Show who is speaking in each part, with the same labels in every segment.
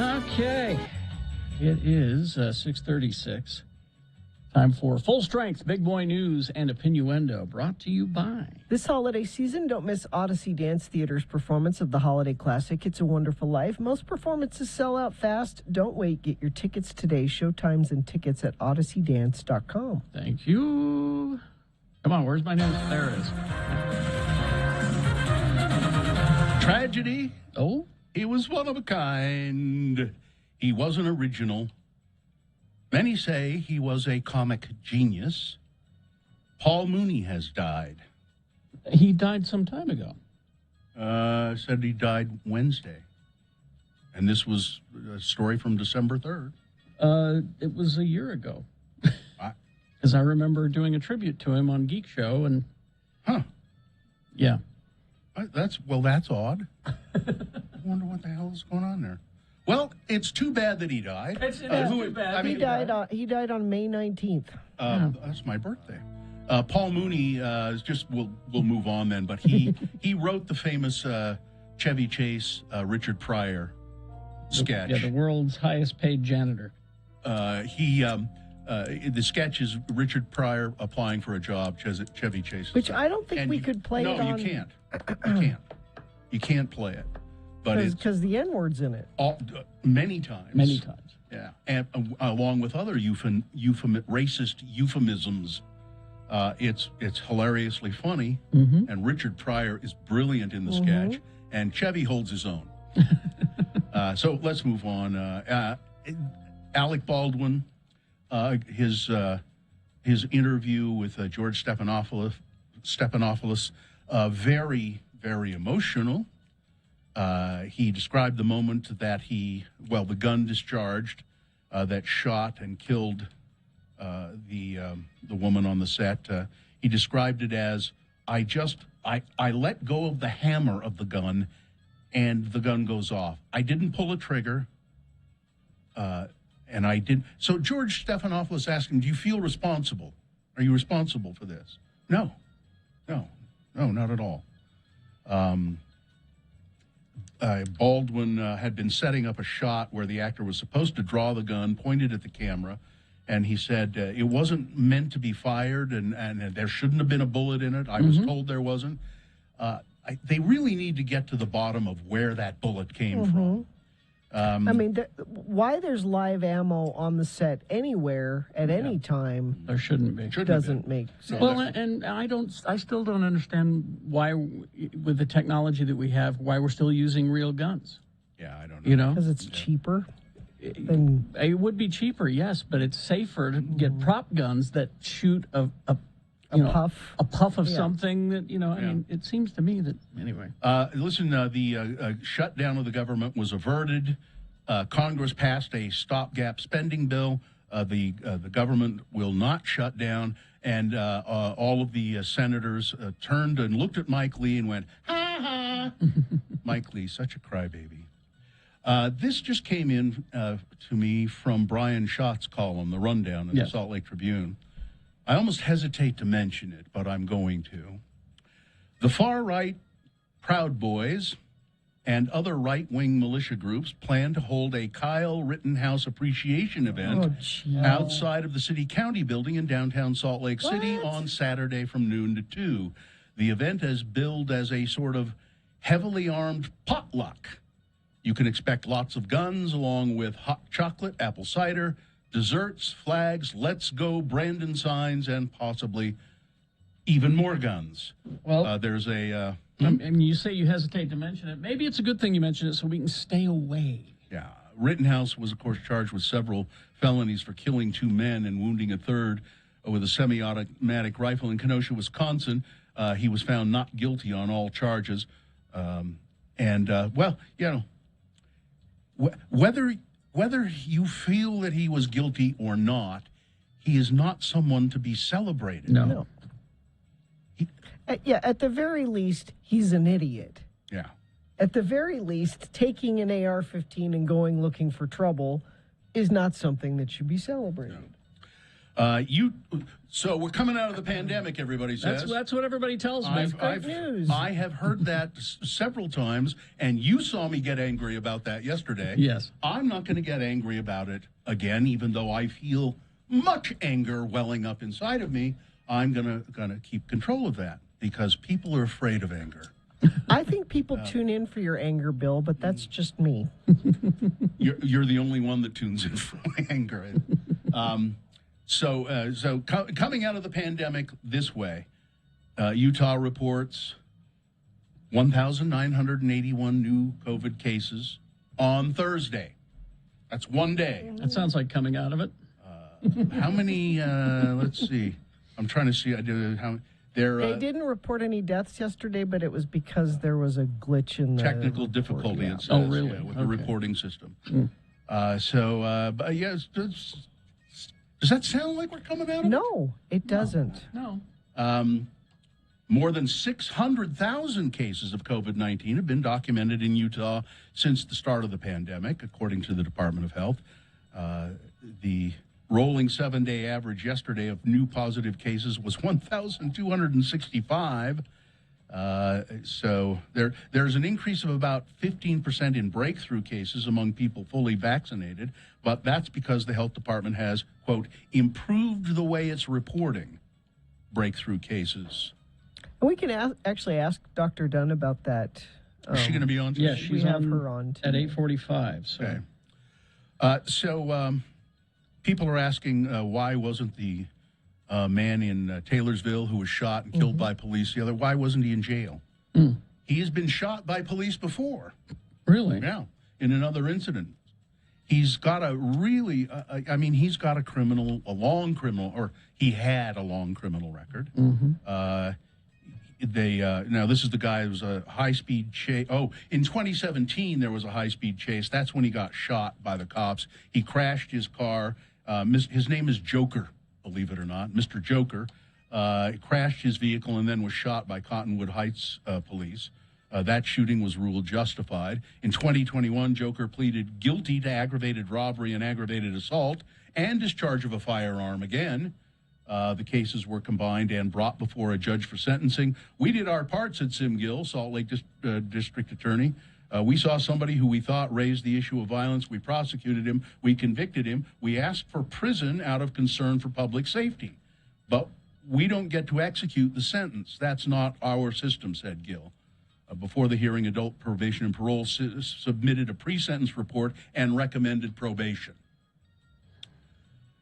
Speaker 1: Okay. It is 6:36. Time for Full Strength Big Boy News and Opinioendo, brought to you by...
Speaker 2: This holiday season, don't miss Odyssey Dance Theater's performance of the holiday classic, It's a Wonderful Life. Most performances sell out fast. Don't wait. Get your tickets today. Showtimes and tickets at odysseydance.com.
Speaker 1: Thank you. Come on, where's my news? There it is.
Speaker 3: Tragedy.
Speaker 1: Oh?
Speaker 3: He was one of a kind. He wasn't original. Many say he was a comic genius. Paul Mooney has died.
Speaker 1: He died some time ago.
Speaker 3: Said he died Wednesday. And this was a story from December 3rd.
Speaker 1: It was a year ago. Because I remember doing a tribute to him on Geek Show, and...
Speaker 3: Huh.
Speaker 1: Yeah.
Speaker 3: That's odd. I wonder what the hell is going on there. Well, it's too bad that he died.
Speaker 1: It's too bad.
Speaker 2: He died on May 19th.
Speaker 3: That's my birthday. Paul Mooney we'll move on then, but he wrote the famous Chevy Chase Richard Pryor sketch.
Speaker 1: The world's highest paid janitor.
Speaker 3: The sketch is Richard Pryor applying for a job, Chevy Chase.
Speaker 2: Which I don't think we could play it on.
Speaker 3: No, you can't. You can't. You can't play it.
Speaker 2: Because the N-word's in it.
Speaker 3: Many times.
Speaker 1: Many times.
Speaker 3: Yeah. And along with other racist euphemisms. It's hilariously funny.
Speaker 1: Mm-hmm.
Speaker 3: And Richard Pryor is brilliant in the sketch. And Chevy holds his own. So let's move on. Alec Baldwin, his interview with George Stephanopoulos, very, very emotional. He described the moment that the gun discharged that shot and killed the woman on the set. He described it as, I let go of the hammer of the gun and the gun goes off. I didn't pull a trigger. And I didn't. So George Stephanopoulos asked him, do you feel responsible? Are you responsible for this? No, not at all. Baldwin had been setting up a shot where the actor was supposed to draw the gun, pointed at the camera, and he said it wasn't meant to be fired, and there shouldn't have been a bullet in it. I was told there wasn't. They really need to get to the bottom of where that bullet came from.
Speaker 2: Why there's live ammo on the set anywhere at any time?
Speaker 1: There shouldn't be.
Speaker 2: Doesn't make sense.
Speaker 1: Well, and I still don't understand why, with the technology that we have, why we're still using real guns.
Speaker 3: Yeah, I don't know.
Speaker 2: Because it's cheaper.
Speaker 1: It would be cheaper, yes, but it's safer to get prop guns that shoot a puff of something that, I mean, it seems to me that, anyway.
Speaker 3: Listen, the shutdown of the government was averted. Congress passed a stopgap spending bill. The government will not shut down. And all of the senators turned and looked at Mike Lee and went, ha ha. Mike Lee, such a crybaby. This just came in to me from Brian Schott's column, The Rundown, in the Salt Lake Tribune. I almost hesitate to mention it, but I'm going to. The far-right Proud Boys and other right-wing militia groups plan to hold a Kyle Rittenhouse appreciation event outside of the city-county building in downtown Salt Lake City on Saturday from noon to 2. The event is billed as a sort of heavily armed potluck. You can expect lots of guns along with hot chocolate, apple cider, desserts, flags, let's go, Brandon signs, and possibly even more guns. Well, there's a...
Speaker 1: and you say you hesitate to mention it. Maybe it's a good thing you mention it so we can stay away.
Speaker 3: Yeah. Rittenhouse was, of course, charged with several felonies for killing 2 men and wounding a third with a semi-automatic rifle in Kenosha, Wisconsin. He was found not guilty on all charges. Whether you feel that he was guilty or not, he is not someone to be celebrated.
Speaker 1: No.
Speaker 2: At the very least, he's an idiot.
Speaker 3: Yeah.
Speaker 2: At the very least, taking an AR-15 and going looking for trouble is not something that should be celebrated.
Speaker 3: So we're coming out of the pandemic, everybody says.
Speaker 1: That's what everybody tells me.
Speaker 2: News.
Speaker 3: I have heard that several times, and you saw me get angry about that yesterday.
Speaker 1: Yes.
Speaker 3: I'm not going to get angry about it again, even though I feel much anger welling up inside of me. I'm gonna keep control of that because people are afraid of anger.
Speaker 2: I think people tune in for your anger, Bill, but that's just me.
Speaker 3: You're the only one that tunes in for my anger. So coming out of the pandemic this way, Utah reports 1,981 new COVID cases on Thursday. That's one day.
Speaker 1: That sounds like coming out of it.
Speaker 3: How many? Let's see. I'm trying to see.
Speaker 2: They didn't report any deaths yesterday, but it was because there was a glitch in the
Speaker 3: technical difficulty.
Speaker 2: Yeah.
Speaker 3: It says,
Speaker 1: oh, really?
Speaker 3: with the reporting system. But yes. Does that sound like we're coming out of it?
Speaker 2: No, it doesn't.
Speaker 1: No.
Speaker 3: More than 600,000 cases of COVID-19 have been documented in Utah since the start of the pandemic, according to the Department of Health. The rolling 7-day average yesterday of new positive cases was 1,265. So there's an increase of about 15% in breakthrough cases among people fully vaccinated, but that's because the health department has, quote, improved the way it's reporting breakthrough cases.
Speaker 2: We can actually ask Dr. Dunn about that.
Speaker 3: Is she going to be on today?
Speaker 1: Yeah, she's
Speaker 2: we have her on
Speaker 1: at
Speaker 2: today.
Speaker 1: 8:45. So.
Speaker 3: Okay. People are asking why wasn't the man in Taylorsville who was shot and killed by police why wasn't he in jail? He has been shot by police before.
Speaker 1: Really?
Speaker 3: Yeah, in another incident. He's got a really, he's got a long criminal, or he had a long criminal record. Now this is the guy who was a high-speed chase. Oh, in 2017 there was a high-speed chase. That's when he got shot by the cops. He crashed his car. His name is Joker, believe it or not. Mr. Joker crashed his vehicle and then was shot by Cottonwood Heights police. That shooting was ruled justified. In 2021, Joker pleaded guilty to aggravated robbery and aggravated assault and discharge of a firearm again. The cases were combined and brought before a judge for sentencing. We did our part, said Sim Gill, Salt Lake District Attorney. We saw somebody who we thought raised the issue of violence. We prosecuted him. We convicted him. We asked for prison out of concern for public safety. But we don't get to execute the sentence. That's not our system, said Gill. Before the hearing, Adult Probation and Parole submitted a pre-sentence report and recommended probation.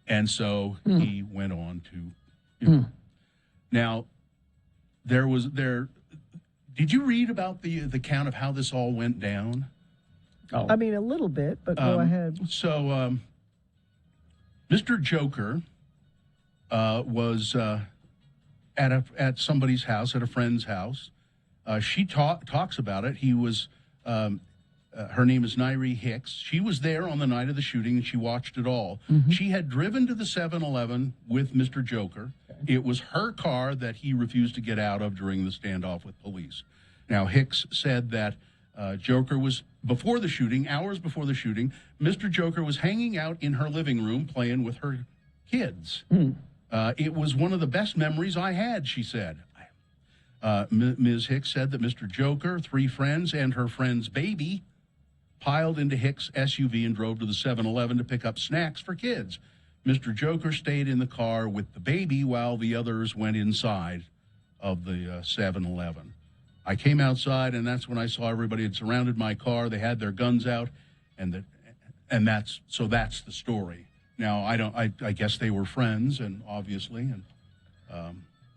Speaker 3: And so he went on to. Now, did you read about the count of how this all went down?
Speaker 2: Oh. I mean, a little bit, but go ahead.
Speaker 3: So, Mr. Joker was at somebody's house, at a friend's house. She talks about it. He was. Her name is Nairi Hicks. She was there on the night of the shooting, and she watched it all. She had driven to the 7-Eleven with Mr. Joker. Okay. It was her car that he refused to get out of during the standoff with police. Now, Hicks said that Joker was, before the shooting, hours before the shooting, Mr. Joker was hanging out in her living room playing with her kids. It was one of the best memories I had, she said. Ms. Hicks said that Mr. Joker, 3 friends, and her friend's baby piled into Hicks' SUV and drove to the 7-Eleven to pick up snacks for kids. Mr. Joker stayed in the car with the baby while the others went inside of the 7-Eleven. I came outside, and that's when I saw everybody had surrounded my car. They had their guns out, and that's the story. Now, I guess they were friends, and obviously, and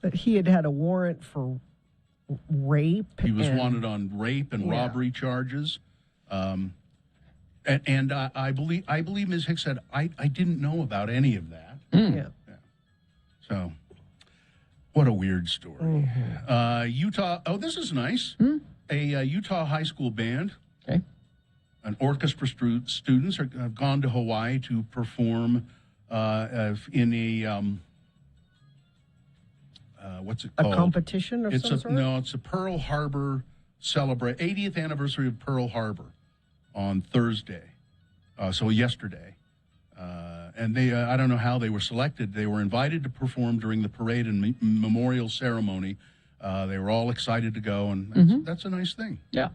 Speaker 2: but he had a warrant for rape.
Speaker 3: He was wanted on rape and robbery charges. And I believe Ms. Hicks said, I didn't know about any of that.
Speaker 2: Yeah.
Speaker 3: So, what a weird story. Utah, this is nice. A Utah high school band, an orchestra students have gone to Hawaii to perform in a, what's it called?
Speaker 2: A competition of some sort?
Speaker 3: No, it's a Pearl Harbor 80th anniversary of Pearl Harbor on Thursday, so yesterday. And they, I don't know how they were selected. They were invited to perform during the parade and memorial ceremony. They were all excited to go, and that's a nice thing.
Speaker 1: Yeah.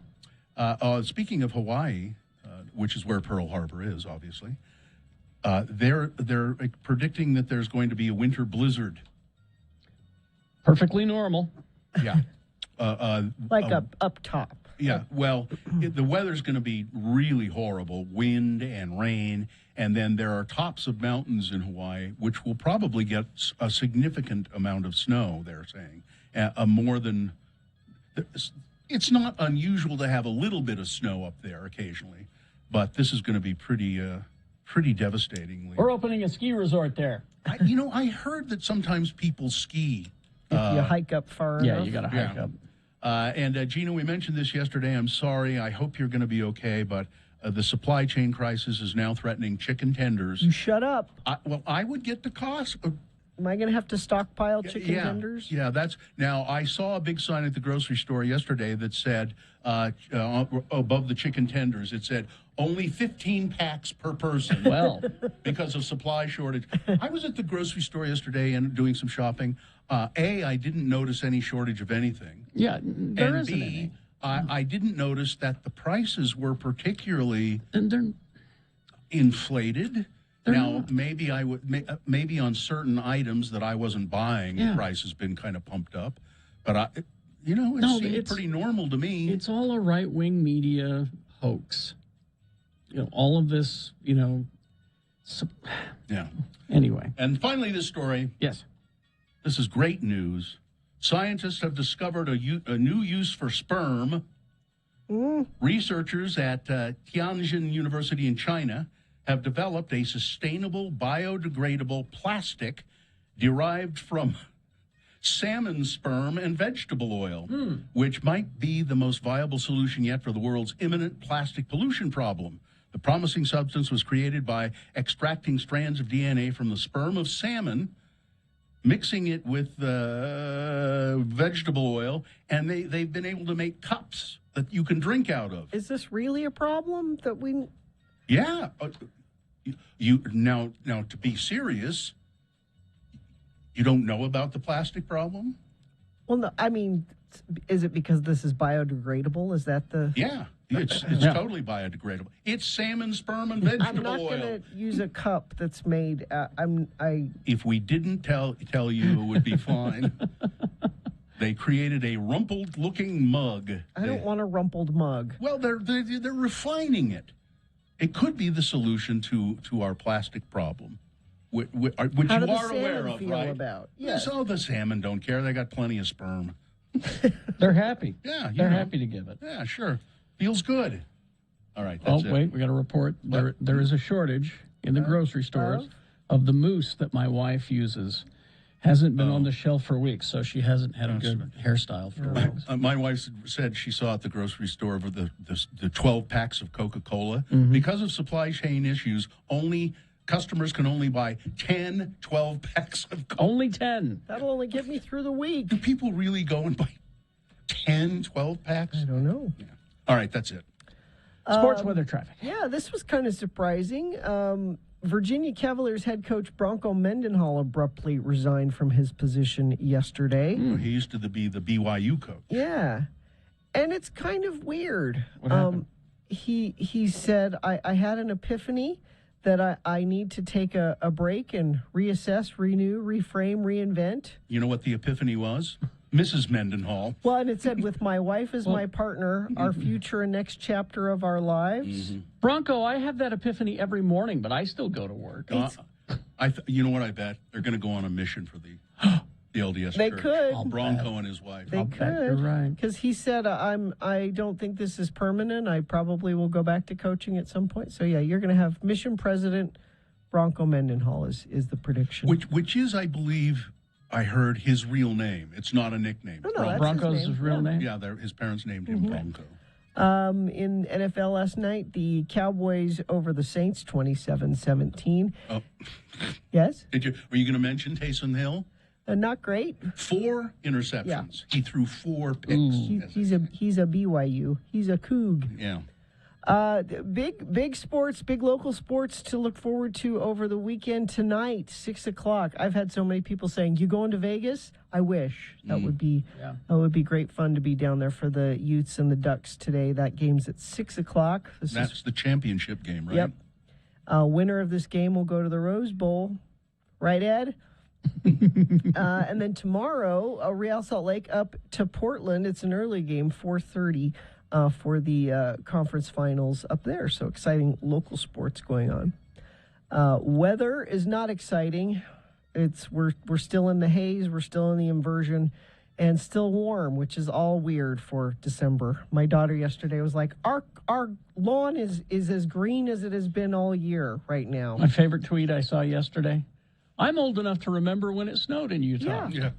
Speaker 3: Speaking of Hawaii, which is where Pearl Harbor is, obviously, they're predicting that there's going to be a winter blizzard.
Speaker 1: Perfectly normal.
Speaker 3: Yeah.
Speaker 2: Like up top.
Speaker 3: Yeah, well, the weather's going to be really horrible, wind and rain, and then there are tops of mountains in Hawaii, which will probably get a significant amount of snow, they're saying, more than... It's not unusual to have a little bit of snow up there occasionally, but this is going to be pretty devastatingly.
Speaker 1: We're opening a ski resort there.
Speaker 3: I heard that sometimes people ski.
Speaker 2: If you hike up far enough.
Speaker 1: Yeah, you got to hike up.
Speaker 3: And Gina, we mentioned this yesterday. I'm sorry. I hope you're going to be okay, but the supply chain crisis is now threatening chicken tenders.
Speaker 2: You shut up.
Speaker 3: I would get the cost.
Speaker 2: Am I going to have to stockpile chicken tenders?
Speaker 3: Yeah, now I saw a big sign at the grocery store yesterday that said, above the chicken tenders, it said, only 15 packs per person.
Speaker 1: Well,
Speaker 3: because of supply shortage. I was at the grocery store yesterday and doing some shopping. I didn't notice any shortage of anything.
Speaker 1: Yeah, there
Speaker 3: and
Speaker 1: isn't
Speaker 3: B,
Speaker 1: any.
Speaker 3: I didn't notice that the prices were particularly
Speaker 1: And
Speaker 3: inflated.
Speaker 1: They're
Speaker 3: Now,
Speaker 1: not.
Speaker 3: maybe I would, maybe on certain items that I wasn't buying, the price has been kind of pumped up. But it seemed pretty normal to me.
Speaker 1: It's all a right-wing media hoax. All of this,
Speaker 3: Yeah.
Speaker 1: Anyway.
Speaker 3: And finally, this story.
Speaker 1: Yes.
Speaker 3: This is great news. Scientists have discovered a new use for sperm. Researchers at Tianjin University in China have developed a sustainable, biodegradable plastic derived from salmon sperm and vegetable oil, which might be the most viable solution yet for the world's imminent plastic pollution problem. The promising substance was created by extracting strands of DNA from the sperm of salmon, mixing it with vegetable oil, and they've been able to make cups that you can drink out of.
Speaker 2: Is this really a problem that we...
Speaker 3: Yeah. Now, to be serious, you don't know about the plastic problem?
Speaker 2: Well, no, I mean, is it because this is biodegradable? Is that the...
Speaker 3: Yeah. It's totally biodegradable. It's salmon, sperm, and vegetable oil.
Speaker 2: I'm not going to use a cup that's made.
Speaker 3: If we didn't tell you, it would be fine. They created a rumpled-looking mug.
Speaker 2: I don't want a rumpled mug.
Speaker 3: Well, they're refining it. It could be the solution to our plastic problem, which you are aware of, right?
Speaker 2: Yes.
Speaker 3: So the salmon don't care. They got plenty of sperm.
Speaker 1: They're happy.
Speaker 3: Yeah,
Speaker 1: they're happy to give it.
Speaker 3: Yeah, sure. Feels good. All right, that's it.
Speaker 1: Wait, we got a report. There is a shortage in the grocery stores of the mousse that my wife uses. Hasn't been on the shelf for weeks, so she hasn't had a good hairstyle for weeks.
Speaker 3: My wife said she saw at the grocery store the 12 packs of Coca-Cola. Because of supply chain issues, customers can only buy 10, 12 packs of Coke.
Speaker 1: Only 10.
Speaker 2: That'll only get me through the week.
Speaker 3: Do people really go and buy 10, 12 packs?
Speaker 2: I don't know.
Speaker 3: Yeah. All right, that's it.
Speaker 1: Sports weather traffic.
Speaker 2: Yeah, this was kind of surprising. Virginia Cavaliers head coach Bronco Mendenhall abruptly resigned from his position yesterday.
Speaker 3: He used to be the BYU coach.
Speaker 2: Yeah, and it's kind of weird.
Speaker 1: What happened?
Speaker 2: He said, I had an epiphany that I need to take a break and reassess, renew, reframe, reinvent.
Speaker 3: You know what the epiphany was? Mrs. Mendenhall.
Speaker 2: Well, and it said, with my wife as my partner, our future and next chapter of our lives.
Speaker 1: Bronco, I have that epiphany every morning, but I still go to work.
Speaker 3: You know what I bet? They're going to go on a mission for the LDS
Speaker 2: They
Speaker 3: church.
Speaker 2: could.
Speaker 3: Bronco and his wife.
Speaker 2: They
Speaker 1: bet you're
Speaker 2: could.
Speaker 1: right.
Speaker 2: Because he said, I don't think this is permanent. I probably will go back to coaching at some point. So, yeah, you're going to have mission president Bronco Mendenhall is the prediction.
Speaker 3: Which is, I believe... I heard his real name. It's not a nickname.
Speaker 2: No, that's
Speaker 1: Bronco's his real name?
Speaker 3: Yeah, his parents named him Bronco.
Speaker 2: In NFL last night, the Cowboys over the Saints, 27-17.
Speaker 3: Oh.
Speaker 2: Yes?
Speaker 3: Were you going to mention Taysom Hill?
Speaker 2: Not great.
Speaker 3: 4 interceptions.
Speaker 2: Yeah.
Speaker 3: He threw 4 picks.
Speaker 2: He's a BYU. He's a Coug.
Speaker 3: Yeah.
Speaker 2: Big sports, big local sports to look forward to over the weekend tonight, 6 o'clock. I've had so many people saying, "You going to Vegas?" I wish. That would be great fun to be down there for the Utes and the Ducks today. That game's at 6 o'clock.
Speaker 3: That's the championship game, right?
Speaker 2: Yep. Winner of this game will go to the Rose Bowl. Right, Ed? And then tomorrow, Real Salt Lake up to Portland. It's an early game, 4:30. For the conference finals up there. So exciting local sports going on. Weather is not exciting. We're still in the haze, we're still in the inversion, and still warm, which is all weird for December. My daughter yesterday was like, our lawn is as green as it has been all year right now.
Speaker 1: My favorite tweet I saw yesterday. I'm old enough to remember when it snowed in Utah.
Speaker 3: Yeah.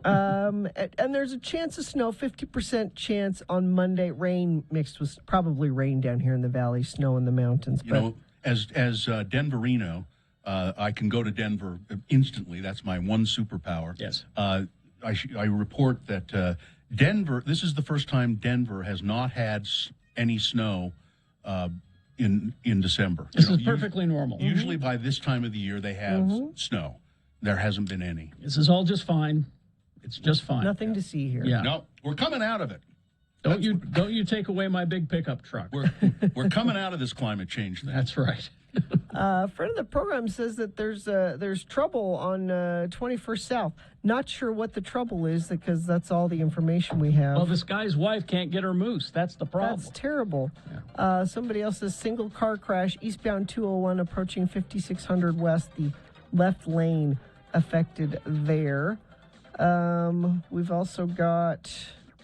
Speaker 2: And there's a chance of snow, 50% chance on Monday. Rain mixed with probably rain down here in the valley, snow in the mountains.
Speaker 3: You know, as Denverino, I can go to Denver instantly. That's my one superpower.
Speaker 1: Yes.
Speaker 3: I report that Denver. This is the first time Denver has not had any snow in December.
Speaker 1: This is perfectly normal.
Speaker 3: Usually by this time of the year they have snow. There hasn't been any.
Speaker 1: This is all just fine. It's just fine.
Speaker 2: Nothing to see here.
Speaker 1: Yeah.
Speaker 3: No, we're coming out of it.
Speaker 1: Don't you take away my big pickup truck.
Speaker 3: We're coming out of this climate change thing.
Speaker 1: That's right.
Speaker 2: A friend of the program says that there's trouble on 21st South. Not sure what the trouble is because that's all the information we have.
Speaker 1: Well, this guy's wife can't get her moose. That's the problem.
Speaker 2: That's terrible.
Speaker 1: Yeah.
Speaker 2: Somebody else says single car crash eastbound 201 approaching 5600 West. The left lane affected there. We've also got...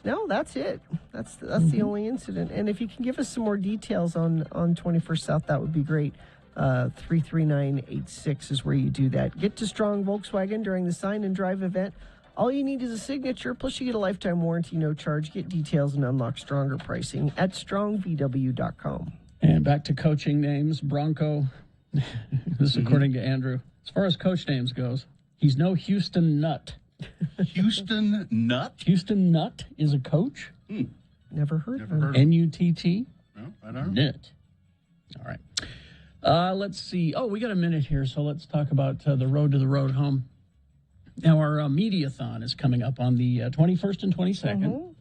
Speaker 2: No, that's it. That's the only incident. And if you can give us some more details on 21st South, that would be great. 33986 is where you do that. Get to Strong Volkswagen during the Sign and Drive event. All you need is a signature, plus you get a lifetime warranty, no charge. Get details and unlock stronger pricing at strongvw.com.
Speaker 1: And back to coaching names. Bronco, this is according to Andrew. As far as coach names goes, he's no Houston Nutt.
Speaker 3: Houston Nutt?
Speaker 1: Houston Nutt is a coach?
Speaker 2: Never heard of him.
Speaker 1: N-U-T-T?
Speaker 3: No, I don't know.
Speaker 1: Nutt. All right. Let's see. Oh, we got a minute here, so let's talk about the road to the road home. Now, our Mediathon is coming up on the 21st and 22nd.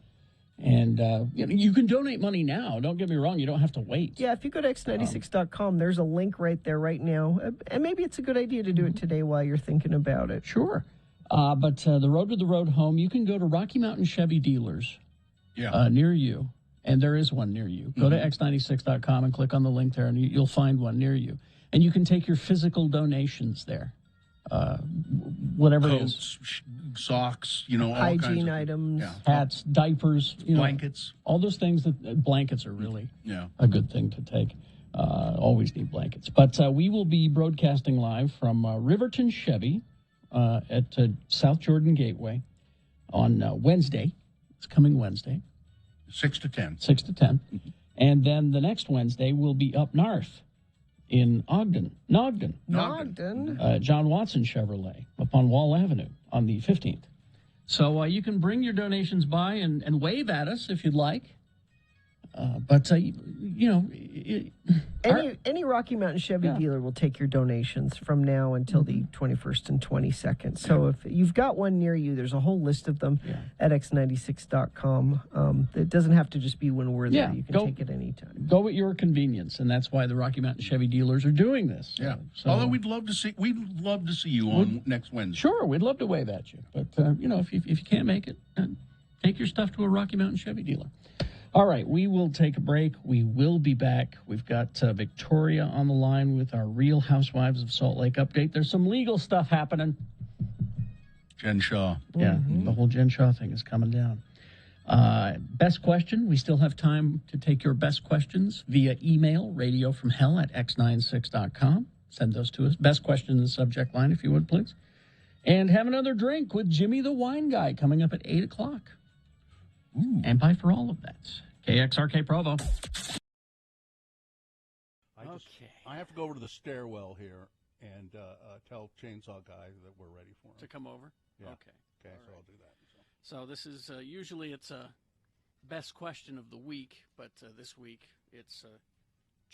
Speaker 1: And you can donate money now. Don't get me wrong. You don't have to wait.
Speaker 2: Yeah, if you go to x96.com, there's a link right there right now. And maybe it's a good idea to do it today while you're thinking about it.
Speaker 1: Sure. But the road to the road home, you can go to Rocky Mountain Chevy dealers near you. And there is one near you. Go to x96.com and click on the link there, and you'll find one near you. And you can take your physical donations there. Whatever
Speaker 3: Coats,
Speaker 1: it is.
Speaker 3: Socks, all
Speaker 2: hygiene
Speaker 3: kinds of
Speaker 2: items,
Speaker 1: hats, diapers,
Speaker 3: blankets.
Speaker 1: All those things. Blankets are really a good thing to take. Always need blankets. But we will be broadcasting live from Riverton Chevy at South Jordan Gateway on Wednesday. It's coming Wednesday.
Speaker 3: 6 to 10.
Speaker 1: 6 to 10. And then the next Wednesday we'll be up north in Nogden. John Watson Chevrolet up on Wall Avenue on the 15th. So you can bring your donations by and wave at us if you'd like.
Speaker 2: Any Rocky Mountain Chevy dealer will take your donations from now until the 21st and 22nd. So if you've got one near you, there's a whole list of them at x96.com. It doesn't have to just be when we're there. You can take it anytime.
Speaker 1: Go at your convenience, and that's why the Rocky Mountain Chevy dealers are doing this.
Speaker 3: Yeah. Although we'd love to see you on next Wednesday.
Speaker 1: Sure, we'd love to wave at you. But if you can't make it, take your stuff to a Rocky Mountain Chevy dealer. All right, we will take a break. We will be back. We've got Victoria on the line with our Real Housewives of Salt Lake update. There's some legal stuff happening.
Speaker 3: Jen Shaw.
Speaker 1: Yeah, the whole Jen Shaw thing is coming down. Best question. We still have time to take your best questions via email, radiofromhell@x96.com. Send those to us. Best question in the subject line, if you would, please. And have another drink with Jimmy the Wine Guy coming up at 8 o'clock. Ooh. And bye for all of that. KXRK Provo.
Speaker 3: I have to go over to the stairwell here and tell Chainsaw Guy that we're ready for him.
Speaker 1: To come over?
Speaker 3: Yeah.
Speaker 1: Okay,
Speaker 3: so I'll do that.
Speaker 1: So this is usually it's a best question of the week, but this week It's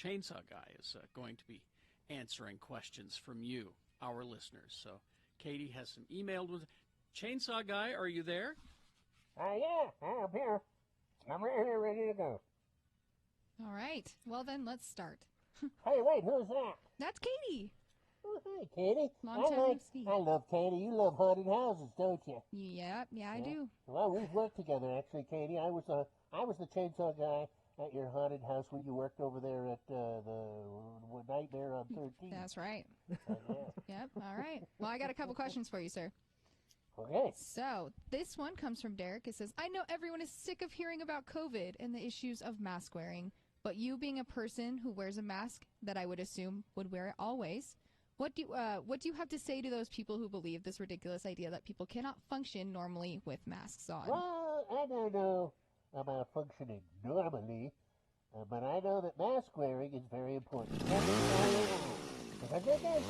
Speaker 1: Chainsaw Guy is going to be answering questions from you, our listeners. So Katie has some emailed with Chainsaw Guy. Are you there?
Speaker 4: Yeah, I'm here. I'm right here, ready to go.
Speaker 5: All right. Well, then let's start.
Speaker 4: Hey, wait, who's that?
Speaker 5: That's Katie.
Speaker 4: Oh, hey, Katie.
Speaker 5: Long time no see.
Speaker 4: I love Katie. You love haunted houses, don't you?
Speaker 5: Yeah, I do.
Speaker 4: Well, we've worked together, actually, Katie. I was the Chainsaw Guy at your haunted house when you worked over there at the Nightmare on 13.
Speaker 5: That's right.
Speaker 4: Yeah.
Speaker 5: Yep. All right. Well, I got a couple questions for you, sir.
Speaker 4: Okay.
Speaker 5: So this one comes from Derek. It says, I know everyone is sick of hearing about COVID and the issues of mask wearing, but you being a person who wears a mask that I would assume would wear it always, what do you have to say to those people who believe this ridiculous idea that people cannot function normally with masks on?
Speaker 4: Well, I don't know about functioning normally, but I know that mask wearing is very important. Because it does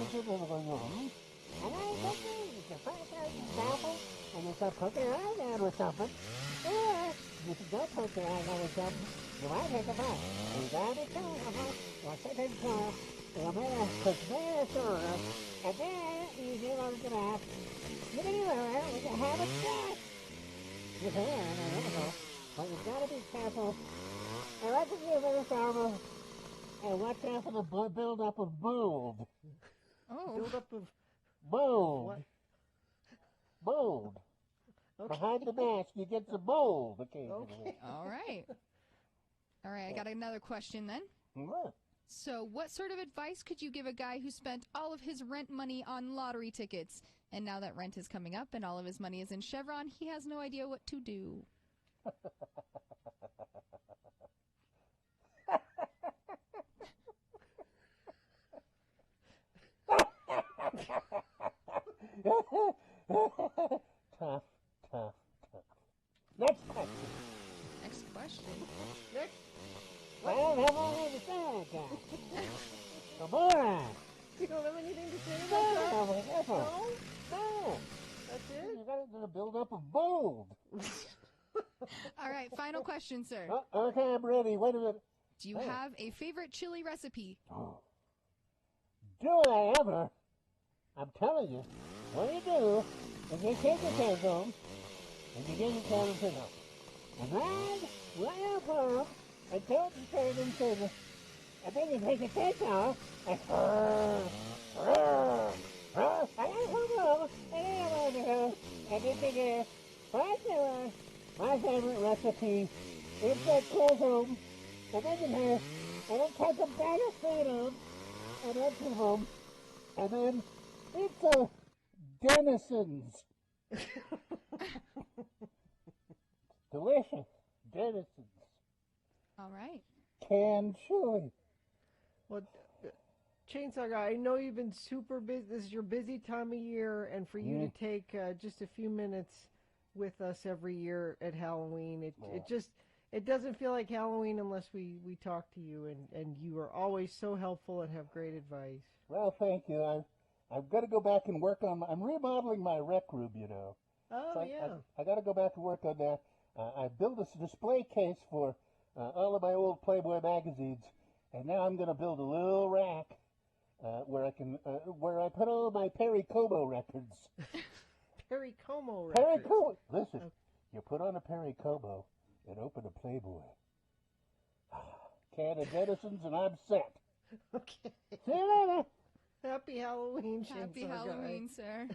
Speaker 4: and I think if you put it out example, and you start poking your eye down with something, or if you don't poke your eye down with something, you might hit the button. You gotta be careful. Or sit in class, you better put there through, and then you do what it's about. You can do it with your habit check. You can, but you gotta be careful. And watch it give it a thermal, and watch out for the build-up of mold.
Speaker 5: Oh.
Speaker 2: Build-up of...
Speaker 4: Mold.
Speaker 2: What?
Speaker 4: Mold.
Speaker 2: Okay.
Speaker 4: Behind the mask, you get some mold occasionally.
Speaker 2: Okay.
Speaker 5: All right. All right, I got another question then.
Speaker 4: What?
Speaker 5: So what sort of advice could you give a guy who spent all of his rent money on lottery tickets, and now that rent is coming up and all of his money is in Chevron, he has no idea what to do?
Speaker 4: Tough. Next question.
Speaker 5: Next question.
Speaker 2: Next.
Speaker 4: I don't have anything to say like that. Come on.
Speaker 2: You don't have anything to say about that?
Speaker 4: No.
Speaker 2: That's it?
Speaker 4: You got to build up a mold.
Speaker 5: All right, final question, sir.
Speaker 4: Okay, I'm ready. Wait a minute.
Speaker 5: Do you have a favorite chili recipe?
Speaker 4: Do I ever? I'm telling you, what you do is you take your cans home and you get your can and fill up. And then, right up home, and take your can and fill. And then you take your cake off and and then you go, my favorite recipe is that close home, and then you have, and then take a bag of freedom, and then to them, and then it's a Denison's. Delicious Denison's.
Speaker 5: All right.
Speaker 4: Canned chili.
Speaker 2: Well, Chainsaw Guy, I know you've been super busy. This is your busy time of year, and for you to take just a few minutes with us every year at Halloween, it doesn't feel like Halloween unless we talk to you, and you are always so helpful and have great advice.
Speaker 4: Well, thank you. I've got to go back and work on. I'm remodeling my rec room, you know.
Speaker 2: Oh,
Speaker 4: so
Speaker 2: yeah.
Speaker 4: I got to go back to work on that. I built a display case for all of my old Playboy magazines, and now I'm going to build a little rack where I put all of my Perry Como records.
Speaker 2: Perry Como records.
Speaker 4: Perry Como. Listen, you put on a Perry Como and open a Playboy. Can of Denison's and I'm set.
Speaker 2: Okay.
Speaker 4: See you later.
Speaker 2: Happy Halloween, Chainsaw
Speaker 5: Happy Halloween, sir.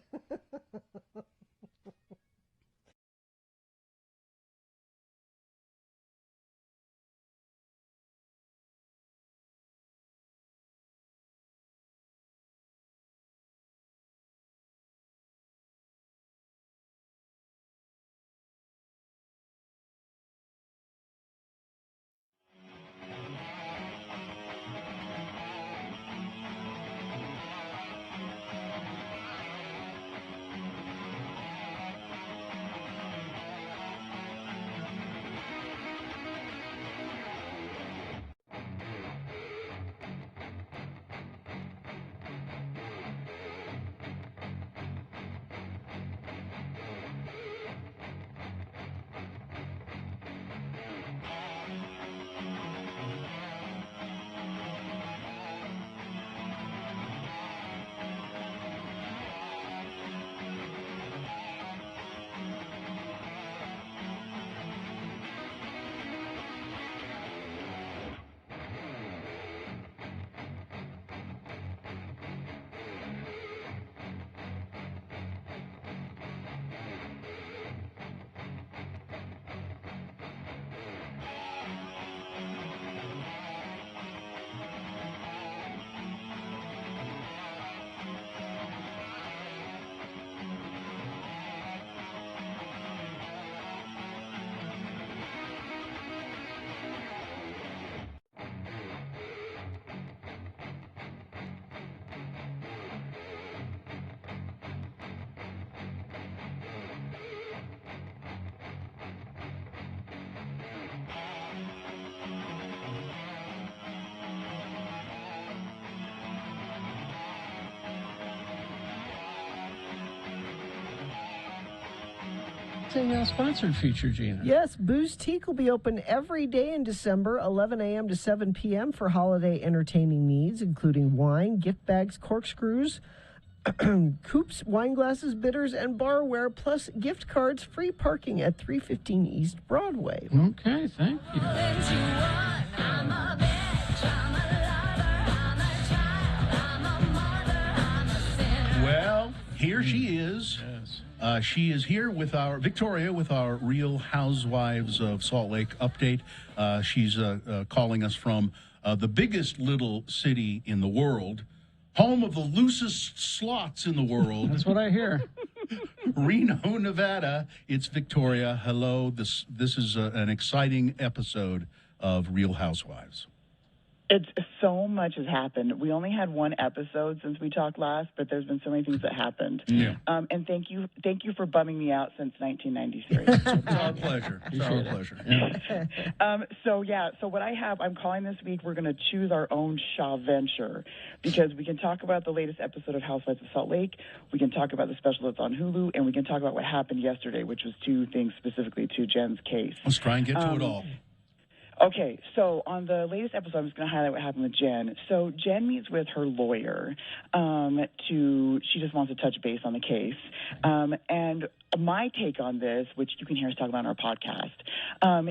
Speaker 1: a sponsored feature, Gina.
Speaker 2: Yes, Booze Teak will be open every day in December, 11 a.m. to 7 p.m. for holiday entertaining needs, including wine, gift bags, corkscrews, coupes, wine glasses, bitters, and barware, plus gift cards, free parking at 315 East Broadway.
Speaker 1: Okay, thank you.
Speaker 3: Well, here she is.
Speaker 1: Yes.
Speaker 3: She is here with Victoria with our Real Housewives of Salt Lake update. She's calling us from the biggest little city in the world, home of the loosest slots in the world.
Speaker 1: That's what I hear.
Speaker 3: Reno, Nevada. It's Victoria. Hello. This is an exciting episode of Real Housewives.
Speaker 6: It's so much has happened. We only had one episode since we talked last, but there's been so many things that happened.
Speaker 3: Yeah.
Speaker 6: And thank you for bumming me out since 1993.
Speaker 3: It's our pleasure. It's our pleasure.
Speaker 1: Yeah.
Speaker 6: So what I have, I'm calling this week, we're going to choose our own Shaw venture, because we can talk about the latest episode of Housewives of Salt Lake, we can talk about the special that's on Hulu, and we can talk about what happened yesterday, which was two things specifically to Jen's case.
Speaker 3: Let's try and get to it all.
Speaker 6: Okay, so on the latest episode, I'm just going to highlight what happened with Jen. So Jen meets with her lawyer. She just wants to touch base on the case. And my take on this, which you can hear us talk about on our podcast,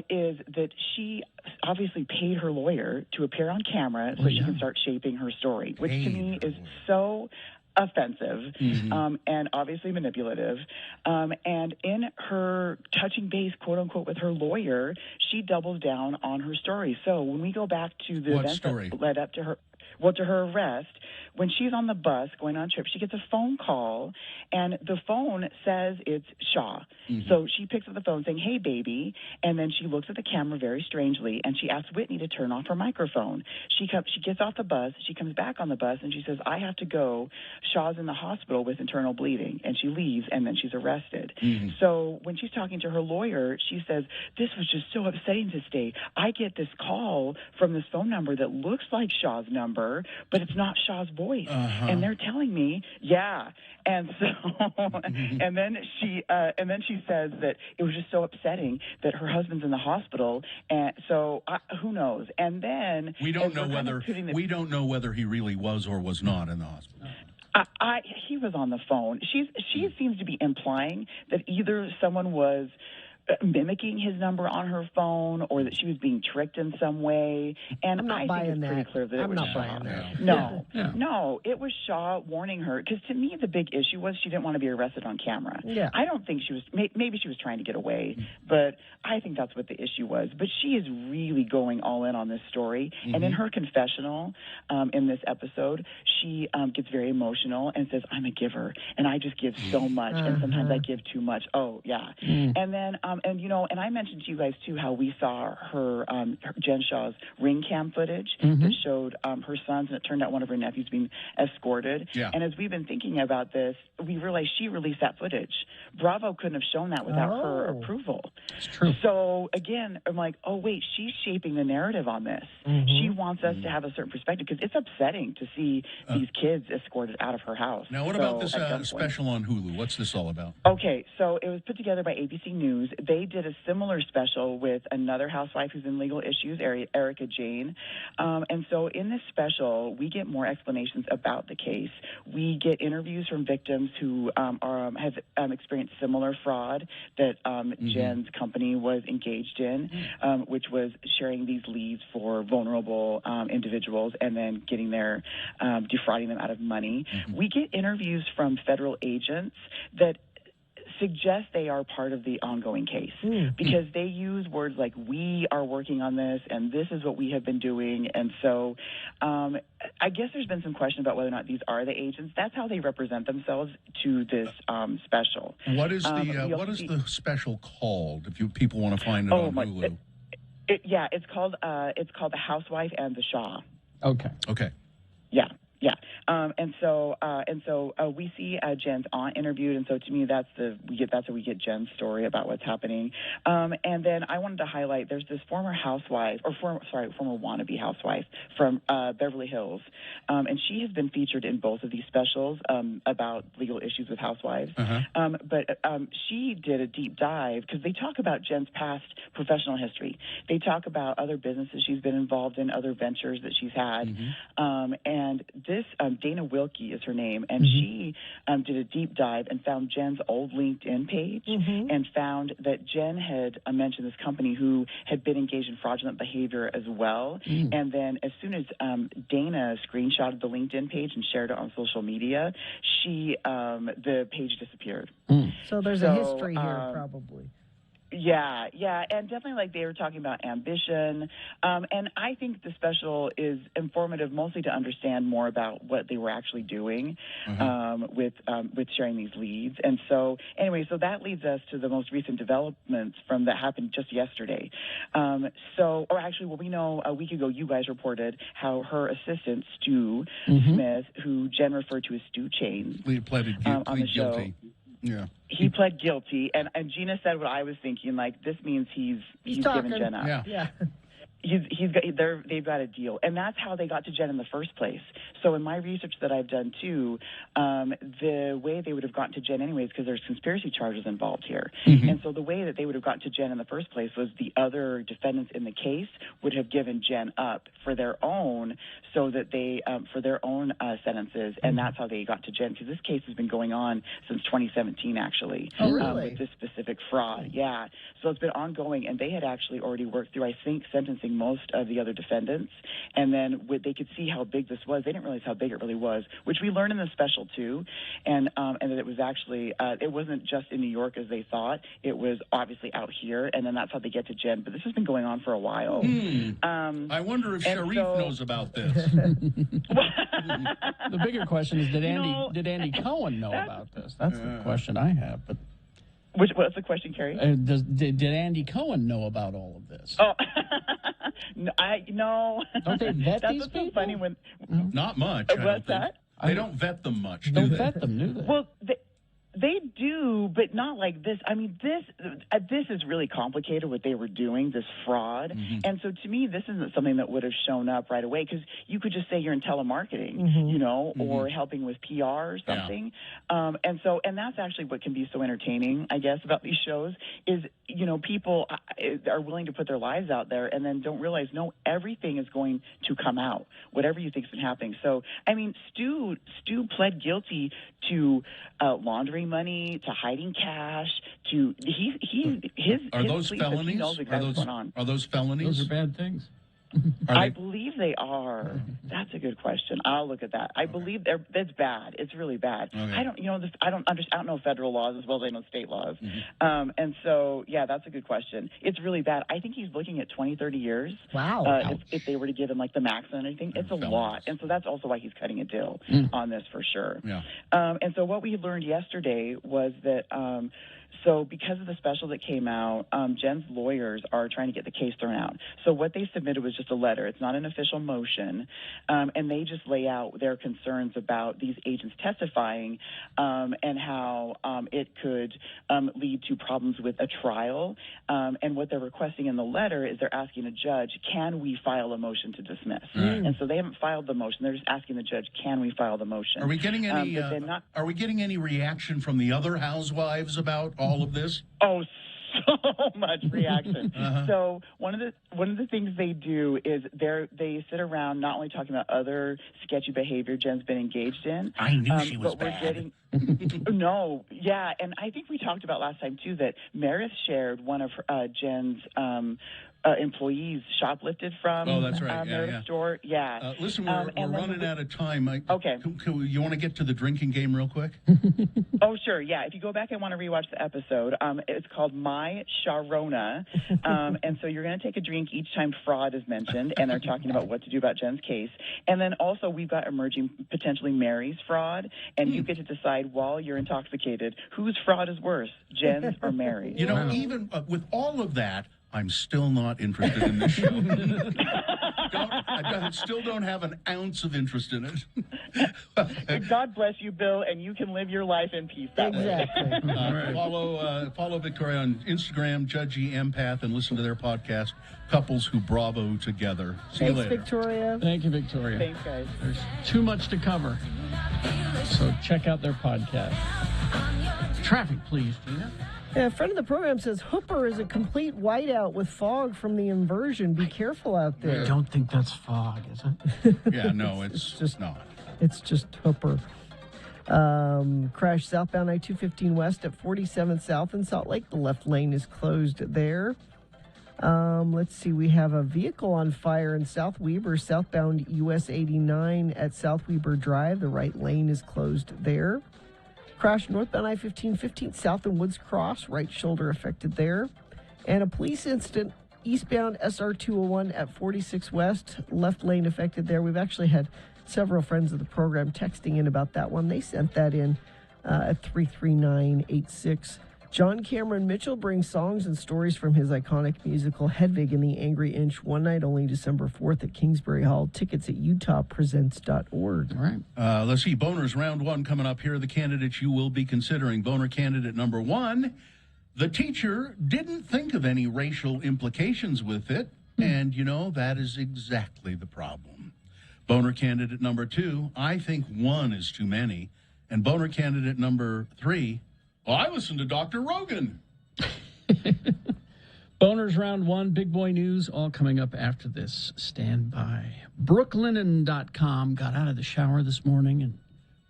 Speaker 6: is that she obviously paid her lawyer to appear on camera so she can start shaping her story, which to me is so offensive and obviously manipulative. And in her touching base, quote unquote, with her lawyer, she doubles down on her story. So when we go back to the events that led up to her, to her arrest, when she's on the bus going on a trip, she gets a phone call, and the phone says it's Shaw. So she picks up the phone saying, "Hey, baby," and then she looks at the camera very strangely, and she asks Whitney to turn off her microphone. She gets off the bus, she comes back on the bus, and she says, "I have to go. Shaw's in the hospital with internal bleeding," and she leaves, and then she's arrested. So when she's talking to her lawyer, she says, "This was just so upsetting this day. I get this call from this phone number that looks like Shaw's number, but it's not Shaw's voice. And they're telling me, yeah." And so, and then she says that it was just so upsetting that her husband's in the hospital, and so who knows? And then
Speaker 3: we don't know whether he really was or was not in the hospital.
Speaker 6: He was on the phone. She seems to be implying that either someone was mimicking his number on her phone, or that she was being tricked in some way. And
Speaker 2: I'm not buying that.
Speaker 6: Pretty clear that it was Shaw. No, it was Shaw warning her. Because to me, the big issue was she didn't want to be arrested on camera.
Speaker 2: Yeah.
Speaker 6: I don't think she was. Maybe she was trying to get away, but I think that's what the issue was. But she is really going all in on this story. And in her confessional in this episode, she gets very emotional and says, "I'm a giver, and I just give so much, and sometimes I give too much." Oh, yeah. And then and I mentioned to you guys too how we saw her Jen Shaw's ring cam footage that showed her sons, and it turned out one of her nephews being escorted. Yeah. And as we've been thinking about this, we realized she released that footage. Bravo couldn't have shown that without her approval.
Speaker 1: It's true.
Speaker 6: So again, I'm like, oh wait, she's shaping the narrative on this. She wants us to have a certain perspective, because it's upsetting to see these kids escorted out of her house.
Speaker 3: Now, what about this special on Hulu? What's this all about?
Speaker 6: Okay, so it was put together by ABC News. They did a similar special with another housewife who's in legal issues, Erica Jane. And so in this special, we get more explanations about the case. We get interviews from victims who have experienced similar fraud that Jen's company was engaged in, which was sharing these leads for vulnerable individuals and then getting defrauding them out of money. We get interviews from federal agents that suggest they are part of the ongoing case, because they use words like, "we are working on this," and "this is what we have been doing." And so I guess there's been some question about whether or not these are the agents. That's how they represent themselves to this special.
Speaker 3: What is the special called, if people want to find it on Hulu? It's
Speaker 6: called The Housewife and the Shaw.
Speaker 1: Okay.
Speaker 6: Yeah. Yeah, and so we see Jen's aunt interviewed, and so to me that's how we get Jen's story about what's happening. And then I wanted to highlight there's this former housewife, former wannabe housewife from Beverly Hills, and she has been featured in both of these specials about legal issues with housewives. But she did a deep dive because they talk about Jen's past professional history. They talk about other businesses she's been involved in, other ventures that she's had, and this Dana Wilkie is her name, and she did a deep dive and found Jen's old LinkedIn page and found that Jen had mentioned this company who had been engaged in fraudulent behavior as well. And then as soon as Dana screenshotted the LinkedIn page and shared it on social media, the page disappeared.
Speaker 2: So there's a history here, probably.
Speaker 6: Yeah, and definitely like they were talking about ambition, and I think the special is informative mostly to understand more about what they were actually doing with sharing these leads. And so anyway, so that leads us to the most recent developments that happened just yesterday. We know a week ago you guys reported how her assistant Stu Smith, who Jen referred to as Stu Chains,
Speaker 3: pleaded guilty. Yeah.
Speaker 6: He pled guilty, and Gina said what I was thinking, like, this means he's given Jen up.
Speaker 3: Yeah.
Speaker 6: They've got a deal, and that's how they got to Jen in the first place. So in my research that I've done too, the way they would have gotten to Jen anyways, because there's conspiracy charges involved here, and so the way that they would have gotten to Jen in the first place was the other defendants in the case would have given Jen up for their own, so that they for their own sentences, and that's how they got to Jen, because this case has been going on since 2017 actually.
Speaker 2: Oh, really?
Speaker 6: With this specific fraud, yeah. So it's been ongoing, and they had actually already worked through, I think, sentencing most of the other defendants, and then they could see how big this was. They didn't realize how big it really was, which we learned in the special too, and that it was actually it wasn't just in New York as they thought. It was obviously out here, and then that's how they get to Jen. But this has been going on for a while.
Speaker 3: I wonder if Sharif knows about this.
Speaker 1: The bigger question is, did Andy Cohen know about this? That's the question I have. But
Speaker 6: what's the question, Carrie?
Speaker 1: Did Andy Cohen know about all of this?
Speaker 6: Oh, no.
Speaker 1: Don't they vet
Speaker 6: That's
Speaker 1: these
Speaker 6: what's
Speaker 1: people?
Speaker 6: So funny when
Speaker 3: Not much.
Speaker 6: What's that?
Speaker 3: They don't vet them much.
Speaker 1: Don't vet them, do they?
Speaker 6: Well, they do, but not like this. I mean, this is really complicated, what they were doing, this fraud. And so to me, this isn't something that would have shown up right away, because you could just say you're in telemarketing, or helping with PR or something. Yeah. And that's actually what can be so entertaining, I guess, about these shows is, people are willing to put their lives out there and then don't realize, no, everything is going to come out, whatever you think's been happening. So, I mean, Stu pled guilty to laundering money, to hiding cash, to
Speaker 3: Are those felonies?
Speaker 6: He knows exactly what's going on.
Speaker 3: Are those felonies?
Speaker 1: Those are bad things.
Speaker 6: I believe they are. That's a good question. I'll look at that. I believe that's bad. It's really bad. Okay. I don't know federal laws as well as I know state laws. And so, yeah, that's a good question. It's really bad. I think he's looking at 20, 30 years.
Speaker 2: Wow.
Speaker 6: If they were to give him like the max and everything, it's a lot. And so that's also why he's cutting a deal on this for sure.
Speaker 3: Yeah.
Speaker 6: And so what we learned yesterday was that so because of the special that came out, Jen's lawyers are trying to get the case thrown out. So what they submitted was just a letter. It's not an official motion. And they just lay out their concerns about these agents testifying and how it could lead to problems with a trial. And what they're requesting in the letter is they're asking a judge, can we file a motion to dismiss? And so they haven't filed the motion. They're just asking the judge, can we file the motion?
Speaker 3: Are we getting any? Are we getting any reaction from the other housewives about all of this?
Speaker 6: Oh, so much reaction. So one of the things they do is they sit around not only talking about other sketchy behavior Jen's been engaged in.
Speaker 3: I knew she was
Speaker 6: but we're
Speaker 3: bad.
Speaker 6: No, yeah, and I think we talked about last time too that Meredith shared one of Jen's employees shoplifted from Meredith's store. Yeah.
Speaker 3: Listen, we're running out of time.
Speaker 6: Okay.
Speaker 3: You want to get to the drinking game real quick?
Speaker 6: Oh, sure. Yeah. If you go back and want to rewatch the episode, it's called My Sharona. And so you're going to take a drink each time fraud is mentioned, and they're talking about what to do about Jen's case. And then also we've got emerging potentially Mary's fraud, and you get to decide while you're intoxicated whose fraud is worse, Jen's or Mary's.
Speaker 3: Even with all of that, I'm still not interested in this show. I still don't have an ounce of interest in it.
Speaker 6: God bless you, Bill, and you can live your life in peace that way.
Speaker 3: Follow Victoria on Instagram, Judgy Empath, and listen to their podcast, Couples Who Bravo Together. See you later.
Speaker 2: Victoria.
Speaker 1: Thank you, Victoria.
Speaker 6: Thanks, guys.
Speaker 1: There's too much to cover. So check out their podcast. Traffic, please, Gina.
Speaker 2: Yeah, a friend of the program says Hooper is a complete whiteout with fog from the inversion. Be careful out there.
Speaker 1: I don't think that's fog, is it?
Speaker 3: Yeah, no, it's just not.
Speaker 2: It's just Hooper. Crash southbound I-215 west at 47th South in Salt Lake. The left lane is closed there. Let's see. We have a vehicle on fire in South Weber, southbound US 89 at South Weber Drive. The right lane is closed there. Crash northbound I-15, 15th South and Woods Cross. Right shoulder affected there. And a police incident eastbound SR 201 at 46 West. Left lane affected there. We've actually had several friends of the program texting in about that one. They sent that in at 33986. John Cameron Mitchell brings songs and stories from his iconic musical Hedwig and the Angry Inch, one night only, December 4th at Kingsbury Hall. Tickets at utahpresents.org.
Speaker 1: All right.
Speaker 3: Let's see. Boners round one coming up. Here are the candidates you will be considering. Boner candidate number one, the teacher didn't think of any racial implications with it. And, that is exactly the problem. Boner candidate number two, I think one is too many. And boner candidate number three, I listened to Dr. Rogan.
Speaker 1: Boners round one, big boy news, all coming up after this. Stand by. Brooklinen.com. Got out of the shower this morning and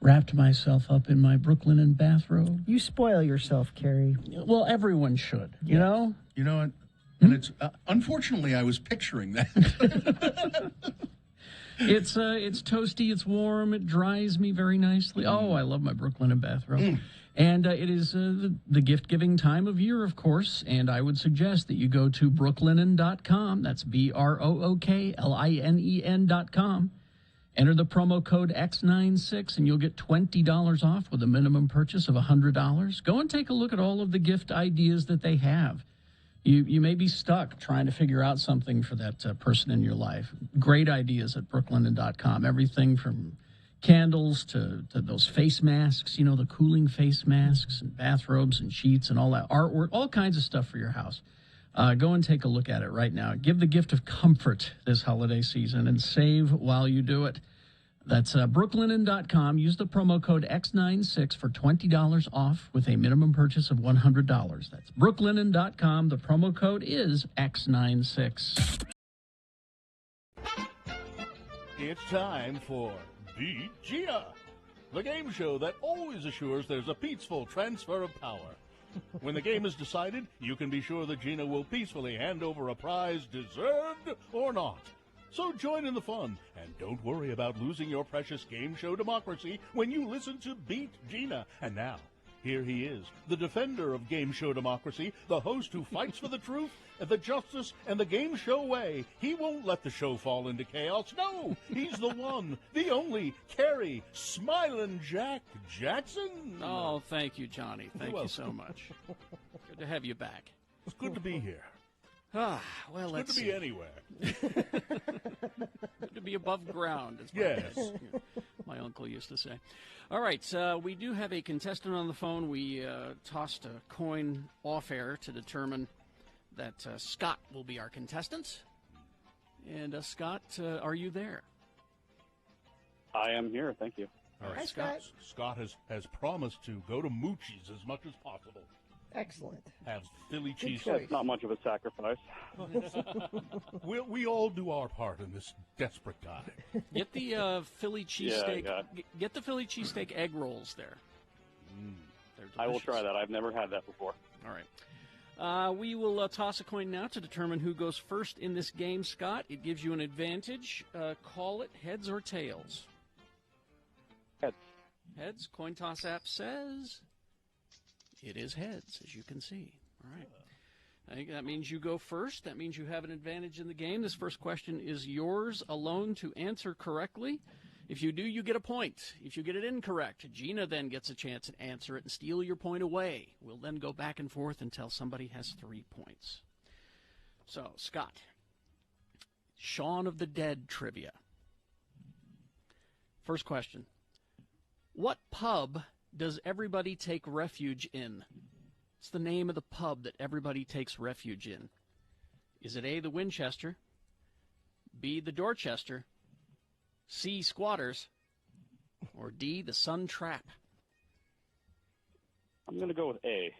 Speaker 1: wrapped myself up in my Brooklinen bathrobe.
Speaker 2: You spoil yourself, Carrie.
Speaker 1: Well, everyone should, you know?
Speaker 3: You know what? And it's, unfortunately, I was picturing that.
Speaker 1: It's toasty, it's warm, it dries me very nicely. Oh, I love my Brooklinen bathrobe. And it is the gift-giving time of year, of course, and I would suggest that you go to brooklinen.com. That's BROOKLINEN.com. Enter the promo code X96, and you'll get $20 off with a minimum purchase of $100. Go and take a look at all of the gift ideas that they have. You may be stuck trying to figure out something for that person in your life. Great ideas at brooklinen.com. Everything from candles to those face masks, the cooling face masks and bathrobes and sheets and all that artwork, all kinds of stuff for your house. Go and take a look at it right now. Give the gift of comfort this holiday season and save while you do it. That's brooklinen.com. Use the promo code X96 for $20 off with a minimum purchase of $100. That's brooklinen.com. The promo code is X96.
Speaker 7: It's time for Beat Gina, the game show that always assures there's a peaceful transfer of power. When the game is decided, you can be sure that Gina will peacefully hand over a prize, deserved or not. So join in the fun, and don't worry about losing your precious game show democracy when you listen to Beat Gina. And now, here he is, the defender of game show democracy, the host who fights for the truth, the justice, and the game show way. He won't let the show fall into chaos. No, he's the one, the only, Carrie Smilin' Jack Jackson.
Speaker 8: Oh, thank you, Johnny. Thank you so much. Good to have you back.
Speaker 7: It's good to be here.
Speaker 8: Well,
Speaker 7: it's good to be anywhere.
Speaker 8: Good to be above ground, as my uncle used to say. All right, we do have a contestant on the phone. We tossed a coin off air to determine that Scott will be our contestant. And Scott, are you there?
Speaker 9: I am here, thank you.
Speaker 7: All right,
Speaker 2: Hi, Scott.
Speaker 7: Scott has promised to go to Moochie's as much as possible.
Speaker 2: Excellent.
Speaker 7: Have Philly cheese.
Speaker 9: It's not much of a sacrifice.
Speaker 7: We all do our part in this desperate time.
Speaker 8: Get the Philly cheesesteak.
Speaker 9: Yeah,
Speaker 8: Get the Philly cheesesteak egg rolls there.
Speaker 9: I will try that. I've never had that before.
Speaker 8: All right. We will toss a coin now to determine who goes first in this game, Scott. It gives you an advantage. Call it heads or tails.
Speaker 9: Heads.
Speaker 8: Heads. Coin toss app says it is heads, as you can see. All right. I think that means you go first. That means you have an advantage in the game. This first question is yours alone to answer correctly. If you do, you get a point. If you get it incorrect, Gina then gets a chance to answer it and steal your point away. We'll then go back and forth until somebody has 3 points. So, Scott, Shaun of the Dead trivia. First question. What pub does everybody take refuge in? What's the name of the pub that everybody takes refuge in? Is it A, the Winchester, B, the Dorchester, C, Squatters, or D, the Sun Trap?
Speaker 9: I'm going to go with A.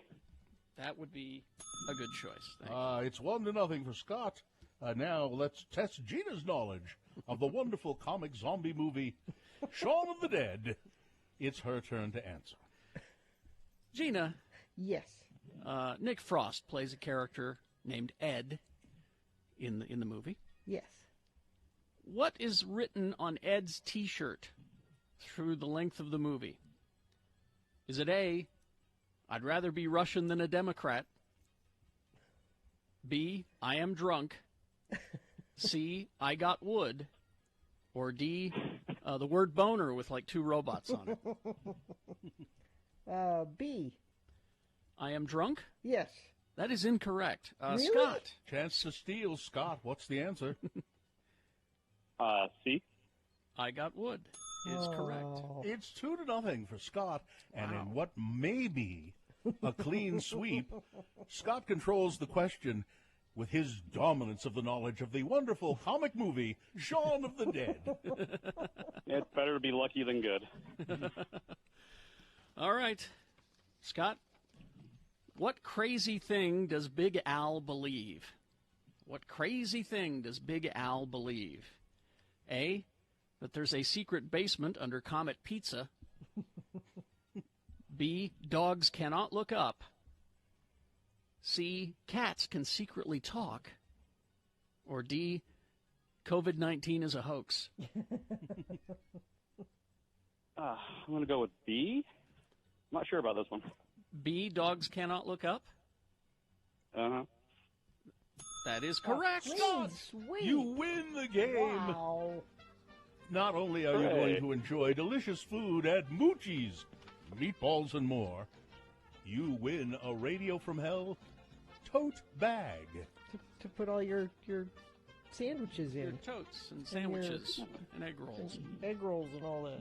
Speaker 8: That would be a good choice. Thank you.
Speaker 7: It's 1-0 for Scott. Now let's test Gina's knowledge of the wonderful comic zombie movie Shaun of the Dead. It's her turn to answer.
Speaker 8: Gina.
Speaker 2: Yes.
Speaker 8: Nick Frost plays a character named Ed in the movie.
Speaker 2: Yes.
Speaker 8: What is written on Ed's T-shirt through the length of the movie? Is it A, I'd rather be Russian than a Democrat? B, I am drunk? C, I got wood? Or D, the word boner with like 2 robots on
Speaker 2: it? B.
Speaker 8: I am drunk?
Speaker 2: Yes.
Speaker 8: That is incorrect.
Speaker 2: Really?
Speaker 8: Scott.
Speaker 7: Chance to steal. Scott, what's the answer?
Speaker 9: C.
Speaker 8: I got wood is correct.
Speaker 7: It's 2-0 for Scott, and in what may be a clean sweep, Scott controls the question with his dominance of the knowledge of the wonderful comic movie Shaun of the Dead.
Speaker 9: It's better to be lucky than good.
Speaker 8: All right. Scott, what crazy thing does Big Al believe? What crazy thing does Big Al believe? A, that there's a secret basement under Comet Pizza. B, dogs cannot look up. C, cats can secretly talk. Or D, COVID-19 is a hoax.
Speaker 9: I'm going to go with B. I'm not sure about this one.
Speaker 8: B, dogs cannot look up?
Speaker 9: Uh-huh.
Speaker 8: That is correct.
Speaker 7: Scott,
Speaker 2: Sweet.
Speaker 7: you win the game.
Speaker 2: Wow.
Speaker 7: Not only are you going to enjoy delicious food at Moochie's, meatballs and more, you win a Radio from Hell tote bag.
Speaker 2: To put all your sandwiches in.
Speaker 8: Your totes and sandwiches and egg rolls.
Speaker 2: Egg rolls and all that.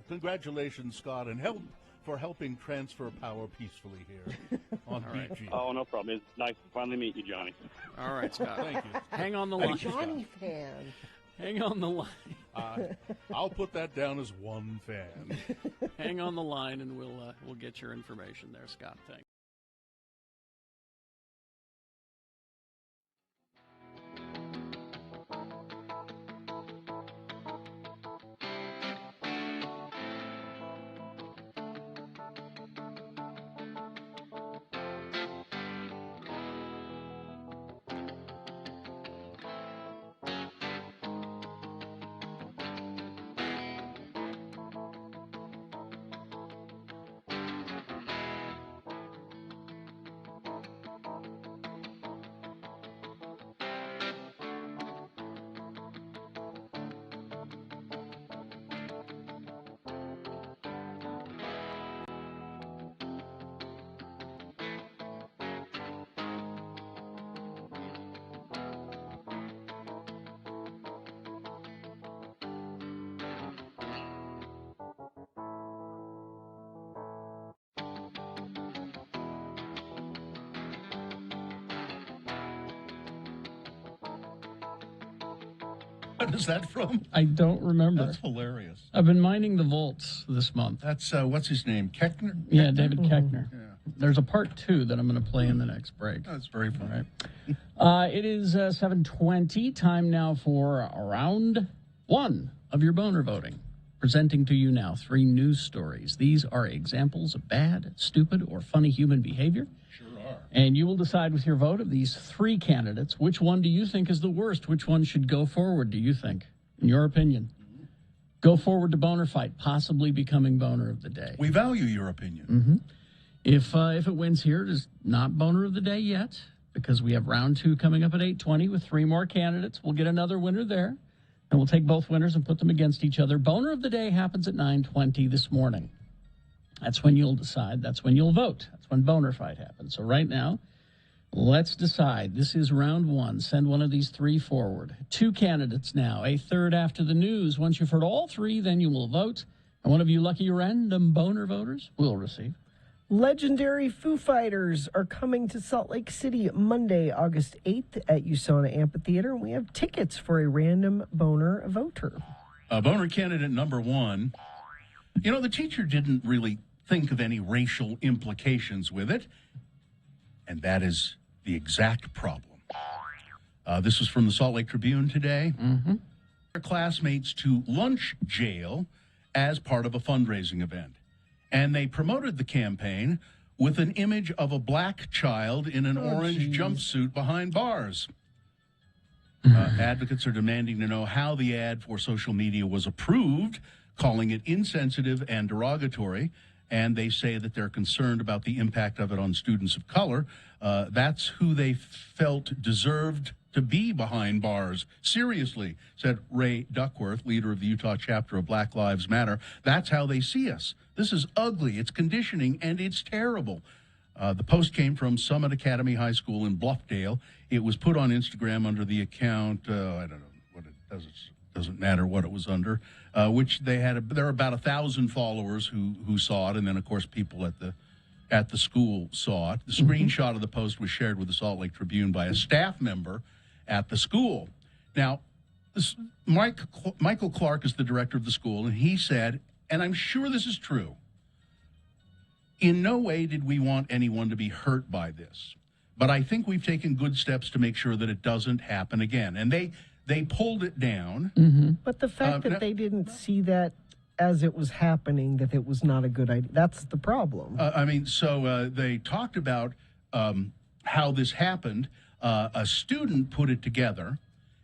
Speaker 7: Congratulations, Scott, and helping transfer power peacefully here on BG.
Speaker 9: Oh, no problem. It's nice to finally meet you, Johnny.
Speaker 8: All right, Scott.
Speaker 7: Thank you.
Speaker 8: Hang on the line.
Speaker 2: Johnny fan.
Speaker 8: Hang on the line.
Speaker 7: I'll put that down as one fan.
Speaker 8: Hang on the line, and we'll get your information there, Scott. Thanks.
Speaker 3: What is that from?
Speaker 1: I don't remember.
Speaker 3: That's hilarious.
Speaker 1: I've been mining the vaults this month.
Speaker 3: That's, what's his name? Keckner?
Speaker 1: Yeah, David Keckner.
Speaker 3: Yeah.
Speaker 1: There's a part 2 that I'm going to play in the next break.
Speaker 3: That's very funny.
Speaker 1: All right. It is 7:20. Time now for round 1 of your boner voting. Presenting to you now 3 news stories. These are examples of bad, stupid, or funny human behavior.
Speaker 3: Sure are.
Speaker 1: And you will decide with your vote of these 3 candidates, which one do you think is the worst? Which one should go forward, do you think, in your opinion? Go forward to boner fight, possibly becoming boner of the day.
Speaker 3: We value your opinion.
Speaker 1: If it wins here, it is not boner of the day yet, because we have round 2 coming up at 8:20 with 3 more candidates. We'll get another winner there, and we'll take both winners and put them against each other. Boner of the day happens at 9:20 this morning. That's when you'll decide. That's when you'll vote. That's when boner fight happens. So right now, Let's decide. This is round one. Send one of these three forward. 2 candidates now. A third after the news. Once you've heard all three, then you will vote. And one of you lucky random boner voters will receive.
Speaker 2: Legendary Foo Fighters are coming to Salt Lake City Monday, August 8th at USANA Amphitheater. And we have tickets for a random boner voter.
Speaker 3: Boner candidate number 1. You know, the teacher didn't really think of any racial implications with it. And that is the exact problem. This was from the Salt Lake Tribune today. Their classmates to lunch jail as part of a fundraising event. And they promoted the campaign with an image of a black child in an orange jumpsuit behind bars. Advocates are demanding to know how the ad for social media was approved, calling it insensitive and derogatory. And they say that they're concerned about the impact of it on students of color. That's who they felt deserved to be behind bars. Seriously, said Ray Duckworth, leader of the Utah chapter of Black Lives Matter. That's how they see us. This is ugly, it's conditioning, and it's terrible. The post came from Summit Academy High School in Bluffdale. It was put on Instagram under the account, I don't know what it doesn't matter what it was under, which they had, there were about 1,000 followers who saw it, and then, of course, people at the school saw it. The screenshot of the post was shared with the Salt Lake Tribune by a staff member at the school. Now, Michael Clark is the director of the school, and he said, and I'm sure this is true, in no way did we want anyone to be hurt by this. But I think we've taken good steps to make sure that it doesn't happen again. And they pulled it down.
Speaker 2: But the fact that they didn't see that as it was happening, that it was not a good idea, that's the problem.
Speaker 3: They talked about how this happened. A student put it together.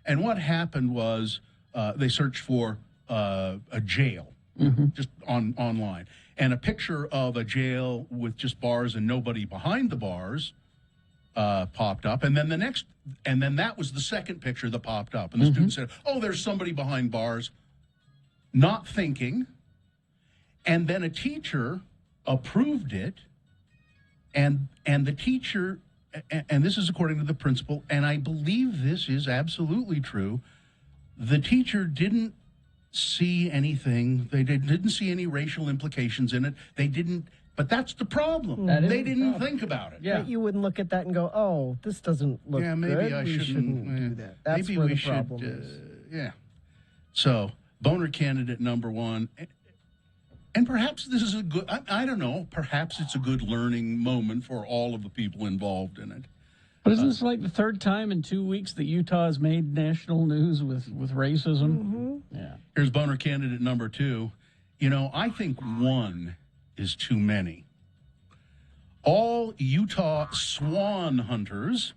Speaker 3: And what happened was they searched for a jail, just online. And a picture of a jail with just bars and nobody behind the bars popped up. And then that was the second picture that popped up. And the student said, oh, there's somebody behind bars, not thinking. And then a teacher approved it. And the teacher, and this is according to the principal, and I believe this is absolutely true, the teacher didn't see anything. They didn't see any racial implications in it. They didn't, but that's the problem. They didn't think about it.
Speaker 2: Yeah. But you wouldn't look at that and go, oh, this doesn't look good.
Speaker 3: Maybe I shouldn't
Speaker 2: do that. That's
Speaker 3: maybe
Speaker 2: where
Speaker 3: we
Speaker 2: the
Speaker 3: should,
Speaker 2: problem is.
Speaker 3: So, boner candidate number 1. And perhaps this is a good, I don't know, perhaps it's a good learning moment for all of the people involved in it.
Speaker 1: But isn't this like the third time in 2 weeks that Utah has made national news with racism? Yeah.
Speaker 3: Here's boner candidate number 2. You know, I think 1 is too many. All Utah swan hunters,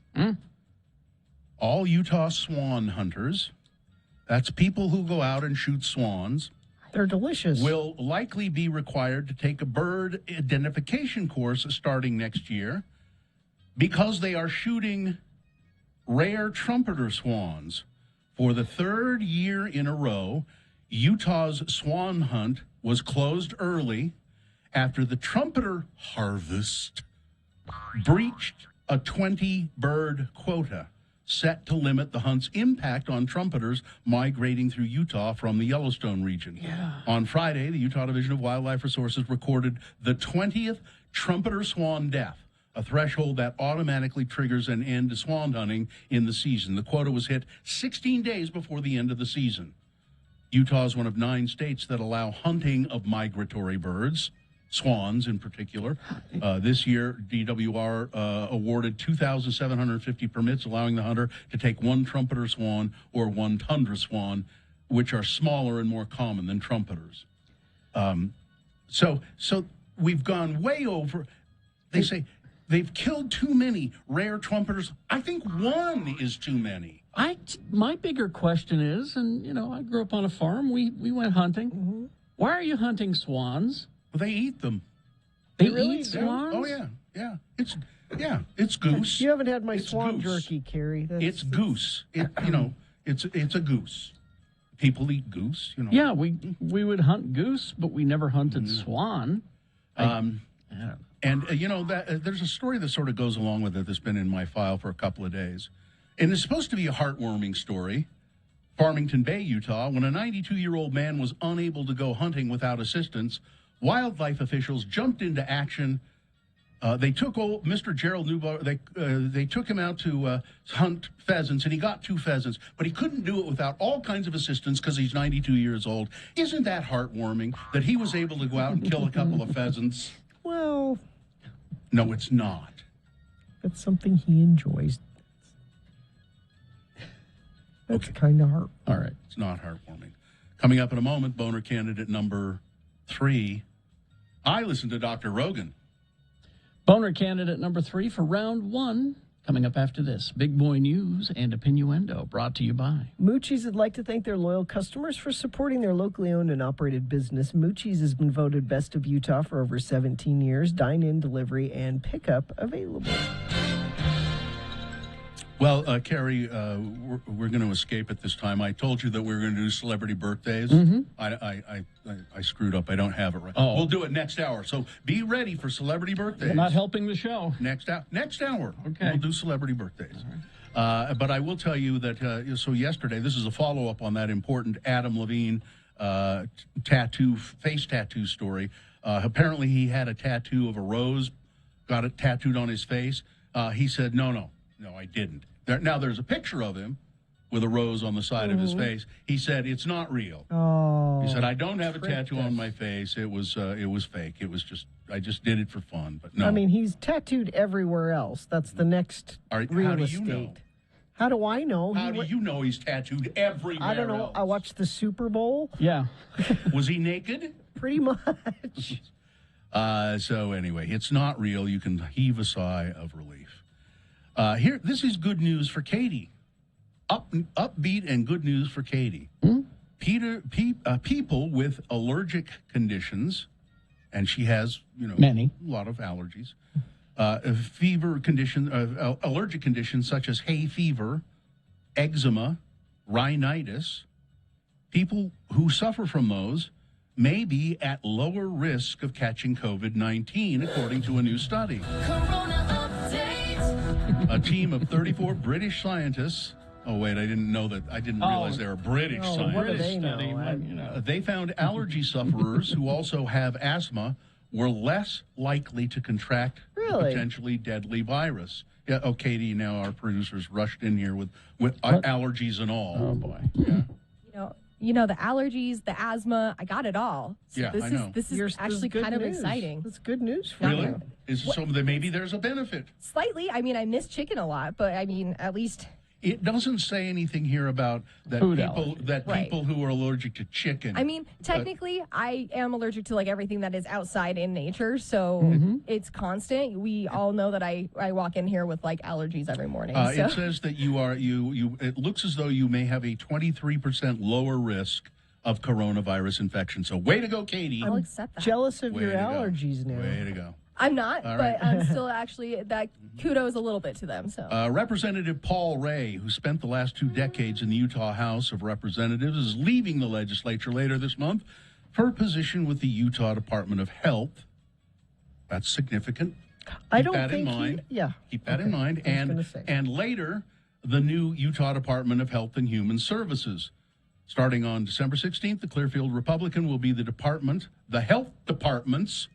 Speaker 3: that's people who go out and shoot swans.
Speaker 2: They're delicious.
Speaker 3: Will likely be required to take a bird identification course starting next year because they are shooting rare trumpeter swans. For the 3rd year in a row, Utah's swan hunt was closed early after the trumpeter harvest breached a 20-bird quota set to limit the hunt's impact on trumpeters migrating through Utah from the Yellowstone region. On Friday, the Utah Division of Wildlife Resources recorded the 20th trumpeter swan death, a threshold that automatically triggers an end to swan hunting in the season. The quota was hit 16 days before the end of the season. Utah is one of 9 states that allow hunting of migratory birds, swans in particular. This year, DWR awarded 2,750 permits, allowing the hunter to take 1 trumpeter swan or 1 tundra swan, which are smaller and more common than trumpeters. So we've gone way over. They say they've killed too many rare trumpeters. I think 1 is too many.
Speaker 1: My bigger question is, and, you know, I grew up on a farm. We went hunting. Why are you hunting swans?
Speaker 3: Well, they eat them.
Speaker 1: They really eat swans?
Speaker 3: Oh, yeah. It's goose.
Speaker 2: You haven't had my swan jerky, Carrie.
Speaker 3: It's goose. It's a goose. People eat goose, you know.
Speaker 1: Yeah, we would hunt goose, but we never hunted swan. I don't know.
Speaker 3: And, there's a story that sort of goes along with it that's been in my file for a couple of days. And it's supposed to be a heartwarming story. Farmington Bay, Utah, when a 92-year-old man was unable to go hunting without assistance, wildlife officials jumped into action. They took Mr. Gerald Newbar. They took him out to hunt pheasants, and he got 2 pheasants, but he couldn't do it without all kinds of assistance because he's 92 years old. Isn't that heartwarming that he was able to go out and kill a couple of pheasants?
Speaker 2: Well,
Speaker 3: no, it's not.
Speaker 2: That's something he enjoys. That's kind of heart.
Speaker 3: All right, it's not heartwarming. Coming up in a moment, boner candidate number 3. I listen to Dr. Rogan.
Speaker 1: Boner candidate number 3 for round 1. Coming up after this, Big Boy News and Opinioendo, brought to you by
Speaker 2: Moochie's would like to thank their loyal customers for supporting their locally owned and operated business. Moochie's has been voted Best of Utah for over 17 years. Dine-in, delivery, and pickup available.
Speaker 3: Well, Carrie, we're going to escape at this time. I told you that we were going to do celebrity birthdays.
Speaker 1: Mm-hmm.
Speaker 3: I screwed up. I don't have it right.
Speaker 1: Oh.
Speaker 3: We'll do it next hour. So be ready for celebrity birthdays.
Speaker 1: You're not helping the show.
Speaker 3: Next hour.
Speaker 1: Okay.
Speaker 3: We'll do celebrity birthdays. Right. But I will tell you that, so yesterday, this is a follow-up on that important Adam Levine face tattoo story. Apparently he had a tattoo of a rose, got it tattooed on his face. He said, no, I didn't. Now, there's a picture of him with a rose on the side of his face. He said, it's not real.
Speaker 2: Oh.
Speaker 3: He said, I don't have a tattoo on my face. It was fake. It was I just did it for fun. But no.
Speaker 2: I mean, he's tattooed everywhere else. That's the next real
Speaker 3: how do
Speaker 2: estate.
Speaker 3: you know?
Speaker 2: How do I know?
Speaker 3: How do you know he's tattooed everywhere
Speaker 2: I don't know.
Speaker 3: else?
Speaker 2: I watched the Super Bowl.
Speaker 1: Yeah.
Speaker 3: Was he naked?
Speaker 2: Pretty much.
Speaker 3: So anyway, it's not real. You can heave a sigh of relief. This is good news for Katie. Upbeat and good news for Katie. People with allergic conditions, and she has,
Speaker 1: many,
Speaker 3: a lot of allergies. Allergic conditions such as hay fever, eczema, rhinitis. People who suffer from those may be at lower risk of catching COVID-19, according to a new study. A team of 34 British scientists. Oh, wait, I didn't realize they were British scientists.
Speaker 2: What do they know?
Speaker 3: They found allergy sufferers who also have asthma were less likely to contract the potentially deadly virus. Yeah, Katie, now our producers rushed in here with allergies and all.
Speaker 1: Oh, boy.
Speaker 3: Yeah.
Speaker 10: The allergies, the asthma, I got it all. So
Speaker 3: yeah, I know.
Speaker 10: This is actually kind of exciting.
Speaker 2: That's good news for you.
Speaker 3: So maybe there's a benefit.
Speaker 10: Slightly. I mean, I miss chicken a lot, but I mean, at least...
Speaker 3: It doesn't say anything here about that people who are allergic to chicken.
Speaker 10: I mean, technically, I am allergic to everything that is outside in nature, so it's constant. We all know that I walk in here with allergies every morning.
Speaker 3: It says that it looks as though you may have a 23% lower risk of coronavirus infection. So way to go, Katie.
Speaker 10: I'll accept that.
Speaker 2: Jealous of your allergies now.
Speaker 3: Way to go.
Speaker 10: I'm not,
Speaker 3: All
Speaker 10: but
Speaker 3: right.
Speaker 10: I'm still actually, that kudos a little bit to them. So
Speaker 3: Representative Paul Ray, who spent the last 2 decades in the Utah House of Representatives, is leaving the legislature later this month for a position with the Utah Department of Health. That's significant. Keep that in mind. And later, the new Utah Department of Health and Human Services. Starting on December 16th, the Clearfield Republican will be the health department's,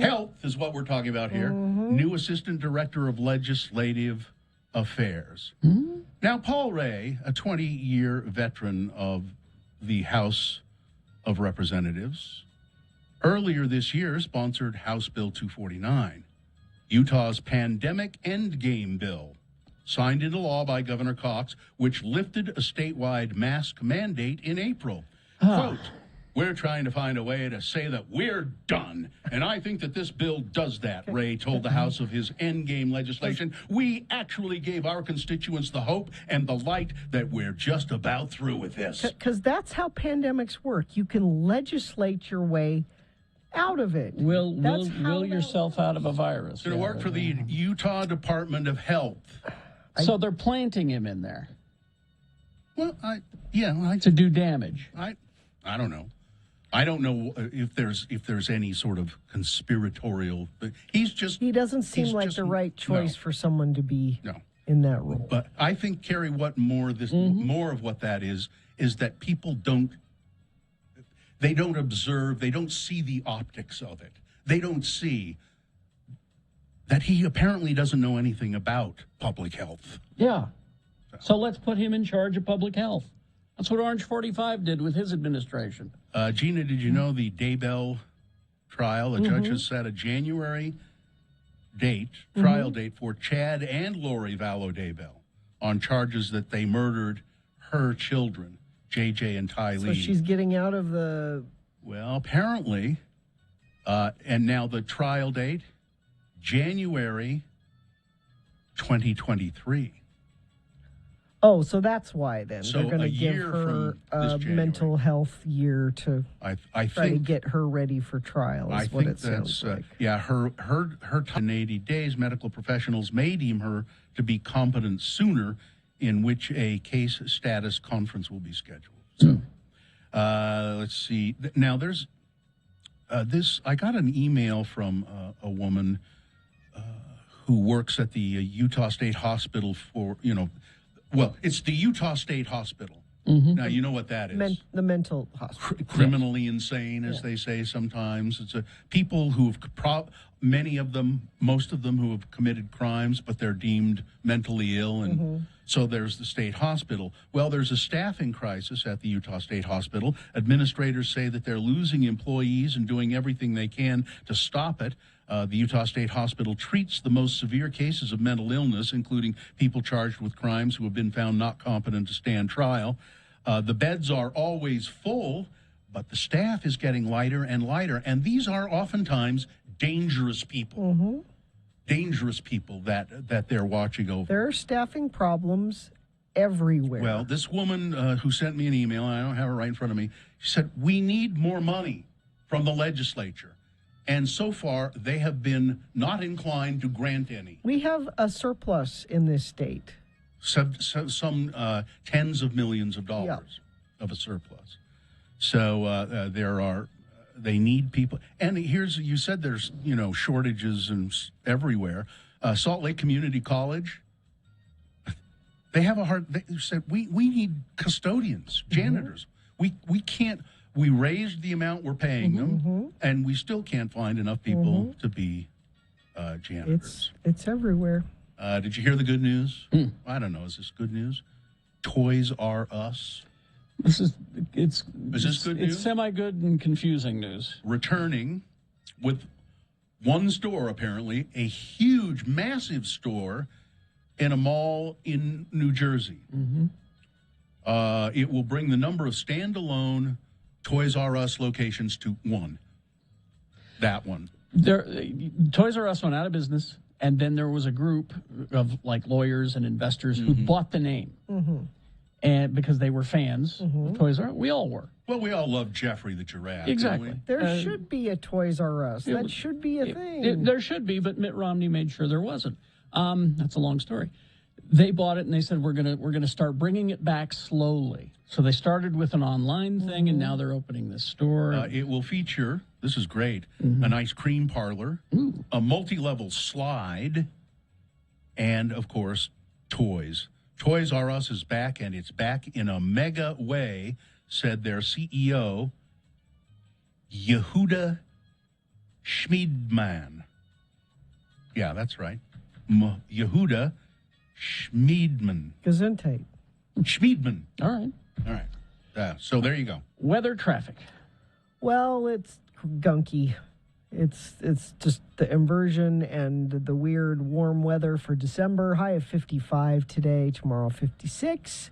Speaker 3: health is what we're talking about here, new assistant director of legislative affairs. Now, Paul Ray, a 20-year veteran of the House of Representatives, earlier this year sponsored House Bill 249, Utah's pandemic endgame bill, signed into law by Governor Cox, which lifted a statewide mask mandate in April. Quote, we're trying to find a way to say that we're done. And I think that this bill does that, Ray told the House of his endgame legislation. We actually gave our constituents the hope and the light that we're just about through with this.
Speaker 2: Because that's how pandemics work. You can legislate your way out of it.
Speaker 1: Will yourself out of a virus.
Speaker 3: It's going to work for the Utah Department of Health.
Speaker 1: So they're planting him in there.
Speaker 3: Well,
Speaker 1: to do damage.
Speaker 3: I don't know. I don't know if there's any sort of conspiratorial. He
Speaker 2: doesn't seem like the right choice for someone to be in that role.
Speaker 3: But I think, Carrie, what more of what that is that people don't observe, they don't see the optics of it. They don't see that he apparently doesn't know anything about public health.
Speaker 1: Yeah. So let's put him in charge of public health. That's what Orange 45 did with his administration.
Speaker 3: Gina, did you know the Daybell trial? A judge has set a January trial date for Chad and Lori Vallow Daybell on charges that they murdered her children, JJ and Ty Lee.
Speaker 2: So she's getting out of the...
Speaker 3: Well, apparently, and now the trial date, January 2023.
Speaker 2: Oh, so that's why then.
Speaker 3: So
Speaker 2: they're going to give her a mental health year to try to get her ready for trial, is what it sounds like.
Speaker 3: Yeah, her 180 days, medical professionals may deem her to be competent sooner, in which a case status conference will be scheduled. So let's see. Now, there's this. I got an email from a woman who works at the Utah State Hospital for, well, it's the Utah State Hospital. Now, you know what that is.
Speaker 2: The mental hospital.
Speaker 3: Criminally insane, as they say sometimes. It's people who have, most of them who have committed crimes, but they're deemed mentally ill. And so there's the state hospital. Well, there's a staffing crisis at the Utah State Hospital. Administrators say that they're losing employees and doing everything they can to stop it. The Utah State Hospital treats the most severe cases of mental illness, including people charged with crimes who have been found not competent to stand trial. The beds are always full, but the staff is getting lighter and lighter. And these are oftentimes dangerous people. Dangerous people that they're watching over.
Speaker 2: There are staffing problems everywhere.
Speaker 3: Well, this woman who sent me an email, and I don't have her right in front of me, she said, we need more money from the legislature. And so far, they have been not inclined to grant any.
Speaker 2: We have a surplus in this state.
Speaker 3: Some tens of millions of dollars of a surplus. So they need people. And you said there's, shortages everywhere. Salt Lake Community College, they said, we need custodians, janitors. We can't. We raised the amount we're paying them, and we still can't find enough people to be janitors.
Speaker 2: It's everywhere.
Speaker 3: Did you hear the good news? I don't know. Is this good news? Toys R Us.
Speaker 1: Is this
Speaker 3: good news?
Speaker 1: It's semi-good and confusing news.
Speaker 3: Returning with one store, apparently, a huge, massive store in a mall in New Jersey. It will bring the number of standalone Toys R Us locations to one. That one.
Speaker 1: Toys R Us went out of business, and then there was a group of lawyers and investors who bought the name, and because they were fans of Toys R Us. We all were.
Speaker 3: Well, we all love Jeffrey the Giraffe.
Speaker 1: Exactly.
Speaker 2: There should be a Toys R Us. That should be a thing.
Speaker 1: There should be, but Mitt Romney made sure there wasn't. That's a long story. They bought it and they said we're gonna start bringing it back slowly. So they started with an online thing, and now they're opening this store.
Speaker 3: It will feature, this is great, an ice cream parlor, a multi-level slide, and of course toys. Toys R Us is back, and it's back in a mega way, said their CEO, Yehuda Schmiedman. Yeah, that's right. Yehuda Schmiedman.
Speaker 2: Gesundheit.
Speaker 3: Schmiedman.
Speaker 1: All right.
Speaker 3: So there you go.
Speaker 1: Weather traffic.
Speaker 2: Well, it's gunky. It's just the inversion and the weird warm weather for December. High of 55 today, tomorrow 56.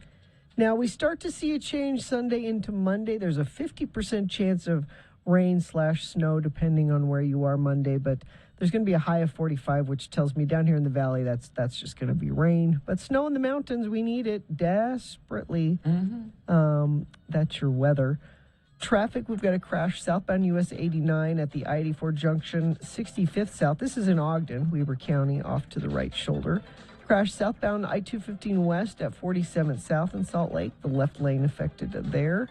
Speaker 2: Now we start to see a change Sunday into Monday. There's a 50% chance of rain/snow depending on where you are Monday, but there's going to be a high of 45, which tells me down here in the valley that's just going to be rain. But snow in the mountains, we need it desperately. That's your weather. Traffic, we've got a crash southbound US 89 at the I-84 junction, 65th South. This is in Ogden, Weber County, off to the right shoulder. Crash southbound I-215 West at 47th South in Salt Lake. The left lane affected there.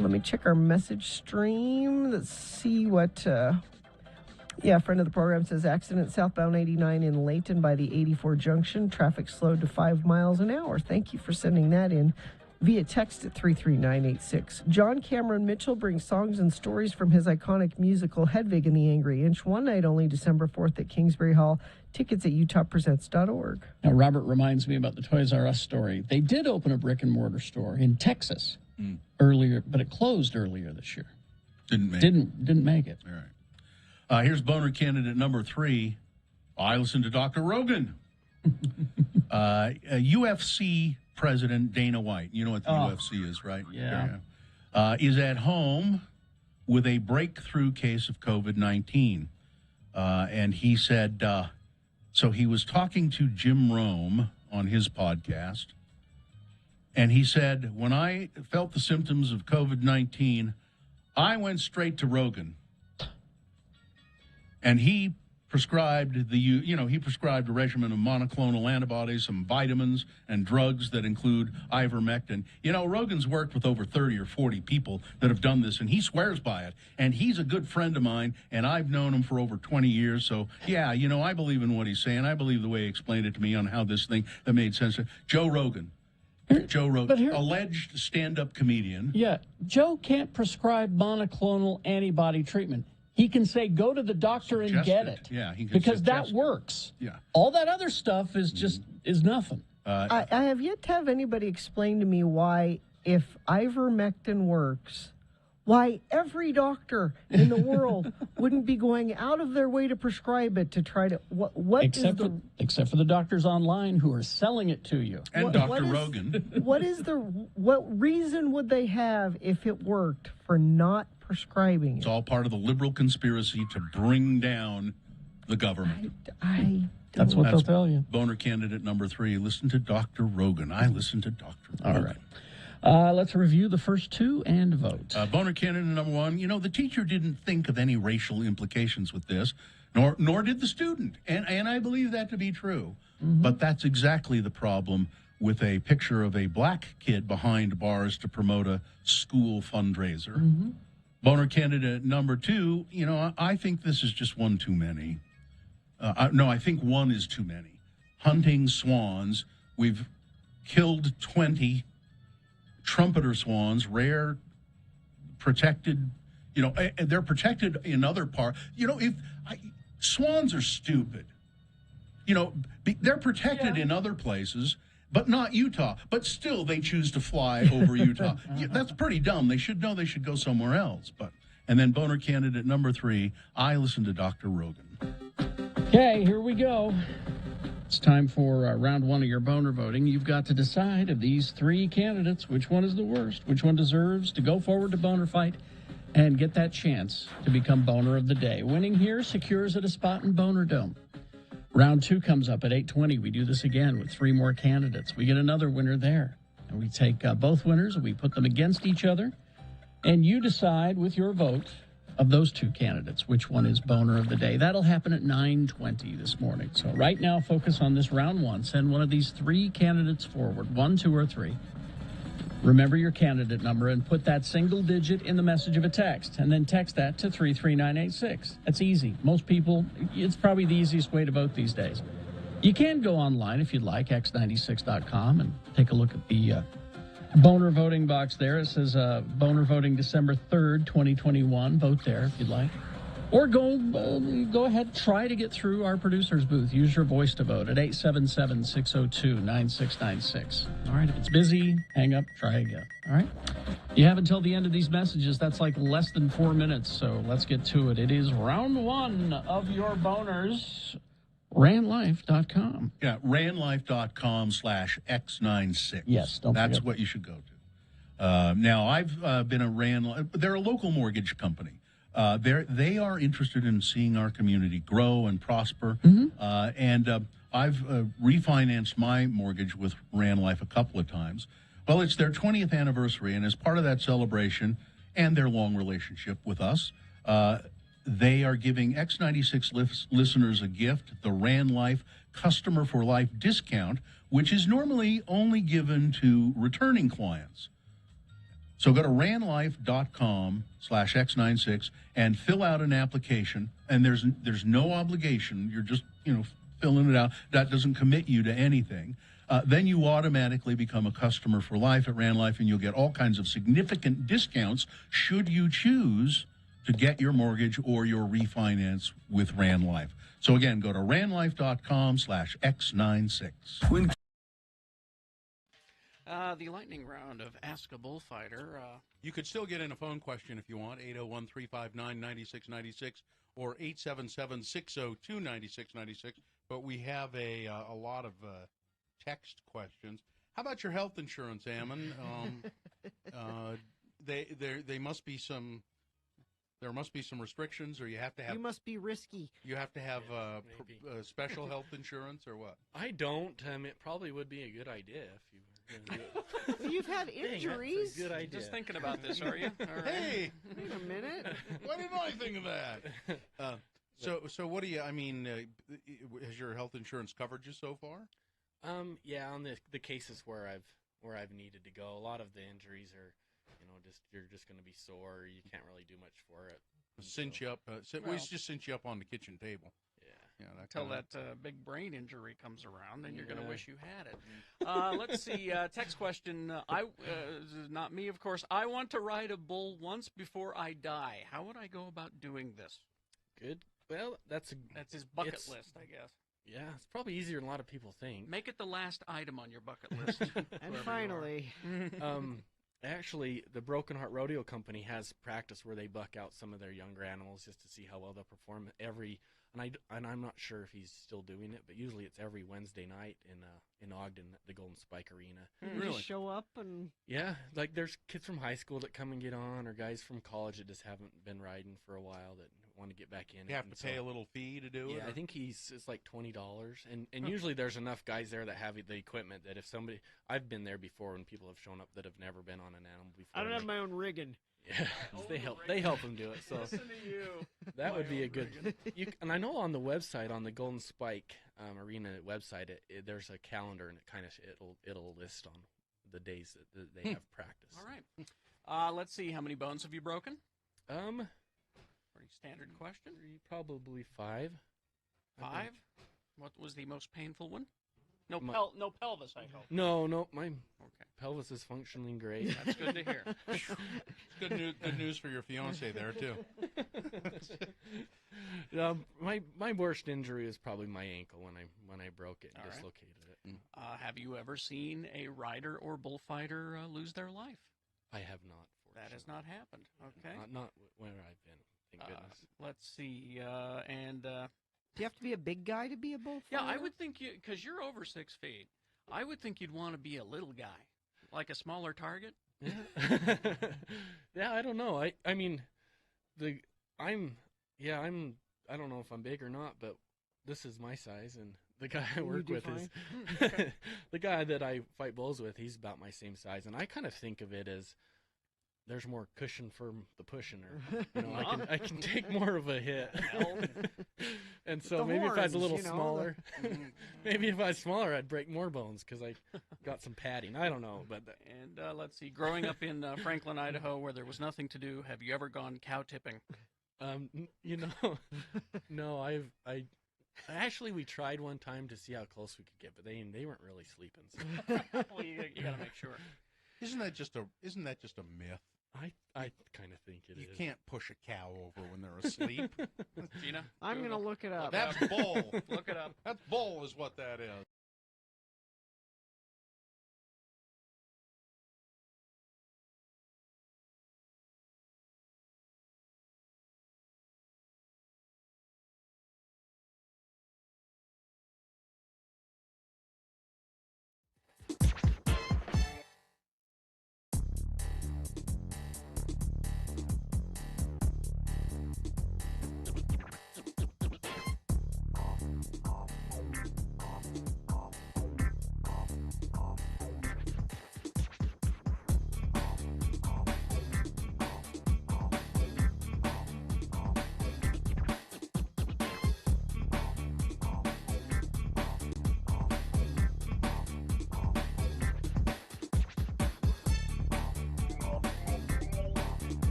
Speaker 2: Let me check our message stream. Let's see what... friend of the program says, accident southbound 89 in Layton by the 84 junction. Traffic slowed to 5 miles an hour. Thank you for sending that in via text at 33986. John Cameron Mitchell brings songs and stories from his iconic musical Hedwig and the Angry Inch. One night only, December 4th at Kingsbury Hall. Tickets at utahpresents.org.
Speaker 1: Now, Robert reminds me about the Toys R Us story. They did open a brick and mortar store in Texas earlier, but it closed earlier this year. Didn't make it.
Speaker 3: All right. Here's boner candidate number 3. I listen to Dr. Rogan. UFC President Dana White, you know what the UFC is, right?
Speaker 1: Yeah.
Speaker 3: Is at home with a breakthrough case of COVID-19. And he said, so he was talking to Jim Rome on his podcast. And he said, when I felt the symptoms of COVID-19, I went straight to Rogan. And he prescribed he prescribed a regimen of monoclonal antibodies, some vitamins and drugs that include ivermectin. Rogan's worked with over 30 or 40 people that have done this, and he swears by it. And he's a good friend of mine, and I've known him for over 20 years. So, yeah, I believe in what he's saying. I believe the way he explained it to me on how this thing that made sense. Joe Rogan, alleged stand-up comedian.
Speaker 1: Yeah, Joe can't prescribe monoclonal antibody treatment. He can say, go to the doctor and get it.
Speaker 3: Yeah, he can
Speaker 1: because that works.
Speaker 3: Yeah.
Speaker 1: All that other stuff is just is nothing.
Speaker 2: I have yet to have anybody explain to me why, if ivermectin works, why every doctor in the world wouldn't be going out of their way to prescribe it to try to
Speaker 1: except for the doctors online who are selling it to you.
Speaker 3: And Dr. Rogan.
Speaker 2: What reason would they have if it worked for not prescribing it?
Speaker 3: It's all part of the liberal conspiracy to bring down the government.
Speaker 1: That's what they'll tell you.
Speaker 3: Boner candidate number 3. Listen to Dr. Rogan. I listen to Dr. Rogan.
Speaker 1: All right. Let's review the first 2 and vote.
Speaker 3: Boner candidate number 1. The teacher didn't think of any racial implications with this, nor did the student. And I believe that to be true. Mm-hmm. But that's exactly the problem with a picture of a black kid behind bars to promote a school fundraiser. Mm-hmm. Boner candidate number 2, I think this is just one too many. I think one is too many. Hunting swans. We've killed 20 trumpeter swans, rare, protected, they're protected in other parts. Swans are stupid. They're protected in other places, but not Utah. But still, they choose to fly over Utah. That's pretty dumb. They should know they should go somewhere else. And then boner candidate number 3, I listen to Dr. Rogan.
Speaker 1: Okay, here we go. It's time for round 1 of your boner voting. You've got to decide of these 3 candidates, which one is the worst, which one deserves to go forward to boner fight and get that chance to become boner of the day. Winning here secures it a spot in Boner Dome. Round 2 comes up at 8:20. We do this again with 3 more candidates. We get another winner there. And we take both winners and we put them against each other. And you decide with your vote of those 2 candidates which one is boner of the day. That'll happen at 9:20 this morning. So right now, focus on this round 1. Send one of these 3 candidates forward, 1, 2, or 3. Remember your candidate number and put that single digit in the message of a text, and then text that to 33986. That's easy. Most people, it's probably the easiest way to vote these days. You can go online if you'd like, x96.com, and take a look at the boner voting box there. It says boner voting December 3rd, 2021. Vote there if you'd like. Or go ahead, try to get through our producer's booth. Use your voice to vote at 877-602-9696. All right, if it's busy, hang up, try again. All right? You have until the end of these messages. That's like less than 4 minutes, so let's get to it. It is round 1 of your boners. ranlife.com.
Speaker 3: Yeah, ranlife.com/X96.
Speaker 1: Yes, don't
Speaker 3: That's
Speaker 1: forget.
Speaker 3: what you should go to. Now, I've been a Ran. They're a local mortgage company. They are interested in seeing our community grow and prosper. Mm-hmm. I've refinanced my mortgage with Ran Life a couple of times. Well, it's their 20th anniversary, and as part of that celebration and their long relationship with us, they are giving X96 listeners a gift, the Ran Life Customer for Life discount, which is normally only given to returning clients. So go to ranlife.com/X96 and fill out an application. And there's no obligation. You're just, filling it out. That doesn't commit you to anything. Then you automatically become a customer for life at RandLife, and you'll get all kinds of significant discounts should you choose to get your mortgage or your refinance with RandLife. So again, go to ranlife.com/X96.
Speaker 8: The lightning round of Ask a Bullfighter.
Speaker 3: You could still get in a phone question if you want, 801-359-9696 or 877-602-9696. But we have a lot of text questions. How about your health insurance, Ammon? There must be some restrictions, or you have to have.
Speaker 2: You must be risky.
Speaker 3: You have to have special health insurance, or what?
Speaker 11: I don't. It probably would be a good idea if you were going to do it.
Speaker 2: You've had injuries.
Speaker 11: Good idea.
Speaker 8: Just thinking about this, are you? All right.
Speaker 3: Hey,
Speaker 2: wait a minute.
Speaker 3: Why didn't I think of that? So what do you? I mean, has your health insurance covered you so far?
Speaker 11: Yeah, on the cases where I've needed to go, a lot of the injuries are, you're just going to be sore. You can't really do much for it.
Speaker 3: Cinch you up. We just cinch you up on the kitchen table.
Speaker 11: Yeah.
Speaker 8: Until that big brain injury comes around, then you're going to wish you had it. Let's see. Text question. This is not me, of course. I want to ride a bull once before I die. How would I go about doing this?
Speaker 11: Good. Well, that's
Speaker 8: his bucket list, I guess.
Speaker 11: Yeah, it's probably easier than a lot of people think.
Speaker 8: Make it the last item on your bucket list.
Speaker 2: And finally.
Speaker 11: Actually, the Broken Heart Rodeo Company has practice where they buck out some of their younger animals just to see how well they'll perform. And I'm not sure if he's still doing it, but usually it's every Wednesday night in Ogden, the Golden Spike Arena.
Speaker 2: Really? Just show up and.
Speaker 11: Yeah, like there's kids from high school that come and get on, or guys from college that just haven't been riding for a while that want to get back in.
Speaker 3: You have to pay a little fee to do it?
Speaker 11: Yeah, I think it's like $20, and usually there's enough guys there that have the equipment that if somebody, I've been there before when people have shown up that have never been on an animal before.
Speaker 2: I don't have my own rigging.
Speaker 11: Yeah, they help them do it. So
Speaker 8: listen to you.
Speaker 11: That would be a good. And I know on the website, on the Golden Spike Arena website, there's a calendar, and it'll list on the days that they have practice.
Speaker 8: All right. Let's see. How many bones have you broken? Pretty standard question.
Speaker 11: Probably 5.
Speaker 8: 5? What was the most painful one? No pelvis, I hope.
Speaker 11: No, my pelvis is functioning great.
Speaker 8: That's good to hear.
Speaker 3: Good news for your fiance there too.
Speaker 11: My worst injury is probably my ankle when I broke it and dislocated it.
Speaker 8: Have you ever seen a rider or bullfighter lose their life?
Speaker 11: I have not.
Speaker 8: That has not happened. Okay.
Speaker 11: Not where I've been. Thank goodness.
Speaker 8: Let's see.
Speaker 2: Do you have to be a big guy to be a bullfighter?
Speaker 8: Yeah, I would think because you're over 6 feet. I would think you'd want to be a little guy, like a smaller target.
Speaker 11: Yeah, I don't know. I mean, I don't know if I'm big or not, but this is my size, and the guy I work with is the guy that I fight bulls with. He's about my same size, and I kind of think of it as there's more cushion for the pushing, or I can take more of a hit. And so maybe if I was a little smaller, maybe if I was smaller, I'd break more bones because I got some padding. I don't know, but
Speaker 8: let's see. Growing up in Franklin, Idaho, where there was nothing to do, have you ever gone cow tipping?
Speaker 11: No. Actually, we tried one time to see how close we could get, but they weren't really sleeping. So.
Speaker 8: Well, you got to make sure.
Speaker 3: Isn't that just a myth?
Speaker 11: I kind of think it is.
Speaker 3: You can't push a cow over when they're asleep.
Speaker 8: Gina,
Speaker 2: I'm going to look it up.
Speaker 3: That's bull.
Speaker 8: Look it up.
Speaker 3: That's bull is what that is.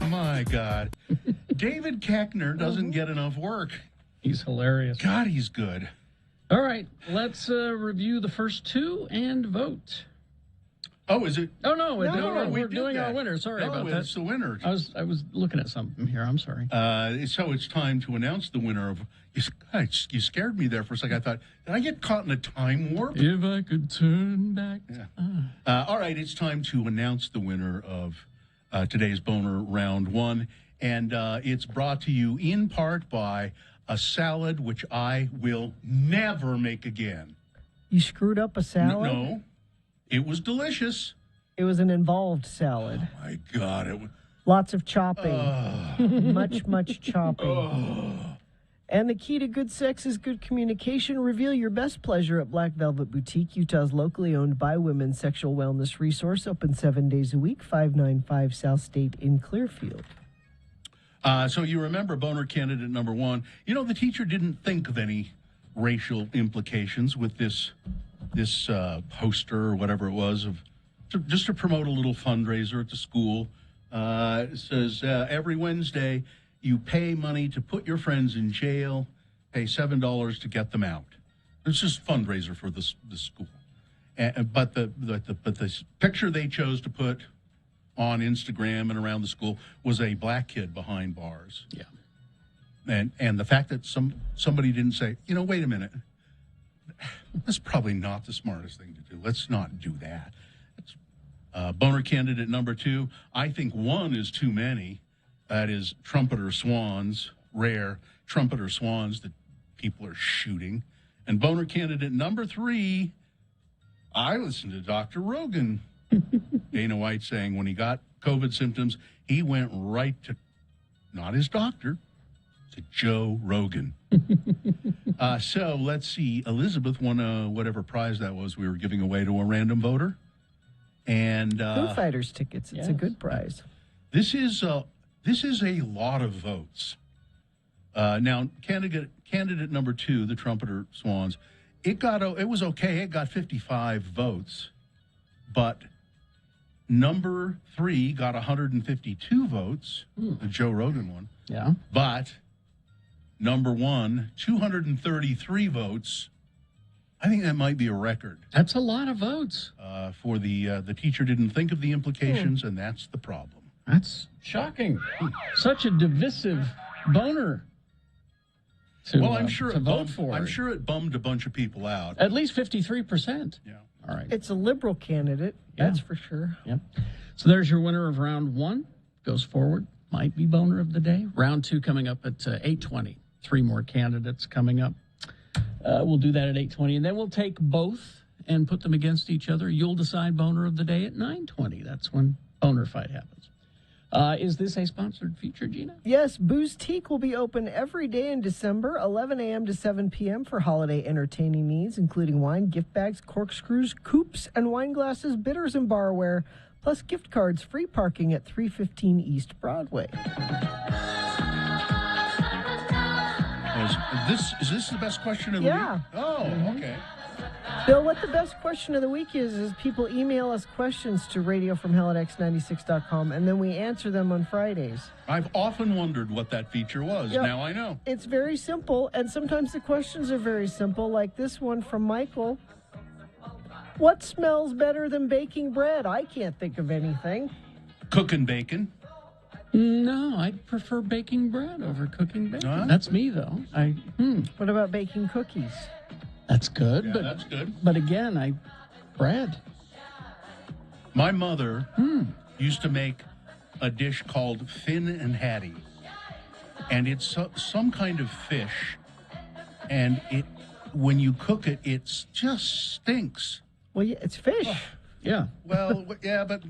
Speaker 3: My God. David Koechner doesn't get enough work.
Speaker 1: He's hilarious.
Speaker 3: God, he's good.
Speaker 1: All right, let's review the first two and vote.
Speaker 3: Oh, is it?
Speaker 1: Oh, no,
Speaker 3: we
Speaker 1: we're
Speaker 3: did
Speaker 1: doing
Speaker 3: that.
Speaker 1: our winner. Sorry about that.
Speaker 3: It's the winner.
Speaker 1: I was looking at something here. I'm sorry.
Speaker 3: So it's time to announce the winner of... You scared me there for a second. I thought, did I get caught in a time warp?
Speaker 1: If I could turn back.
Speaker 3: Yeah. All right, it's time to announce the winner of today's Boner Round 1. And it's brought to you in part by a salad which I will never make again.
Speaker 2: You screwed up a salad?
Speaker 3: No. It was delicious.
Speaker 2: It was an involved salad.
Speaker 3: Oh, my God. It was...
Speaker 2: Lots of chopping. Much chopping. And the key to good sex is good communication. Reveal your best pleasure at Black Velvet Boutique, Utah's locally owned by women sexual wellness resource. Open 7 days a week, 595 South State in Clearfield.
Speaker 3: So you remember boner candidate number 1. You know, the teacher didn't think of any racial implications with this poster or whatever it was just to promote a little fundraiser at the school. It says every Wednesday you pay money to put your friends in jail, pay $7 to get them out. It's just a fundraiser for the school. But the picture they chose to put on Instagram and around the school was a black kid behind bars.
Speaker 1: Yeah.
Speaker 3: And the fact that somebody didn't say, wait a minute, that's probably not the smartest thing to do. Let's not do that. Boner candidate number 2, I think 1 is too many. That is trumpeter swans, rare trumpeter swans that people are shooting. And boner candidate number 3, I listened to Dr. Rogan. Dana White saying when he got COVID symptoms, he went right to, not his doctor, to Joe Rogan. So let's see. Elizabeth won whatever prize that was we were giving away to a random voter. And
Speaker 2: Bullfighters tickets. It's a good prize.
Speaker 3: This is a lot of votes. Now, candidate number 2, the trumpeter swans, it was okay. It got 55 votes, but number 3 got 152 votes. The Joe Rogan one.
Speaker 1: Yeah.
Speaker 3: But number 1, 233 votes. I think that might be a record.
Speaker 1: That's a lot of votes.
Speaker 3: For the teacher didn't think of the implications, and that's the problem.
Speaker 1: That's shocking. Such a divisive boner.
Speaker 3: I'm sure
Speaker 1: to vote for.
Speaker 3: I'm sure it bummed a bunch of people out.
Speaker 1: At least 53%.
Speaker 3: Yeah.
Speaker 1: All right.
Speaker 2: It's a liberal candidate, that's for sure.
Speaker 1: Yep. So there's your winner of round 1. Goes forward. Might be boner of the day. Round 2 coming up at 8:20. 3 more candidates coming up. We'll do that at 8:20, and then we'll take both and put them against each other. You'll decide boner of the day at 9:20. That's when boner fight happens. Is this a sponsored feature, Gina?
Speaker 2: Yes, Booze Teak will be open every day in December, 11 a.m. to 7 p.m. for holiday entertaining needs, including wine, gift bags, corkscrews, coupes, and wine glasses, bitters, and barware, plus gift cards, free parking at 315 East Broadway.
Speaker 3: Is this the best question of the week? Oh, okay.
Speaker 2: Bill, what the best question of the week is people email us questions to radiofromhell@x96.com, and then we answer them on Fridays.
Speaker 3: I've often wondered what that feature was.
Speaker 2: Yep.
Speaker 3: Now I know.
Speaker 2: It's very simple, and sometimes the questions are very simple, like this one from Michael. What smells better than baking bread? I can't think of anything.
Speaker 3: Cooking bacon.
Speaker 1: No, I prefer baking bread over cooking bacon. That's me, though.
Speaker 2: What about baking cookies?
Speaker 1: That's good.
Speaker 3: Yeah,
Speaker 1: but
Speaker 3: that's good.
Speaker 1: But again, bread.
Speaker 3: My mother used to make a dish called Fin and Hattie, and it's some kind of fish, and when you cook it, it just stinks.
Speaker 2: Well, yeah, it's fish.
Speaker 1: Yeah.
Speaker 3: Well, yeah, but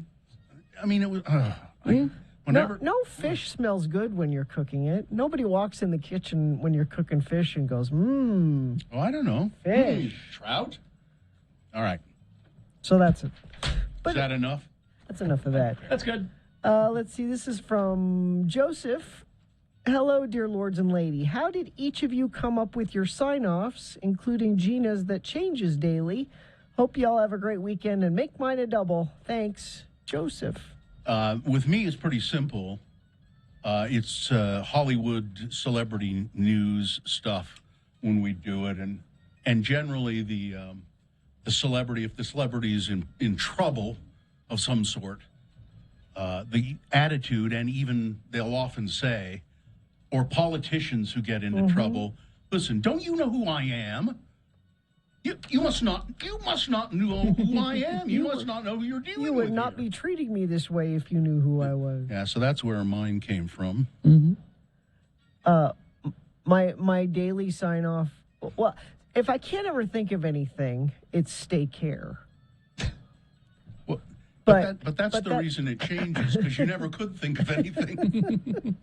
Speaker 3: I mean, it was.
Speaker 2: Whenever no fish smells good when you're cooking it. Nobody walks in the kitchen when you're cooking fish and goes,
Speaker 3: Oh, I don't know.
Speaker 2: Fish.
Speaker 3: Trout? All right.
Speaker 2: So that's it.
Speaker 3: Is that enough?
Speaker 2: That's enough of that.
Speaker 1: That's good.
Speaker 2: Let's see. This is from Joseph. Hello, dear lords and lady. How did each of you come up with your sign-offs, including Gina's that changes daily? Hope y'all have a great weekend and make mine a double. Thanks, Joseph.
Speaker 3: With me, it's pretty simple. It's Hollywood celebrity news stuff when we do it, and generally the celebrity, if the celebrity is in trouble of some sort, the attitude, and even they'll often say, or politicians who get into trouble, listen, don't you know who I am? You must not know who I am. You must not know who you're dealing with.
Speaker 2: You would not be treating me this way if you knew who I was.
Speaker 3: Yeah, so that's where mine came from.
Speaker 2: My daily sign off. Well, if I can't ever think of anything, it's stay care.
Speaker 3: Well, but that's the reason it changes, because you never could think of anything.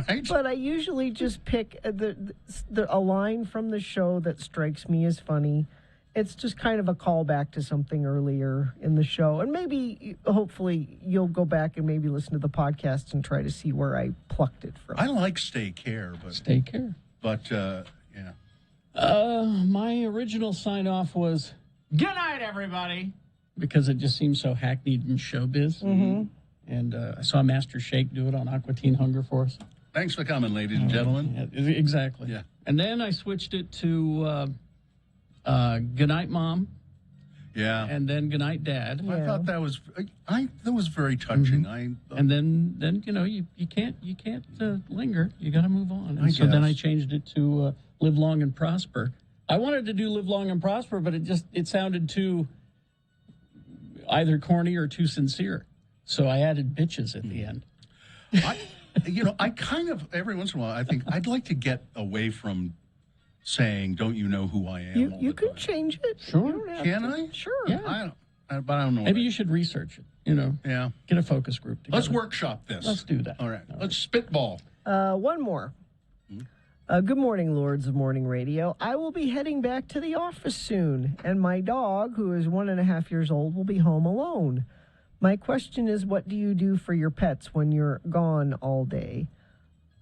Speaker 3: Right?
Speaker 2: But I usually just pick a line from the show that strikes me as funny. It's just kind of a callback to something earlier in the show. And maybe, hopefully, you'll go back and maybe listen to the podcast and try to see where I plucked it from.
Speaker 3: I like stay care.
Speaker 1: Stay care.
Speaker 3: But, yeah.
Speaker 1: My original sign-off was, good night, everybody, because it just seems so hackneyed in showbiz. And I saw Master Shake do it on Aqua Teen Hunger Force.
Speaker 3: Thanks for coming, ladies and gentlemen.
Speaker 1: Yeah, exactly.
Speaker 3: Yeah.
Speaker 1: And then I switched it to good night, Mom.
Speaker 3: Yeah.
Speaker 1: And then good night, Dad.
Speaker 3: I thought that was very touching.
Speaker 1: And then you can't linger. You got to move on. And so
Speaker 3: guess.
Speaker 1: then I changed it to live long and prosper. I wanted to do live long and prosper, but it sounded too either corny or too sincere. So I added bitches at the end.
Speaker 3: I kind of, every once in a while, I think I'd like to get away from saying, don't you know who I am?
Speaker 2: You can change it.
Speaker 1: Sure.
Speaker 3: Can I?
Speaker 2: Sure.
Speaker 1: Yeah.
Speaker 3: But I don't know.
Speaker 1: Maybe you should research it,
Speaker 3: Yeah.
Speaker 1: Get a focus group together.
Speaker 3: Let's workshop this.
Speaker 1: Let's do that.
Speaker 3: All right. Let's spitball.
Speaker 2: One more. Good morning, Lords of Morning Radio. I will be heading back to the office soon, and my dog, who is 1.5 years old, will be home alone. My question is, what do you do for your pets when you're gone all day?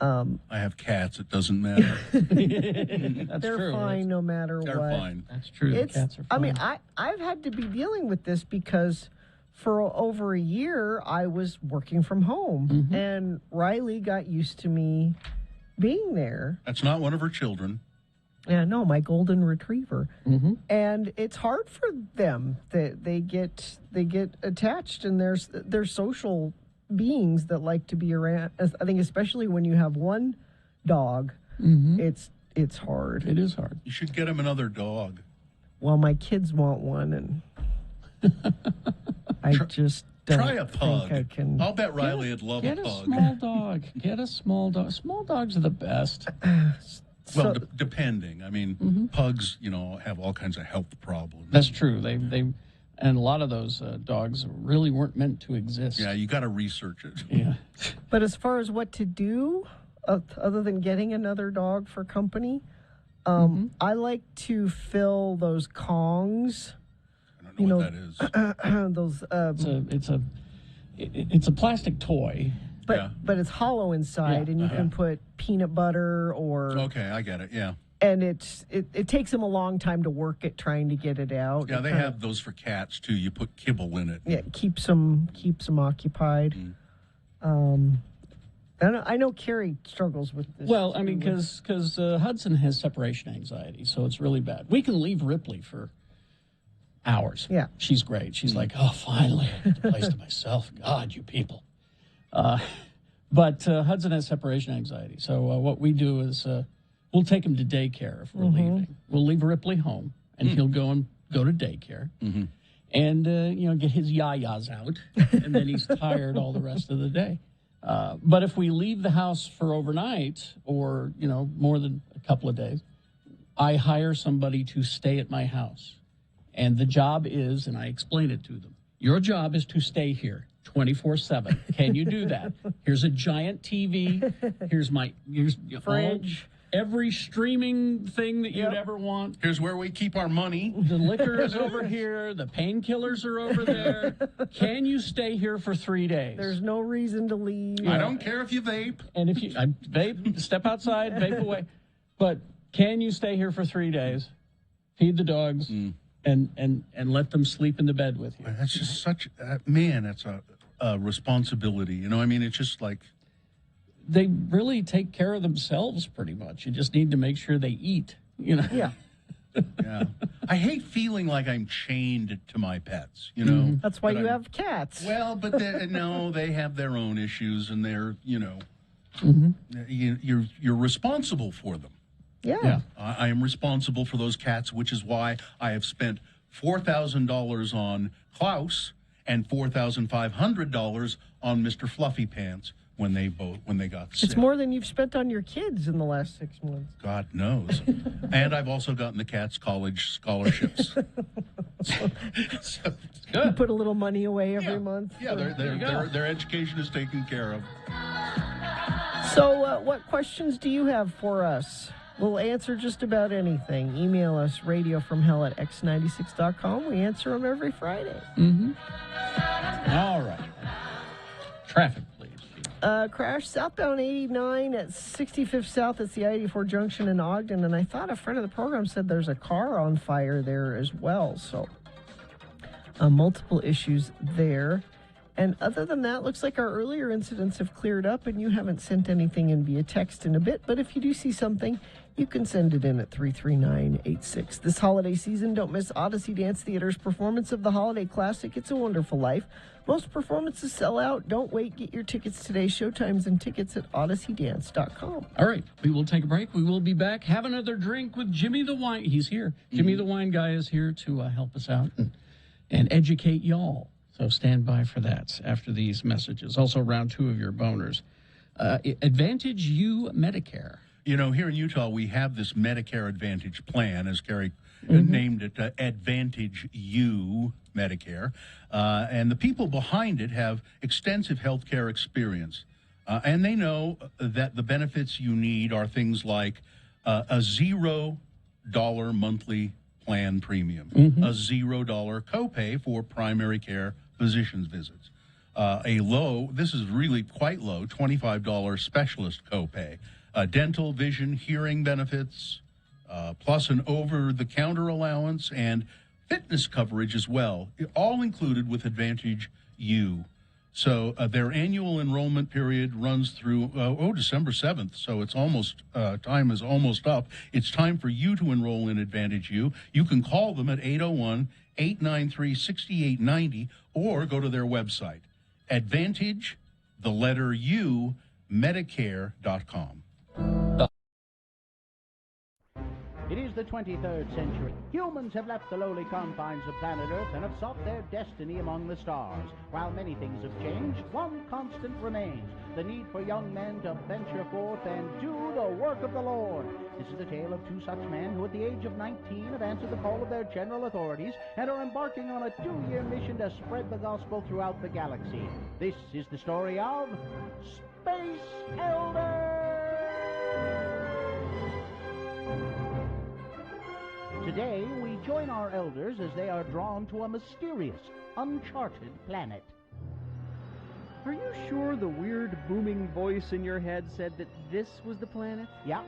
Speaker 3: I have cats. It doesn't matter.
Speaker 2: They're
Speaker 1: true.
Speaker 2: fine no matter
Speaker 3: They're
Speaker 2: what.
Speaker 3: fine.
Speaker 1: That's true. The cats are fine.
Speaker 2: I mean, I've had to be dealing with this because for over a year I was working from home, and Riley got used to me being there.
Speaker 3: That's not one of her children.
Speaker 2: Yeah, no, my golden retriever. And it's hard for them. They get attached, and they're social beings that like to be around. I think especially when you have one dog, it's hard.
Speaker 1: It is hard.
Speaker 3: You should get him another dog.
Speaker 2: Well, my kids want one, and I just don't
Speaker 3: try a pug.
Speaker 2: think I can.
Speaker 3: I'll bet Riley would love a
Speaker 1: Get
Speaker 3: pug.
Speaker 1: a small dog. Get a small dog. Small dogs are the best.
Speaker 3: Well, depending. I mean, pugs, have all kinds of health problems.
Speaker 1: That's true. They and a lot of those dogs really weren't meant to exist.
Speaker 3: Yeah, you got to research it.
Speaker 1: Yeah.
Speaker 2: But as far as what to do, other than getting another dog for company, I like to fill those Kongs.
Speaker 3: I don't know what that is.
Speaker 2: Those.
Speaker 1: It's a plastic toy.
Speaker 2: But it's hollow inside, and you can put peanut butter or.
Speaker 3: Okay, I get it. Yeah.
Speaker 2: And it takes them a long time to work at trying to get it out.
Speaker 3: Yeah, they have those for cats too. You put kibble in it.
Speaker 2: Yeah, keeps them occupied. I know Carrie struggles with this.
Speaker 1: Well, I mean, because Hudson has separation anxiety, so it's really bad. We can leave Ripley for hours.
Speaker 2: Yeah,
Speaker 1: she's great. She's like, oh, finally, I have a place to myself. God, you people. But Hudson has separation anxiety, so what we do is we'll take him to daycare if we're leaving. We'll leave Ripley home, and he'll go to daycare, and get his yayas out, and then he's tired all the rest of the day. But if we leave the house for overnight, or more than a couple of days, I hire somebody to stay at my house, and the job is, and I explain it to them, your job is to stay here 24/7. Can you do that? Here's a giant TV. Here's
Speaker 2: fridge.
Speaker 1: Every streaming thing that you'd ever want.
Speaker 3: Here's where we keep our money.
Speaker 1: The liquor is over here. The painkillers are over there. Can you stay here for 3 days?
Speaker 2: There's no reason to leave.
Speaker 3: I don't care if you vape.
Speaker 1: And if you vape, step outside, vape away. But can you stay here for 3 days? Feed the dogs and let them sleep in the bed with you.
Speaker 3: That's just such that's a responsibility. I mean, it's just like
Speaker 1: they really take care of themselves pretty much. You just need to make sure they eat, you know?
Speaker 2: Yeah.
Speaker 3: Yeah. I hate feeling like I'm chained to my pets, you know?
Speaker 2: That's why you have cats.
Speaker 3: Well, but no, they have their own issues, and they're, you know, you're responsible for them.
Speaker 2: Yeah.
Speaker 3: I am responsible for those cats, which is why I have spent $4,000 on Klaus and $4,500 on Mr. Fluffy Pants when they got sick.
Speaker 2: It's more than you've spent on your kids in the last 6 months.
Speaker 3: God knows. And I've also gotten the cats college scholarships. So it's good.
Speaker 2: You put a little money away every month.
Speaker 3: Yeah, their education is taken care of.
Speaker 2: So what questions do you have for us? We'll answer just about anything. Email us, radiofromhell@x96.com. We answer them every Friday.
Speaker 1: All right. Traffic, please.
Speaker 2: Crash southbound 89 at 65th South. It's the I-84 junction in Ogden. And I thought a friend of the program said there's a car on fire there as well. So multiple issues there. And other than that, looks like our earlier incidents have cleared up, and you haven't sent anything in via text in a bit. But if you do see something, you can send it in at 33986. This holiday season, don't miss Odyssey Dance Theater's performance of the holiday classic, It's a Wonderful Life. Most performances sell out. Don't wait. Get your tickets today. Showtimes and tickets at odysseydance.com.
Speaker 1: All right. We will take a break. We will be back. Have another drink with Jimmy the Wine. He's here. Jimmy the Wine Guy is here to help us out and educate y'all. So stand by for that after these messages. Also, round 2 of your boners. Advantage U Medicare.
Speaker 3: You know, here in Utah, we have this Medicare Advantage plan, as Gary named it, Advantage U Medicare. And the people behind it have extensive health care experience. And they know that the benefits you need are things like a $0 monthly plan premium, a $0 copay for primary care physician's visits, this is really quite low, $25 specialist copay, dental, vision, hearing benefits, plus an over-the-counter allowance and fitness coverage as well, all included with Advantage U. So their annual enrollment period runs through December 7th. So it's almost time is almost up. It's time for you to enroll in Advantage U. You can call them at 801-893-6890 or go to their website, Advantage, the letter U, Medicare.com.
Speaker 12: It is the 23rd century. Humans have left the lowly confines of planet Earth and have sought their destiny among the stars. While many things have changed, one constant remains: the need for young men to venture forth and do the work of the Lord. This is the tale of 2 such men who at the age of 19 have answered the call of their general authorities and are embarking on a 2-year mission to spread the gospel throughout the galaxy. This is the story of Space Elders! Today, we join our elders as they are drawn to a mysterious, uncharted planet.
Speaker 13: Are you sure the weird booming voice in your head said that this was the planet?
Speaker 12: Yeah,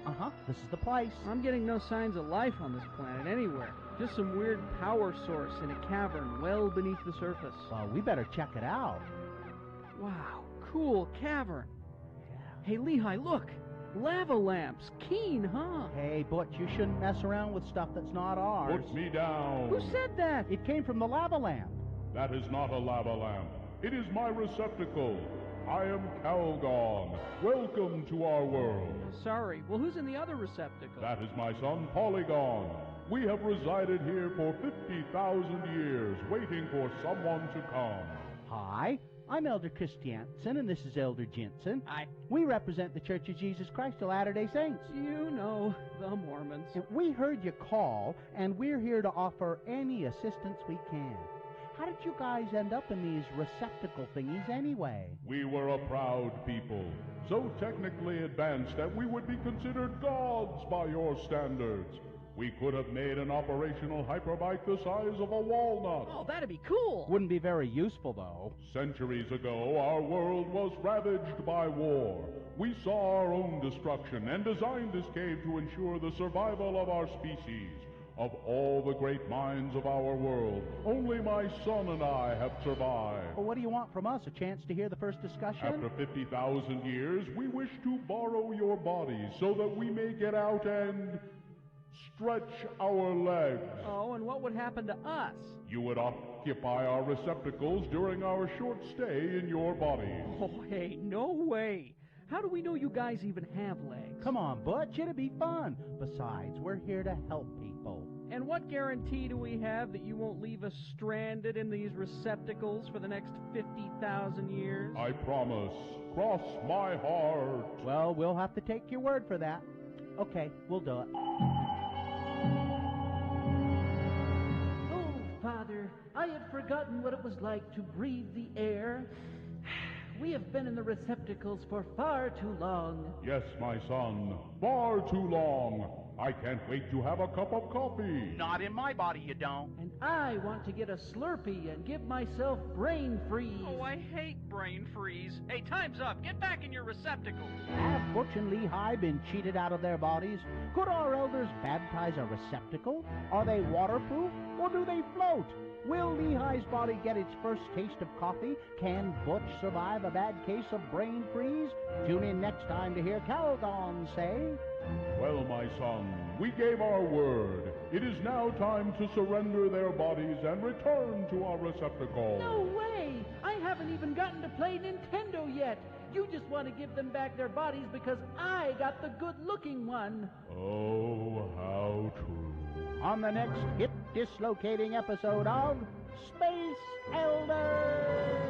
Speaker 12: this is the place.
Speaker 13: I'm getting no signs of life on this planet anywhere. Just some weird power source in a cavern well beneath the surface.
Speaker 12: Well, we better check it out.
Speaker 13: Wow, cool cavern. Hey, Lehigh, look. Lava lamps. Keen, huh?
Speaker 12: Hey, Butch, you shouldn't mess around with stuff that's not ours.
Speaker 14: Put me down.
Speaker 13: Who said that?
Speaker 12: It came from the lava lamp.
Speaker 14: That is not a lava lamp. It is my receptacle. I am Calgon. Welcome to our world.
Speaker 13: Sorry. Well, who's in the other receptacle?
Speaker 14: That is my son, Polygon. We have resided here for 50,000 years, waiting for someone to come.
Speaker 12: Hi. I'm Elder Christiansen, and this is Elder Jensen.
Speaker 13: Hi.
Speaker 12: We represent the Church of Jesus Christ of Latter-day Saints.
Speaker 13: You know, the Mormons.
Speaker 12: And we heard you call, and we're here to offer any assistance we can. How did you guys end up in these receptacle thingies anyway?
Speaker 14: We were a proud people, so technically advanced that we would be considered gods by your standards. We could have made an operational hyperbike the size of a walnut.
Speaker 13: Oh, that'd be cool.
Speaker 12: Wouldn't be very useful, though.
Speaker 14: Centuries ago, our world was ravaged by war. We saw our own destruction and designed this cave to ensure the survival of our species. Of all the great minds of our world, only my son and I have survived.
Speaker 12: Well, what do you want from us? A chance to hear the first discussion?
Speaker 14: After 50,000 years, we wish to borrow your bodies so that we may get out and stretch our legs.
Speaker 13: Oh, and what would happen to us?
Speaker 14: You would occupy our receptacles during our short stay in your bodies.
Speaker 13: Oh, hey, no way. How do we know you guys even have legs?
Speaker 12: Come on, Butch, it'd be fun. Besides, we're here to help people.
Speaker 13: And what guarantee do we have that you won't leave us stranded in these receptacles for the next 50,000 years?
Speaker 14: I promise. Cross my heart.
Speaker 12: Well, we'll have to take your word for that. Okay, we'll do it.
Speaker 15: Oh, Father, I had forgotten what it was like to breathe the air. We have been in the receptacles for far too long.
Speaker 14: Yes, my son, far too long. I can't wait to have a cup of coffee.
Speaker 12: Not in my body, you don't.
Speaker 15: And I want to get a Slurpee and give myself brain freeze.
Speaker 8: Oh, I hate brain freeze. Hey, time's up. Get back in your receptacles.
Speaker 12: Have Butch and Lehigh been cheated out of their bodies? Could our elders baptize a receptacle? Are they waterproof, or do they float? Will Lehigh's body get its first taste of coffee? Can Butch survive a bad case of brain freeze? Tune in next time to hear Calgon say...
Speaker 14: Well, my son, we gave our word. It is now time to surrender their bodies and return to our receptacle.
Speaker 15: No way! I haven't even gotten to play Nintendo yet. You just want to give them back their bodies because I got the good-looking one.
Speaker 14: Oh, how true.
Speaker 12: On the next hip-dislocating episode of Space Elders!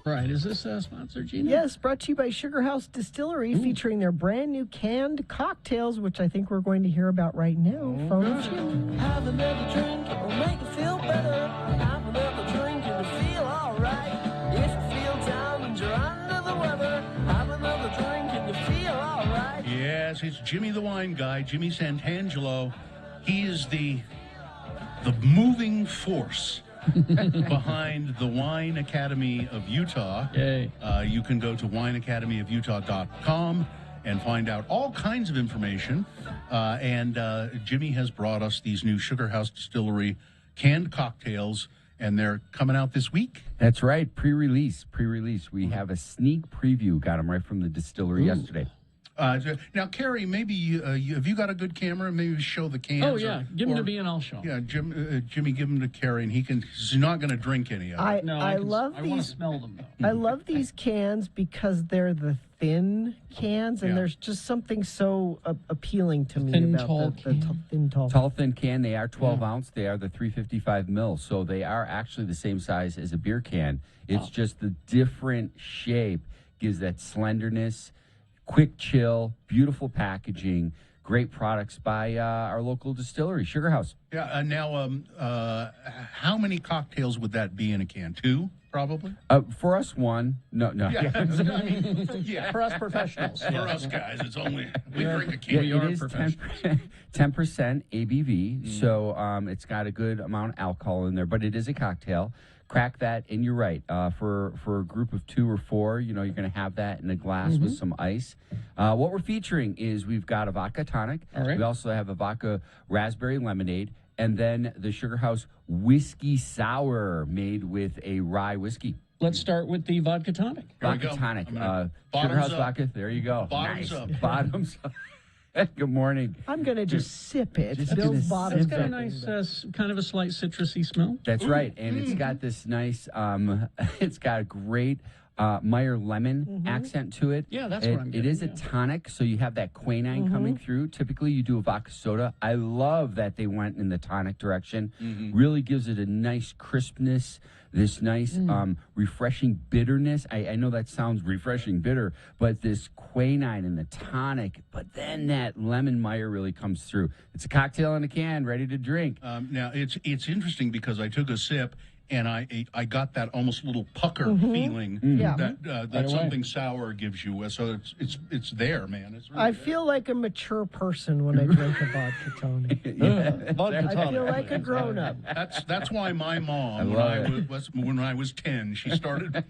Speaker 1: Right. Is this sponsored, Gina?
Speaker 2: Yes, brought to you by Sugar House Distillery, featuring their brand new canned cocktails, which I think we're going to hear about right now. Phone and Jim.
Speaker 16: Have another drink, it will make you feel better. Have another drink, and you feel alright. If you feel down and you're under the weather, have another drink, and you feel alright.
Speaker 3: Yes, it's Jimmy the Wine Guy, Jimmy Santangelo. He is the moving force behind the Wine Academy of Utah.
Speaker 1: Yay.
Speaker 3: You can go to wineacademyofutah.com and find out all kinds of information. And Jimmy has brought us these new Sugar House Distillery canned cocktails, and they're coming out this week.
Speaker 17: That's right, pre-release. We have a sneak preview. Got them right from the distillery yesterday.
Speaker 3: Now, Carrie, maybe have you got a good camera? Maybe show the cans.
Speaker 1: Oh, yeah. Give them to me and I'll show them.
Speaker 3: Yeah, Jimmy, give them to Carrie, and he's not going to drink any of it.
Speaker 2: I love these.
Speaker 1: I want to smell them, though.
Speaker 2: I love these cans because they're the thin cans, and there's just something so appealing to me
Speaker 17: Thin,
Speaker 2: about
Speaker 17: tall
Speaker 2: the thin, tall.
Speaker 17: Tall, thin can. They are 12 ounce. They are the 355 mil. So they are actually the same size as a beer can. It's just the different shape gives that slenderness, quick chill, beautiful packaging, great products by our local distillery, Sugar House.
Speaker 3: Yeah. Now, how many cocktails would that be in a can? 2, probably.
Speaker 17: For us, 1. No.
Speaker 3: Yeah. I mean, yeah.
Speaker 1: For us professionals.
Speaker 3: For us guys, it's only we drink a can.
Speaker 17: Yeah, it is 10% ABV, so it's got a good amount of alcohol in there, but it is a cocktail. Crack that, and you're right. For a group of 2 or 4, you're going to have that in a glass with some ice. What we're featuring is we've got a vodka tonic.
Speaker 1: All right.
Speaker 17: We also have a vodka raspberry lemonade, and then the Sugar House whiskey sour made with a rye whiskey.
Speaker 1: Let's start with the vodka tonic.
Speaker 17: Vodka tonic. Sugar House
Speaker 3: up.
Speaker 17: vodka. There you go.
Speaker 3: Bottoms
Speaker 17: nice.
Speaker 3: up.
Speaker 17: Bottoms up. Good morning.
Speaker 2: I'm going to just sip it.
Speaker 17: Just
Speaker 2: Bill's
Speaker 17: gonna
Speaker 2: bottom.
Speaker 1: It's got a nice, kind of a slight citrusy smell.
Speaker 17: That's right, and it's got this nice. It's got a great Meyer lemon accent to it.
Speaker 1: Yeah, that's what I'm
Speaker 17: It
Speaker 1: getting,
Speaker 17: is a
Speaker 1: yeah.
Speaker 17: tonic, so you have that quinine coming through. Typically, you do a vodka soda. I love that they went in the tonic direction. Really gives it a nice crispness. This nice, refreshing bitterness. I know that sounds refreshing bitter, but this quinine and the tonic, but then that lemon Meyer really comes through. It's a cocktail in a can, ready to drink.
Speaker 3: Now, it's interesting because I took a sip and I got that almost little pucker feeling that something sour gives you. So it's there, man. It's really
Speaker 2: I feel like a mature person when I drink a vodka tonic. I feel like a grown up.
Speaker 3: That's why my mom, when I was 10, she started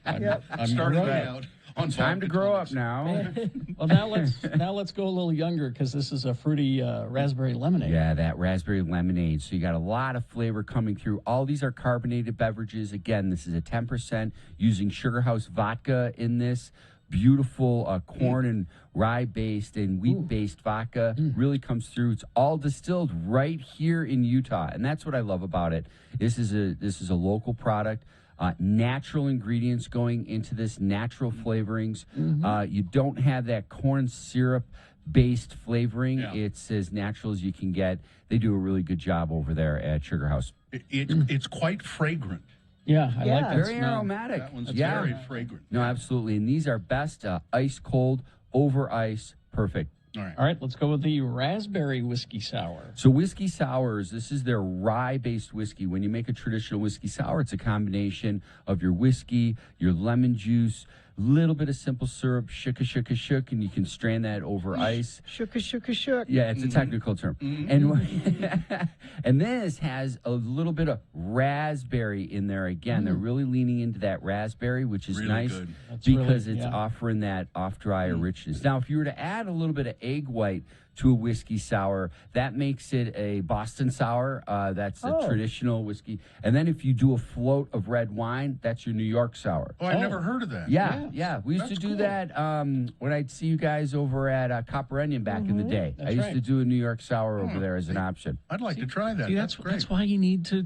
Speaker 3: started me out on
Speaker 17: Time to grow up now.
Speaker 1: Well, now let's go a little younger because this is a fruity raspberry lemonade.
Speaker 17: Yeah, that raspberry lemonade. So you got a lot of flavor coming through. All these are carbonated beverages. Again, this is a 10% using Sugar House vodka in this. Beautiful corn and rye-based and wheat-based vodka really comes through. It's all distilled right here in Utah, and that's what I love about it. This is a local product. Natural ingredients going into this, natural flavorings. You don't have that corn syrup-based flavoring.
Speaker 3: Yeah.
Speaker 17: It's as natural as you can get. They do a really good job over there at Sugar House.
Speaker 3: It's quite fragrant.
Speaker 1: Yeah, I like that
Speaker 17: very
Speaker 1: smell.
Speaker 17: aromatic.
Speaker 3: That one's very fragrant.
Speaker 17: No, absolutely. And these are best ice cold, over ice, perfect.
Speaker 3: All
Speaker 1: right, let's go with the raspberry whiskey sour.
Speaker 17: So whiskey sours, this is their rye-based whiskey. When you make a traditional whiskey sour, it's a combination of your whiskey, your lemon juice, little bit of simple syrup, shook, and you can strain that over ice.
Speaker 2: Shook.
Speaker 17: Yeah, it's a technical term. And this has a little bit of raspberry in there again. They're really leaning into that raspberry, which is
Speaker 3: Really
Speaker 17: nice
Speaker 3: good.
Speaker 17: because it's offering that off-dry richness. Now, if you were to add a little bit of egg white to a whiskey sour, that makes it a Boston sour. That's a traditional whiskey. And then if you do a float of red wine, that's your New York sour.
Speaker 3: Oh, I've never heard of that.
Speaker 17: Yeah. We used to do that when I'd see you guys over at Copper Onion back in the day. I used to do a New York sour over there as an option.
Speaker 3: I'd like to try that.
Speaker 1: See, that's why you need to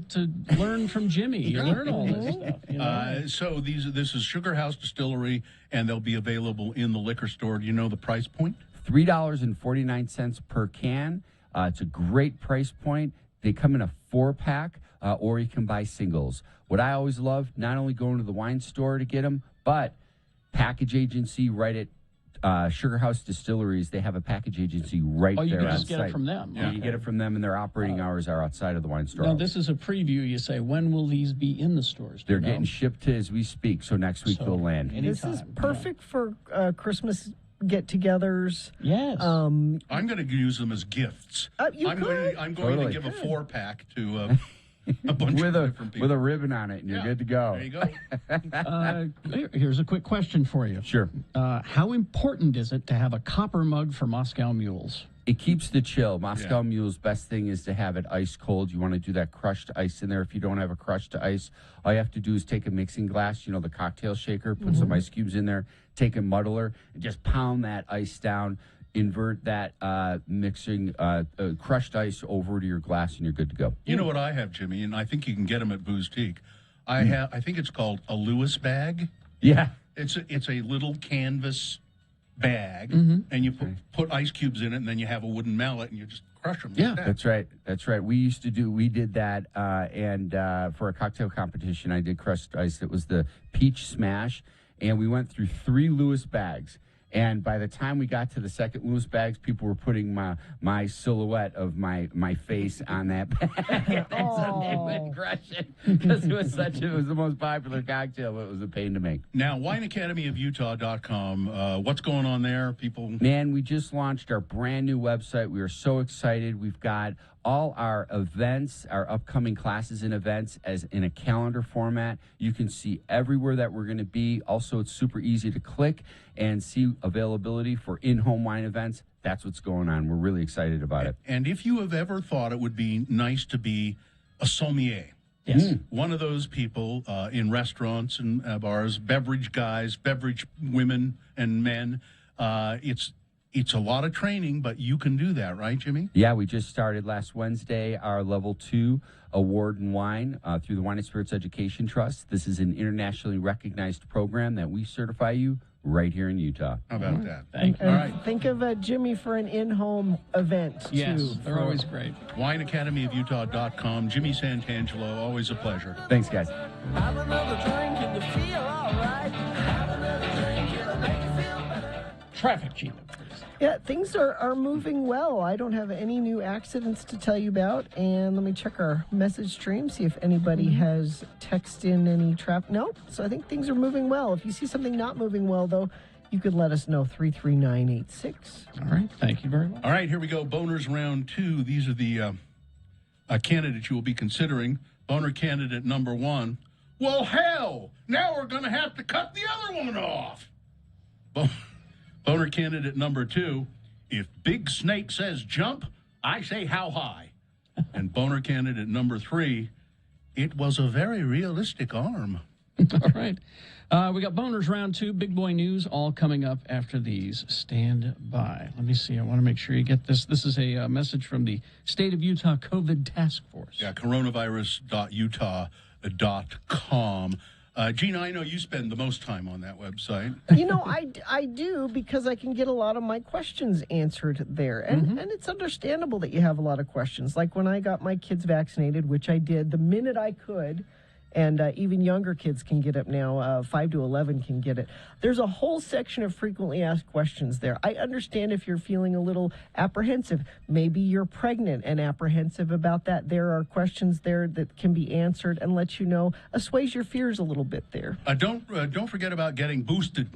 Speaker 1: learn from Jimmy. You learn all this stuff. You know?
Speaker 3: So this is Sugar House Distillery, and they'll be available in the liquor store. Do you know the price point?
Speaker 17: $3.49 per can. It's a great price point. They come in a 4-pack, or you can buy singles. What I always love, not only going to the wine store to get them, but package agency right at Sugar House Distilleries. They have a package agency right there.
Speaker 1: You can
Speaker 17: on
Speaker 1: just get
Speaker 17: site.
Speaker 1: it from them.
Speaker 17: Yeah, you get it from them, and their operating hours are outside of the wine store.
Speaker 1: Now, this is a preview. You say, when will these be in the stores?
Speaker 17: They're getting shipped as we speak, so next week they'll land.
Speaker 2: This is perfect for Christmas get-togethers.
Speaker 1: Yes.
Speaker 3: I'm going to use them as gifts. I'm going to give a 4-pack to a bunch of different people.
Speaker 17: With a ribbon on it, and you're good to go.
Speaker 3: There you go.
Speaker 1: Here's a quick question for you.
Speaker 17: Sure.
Speaker 1: How important is it to have a copper mug for Moscow Mules?
Speaker 17: It keeps the chill. Moscow Mule's best thing is to have it ice cold. You want to do that crushed ice in there. If you don't have a crushed ice, all you have to do is take a mixing glass, the cocktail shaker, put some ice cubes in there, take a muddler, and just pound that ice down. Invert that crushed ice over to your glass, and you're good to go.
Speaker 3: You know what I have, Jimmy, and I think you can get them at Boostique. I think it's called a Lewis bag.
Speaker 17: Yeah.
Speaker 3: It's a little canvas bag, and you put ice cubes in it, and then you have a wooden mallet, and you just crush them.
Speaker 17: Yeah, that's right. We did that, and for a cocktail competition, I did crushed ice. It was the Peach Smash, and we went through 3 Lewis bags. And by the time we got to the second loose bags, people were putting my silhouette of my face on that bag. So they would crush it because it was the most popular cocktail, but it was a pain to make.
Speaker 3: Now, wineacademyofutah.com, what's going on there, people?
Speaker 17: Man, we just launched our brand new website. We are so excited. We've got all our events, our upcoming classes and events as in a calendar format. You can see everywhere that we're going to be. Also, it's super easy to click and see availability for in-home wine events. That's what's going on. We're really excited about it.
Speaker 3: And if you have ever thought it would be nice to be a sommelier,
Speaker 1: yes,
Speaker 3: one of those people in restaurants and bars, beverage guys, beverage women and men, it's a lot of training, but you can do that, right, Jimmy?
Speaker 17: Yeah, we just started last Wednesday our Level 2 award in wine through the Wine and Spirits Education Trust. This is an internationally recognized program that we certify you right here in Utah.
Speaker 3: How about that?
Speaker 1: Thank you.
Speaker 3: All right.
Speaker 2: Think of Jimmy for an in-home event,
Speaker 1: Yes,
Speaker 2: too.
Speaker 1: they're always great.
Speaker 3: WineAcademyofUtah.com. Jimmy Santangelo, always a pleasure.
Speaker 17: Thanks, guys.
Speaker 16: Have another drink and you feel all right. Have another drink, it'll make you feel better.
Speaker 1: Traffic, Gina, please.
Speaker 2: Yeah, things are moving well. I don't have any new accidents to tell you about. And let me check our message stream, see if anybody has texted in any traffic. No, so I think things are moving well. If you see something not moving well, though, you could let us know, 33986.
Speaker 1: All right, thank you very much.
Speaker 3: All right, here we go. Boners round 2. These are the candidates you will be considering. Boner candidate number 1. Well, hell, now we're going to have to cut the other one off. Boner candidate number 2, if Big Snake says jump, I say how high. And boner candidate number 3, it was a very realistic arm.
Speaker 1: All right. We got boners round 2, big boy news, all coming up after these. Stand by. Let me see. I want to make sure you get this. This is a message from the State of Utah COVID Task Force.
Speaker 3: Yeah, coronavirus.utah.com. Gina, I know you spend the most time on that website.
Speaker 2: You know, I do, because I can get a lot of my questions answered there. And it's understandable that you have a lot of questions. Like when I got my kids vaccinated, which I did the minute I could, and even younger kids can get it now, 5 to 11 can get it. There's a whole section of frequently asked questions there. I understand if you're feeling a little apprehensive. Maybe you're pregnant and apprehensive about that. There are questions there that can be answered and let you know, assuage your fears a little bit there.
Speaker 3: Don't forget about getting boosted.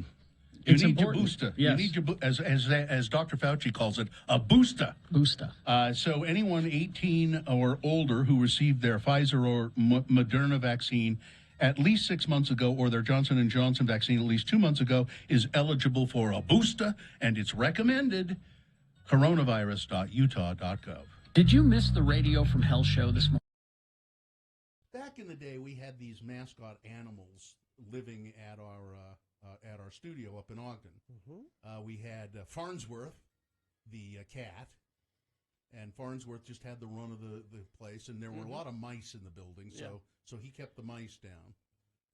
Speaker 3: You need your booster.
Speaker 1: Yes.
Speaker 3: You need your as Dr. Fauci calls it, a booster.
Speaker 1: Booster.
Speaker 3: So anyone 18 or older who received their Pfizer or Moderna vaccine at least 6 months ago, or their Johnson & Johnson vaccine at least 2 months ago, is eligible for a booster, and it's recommended. Coronavirus.utah.gov.
Speaker 1: Did you miss the Radio from Hell show this morning?
Speaker 3: Back in the day, we had these mascot animals living at our studio up in Ogden. We had Farnsworth, the cat, and Farnsworth just had the run of the place, and there were a lot of mice in the building, so he kept the mice down.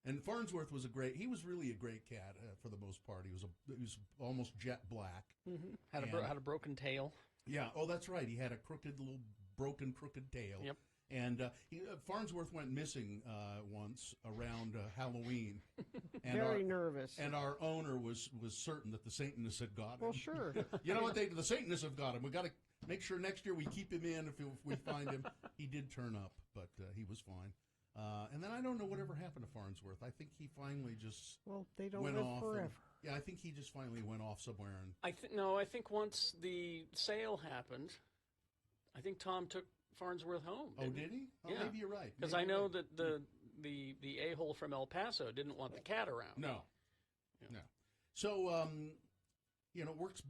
Speaker 3: And Farnsworth was he was really a great cat for the most part. He was almost jet black.
Speaker 8: Had a broken tail.
Speaker 3: Yeah. Oh, that's right. He had a crooked tail.
Speaker 8: Yep.
Speaker 3: And Farnsworth went missing once around Halloween. And
Speaker 2: Very nervous.
Speaker 3: And our owner was certain that the Satanists had got him.
Speaker 2: Well, sure.
Speaker 3: You know what? The Satanists have got him. We got to make sure next year we keep him in if we find him. He did turn up, but he was fine. And then I don't know whatever happened to Farnsworth. I think he finally just
Speaker 2: they don't
Speaker 3: went
Speaker 2: live
Speaker 3: off.
Speaker 2: forever.
Speaker 3: I think he just finally went off somewhere. And
Speaker 8: I think once the sale happened, I think Tom took Farnsworth home.
Speaker 3: Did he? Oh,
Speaker 8: yeah.
Speaker 3: Maybe you're right.
Speaker 8: Because I know that the a-hole from El Paso didn't want the cat around.
Speaker 3: No. So, it works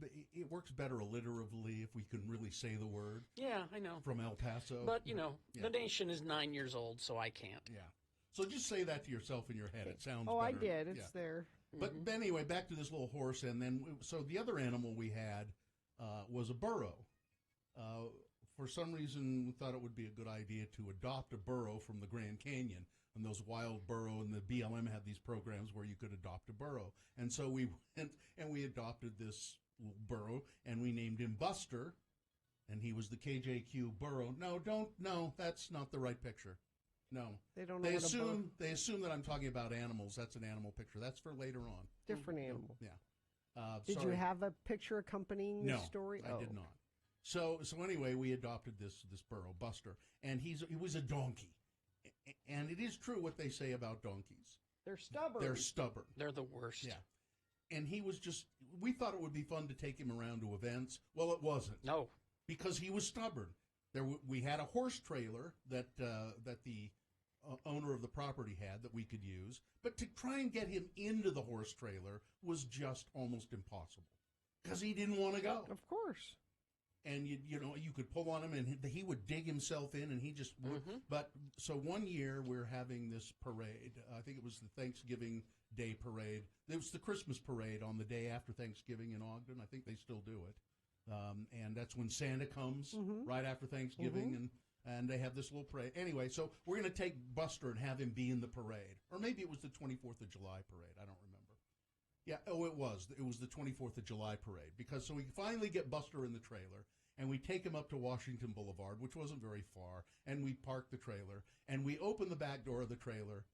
Speaker 3: better alliteratively if we can really say the word.
Speaker 8: Yeah, I know.
Speaker 3: From El Paso.
Speaker 8: But, the nation is 9 years old, so I can't.
Speaker 3: Yeah. So just say that to yourself in your head. It sounds
Speaker 2: Oh,
Speaker 3: better.
Speaker 2: I did. It's there.
Speaker 3: But anyway, back to this little horse. And then, so the other animal we had was a burro. For some reason, we thought it would be a good idea to adopt a burro from the Grand Canyon. And those wild burro, and the BLM had these programs where you could adopt a burro. And so we went and we adopted this little burro, and we named him Buster, and he was the KJQ burro. No, that's not the right picture. No.
Speaker 2: They don't know what a burro.
Speaker 3: They assume that I'm talking about animals. That's an animal picture. That's for later on.
Speaker 2: Different animal.
Speaker 3: Yeah.
Speaker 2: Did you have a picture accompanying the story?
Speaker 3: No, I did not. So anyway, we adopted this burro, Buster, and he was a donkey. And it is true what they say about donkeys.
Speaker 2: They're stubborn.
Speaker 3: They're stubborn.
Speaker 8: They're the worst.
Speaker 3: Yeah. And he was we thought it would be fun to take him around to events. Well, it wasn't.
Speaker 8: No.
Speaker 3: Because he was stubborn. We had a horse trailer that the owner of the property had that we could use, but to try and get him into the horse trailer was just almost impossible because he didn't want to go.
Speaker 2: Of course.
Speaker 3: And you could pull on him and he would dig himself in and he just But so one year we're having this parade. I think it was the Thanksgiving Day parade. It was the Christmas parade on the day after Thanksgiving in Ogden. I think they still do it. And that's when Santa comes right after Thanksgiving and they have this little parade. Anyway, so we're going to take Buster and have him be in the parade. Or maybe it was the 24th of July parade. I don't remember. Yeah, it was. It was the 24th of July parade. So we finally get Buster in the trailer, and we take him up to Washington Boulevard, which wasn't very far, and we park the trailer, and we open the back door of the trailer,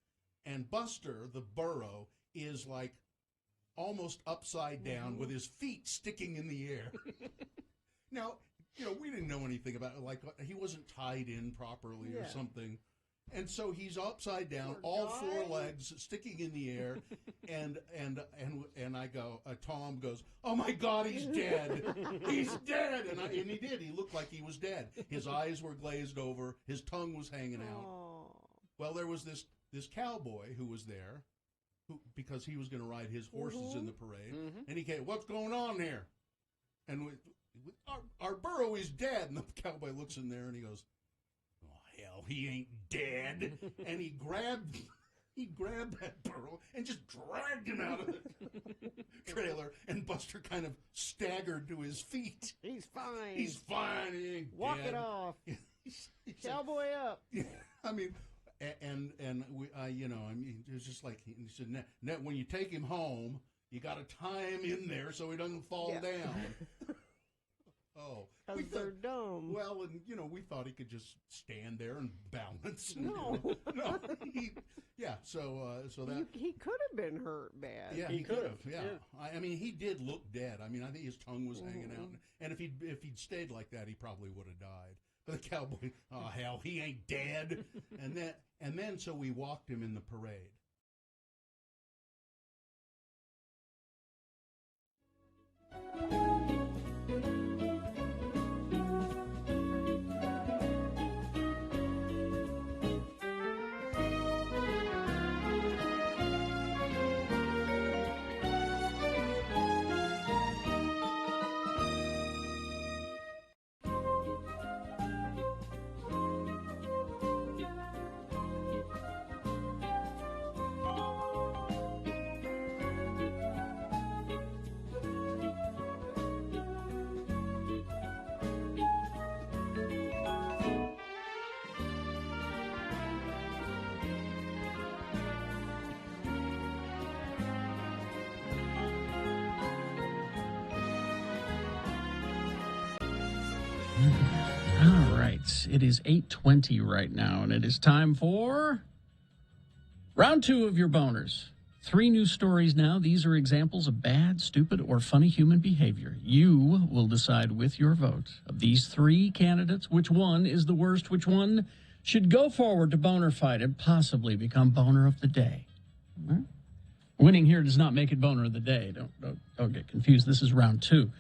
Speaker 3: and Buster, the burro, is like almost upside down with his feet sticking in the air. Now, we didn't know anything about it. Like, he wasn't tied in properly or something. And so he's upside down, all four legs sticking in the air, and I go, Tom goes, "Oh my God, he's dead! He's dead!" And he did. He looked like he was dead. His eyes were glazed over. His tongue was hanging out. Well, there was this cowboy who was there, because he was going to ride his horses in the parade, and he came, "What's going on here?" And our burro is dead. And the cowboy looks in there and he goes, "Hell, he ain't dead." And he grabbed that burro and just dragged him out of the trailer, and Buster kind of staggered to his feet.
Speaker 2: He's fine.
Speaker 3: He's fine. He ain't
Speaker 2: Walk
Speaker 3: dead.
Speaker 2: it off. Cowboy up.
Speaker 3: I mean, and we, it was just like, he said, when you take him home, you got to tie him in there so he doesn't fall down. Oh,
Speaker 2: they're dumb.
Speaker 3: Well, and we thought he could just stand there and balance.
Speaker 2: No,
Speaker 3: no. So that
Speaker 2: he could have been hurt bad.
Speaker 3: Yeah, he could have. Yeah. I mean, he did look dead. I mean, I think his tongue was hanging out, and if he'd stayed like that, he probably would have died. But the cowboy, "Oh hell, he ain't dead." and then so we walked him in the parade.
Speaker 1: All right, it is 8:20 right now, and it is time for round 2 of your boners. 3 new stories now. These are examples of bad, stupid, or funny human behavior. You will decide with your vote of these 3 candidates which one is the worst, which one should go forward to boner fight and possibly become boner of the day. Right? Winning here does not make it boner of the day. Don't get confused. This is round 2.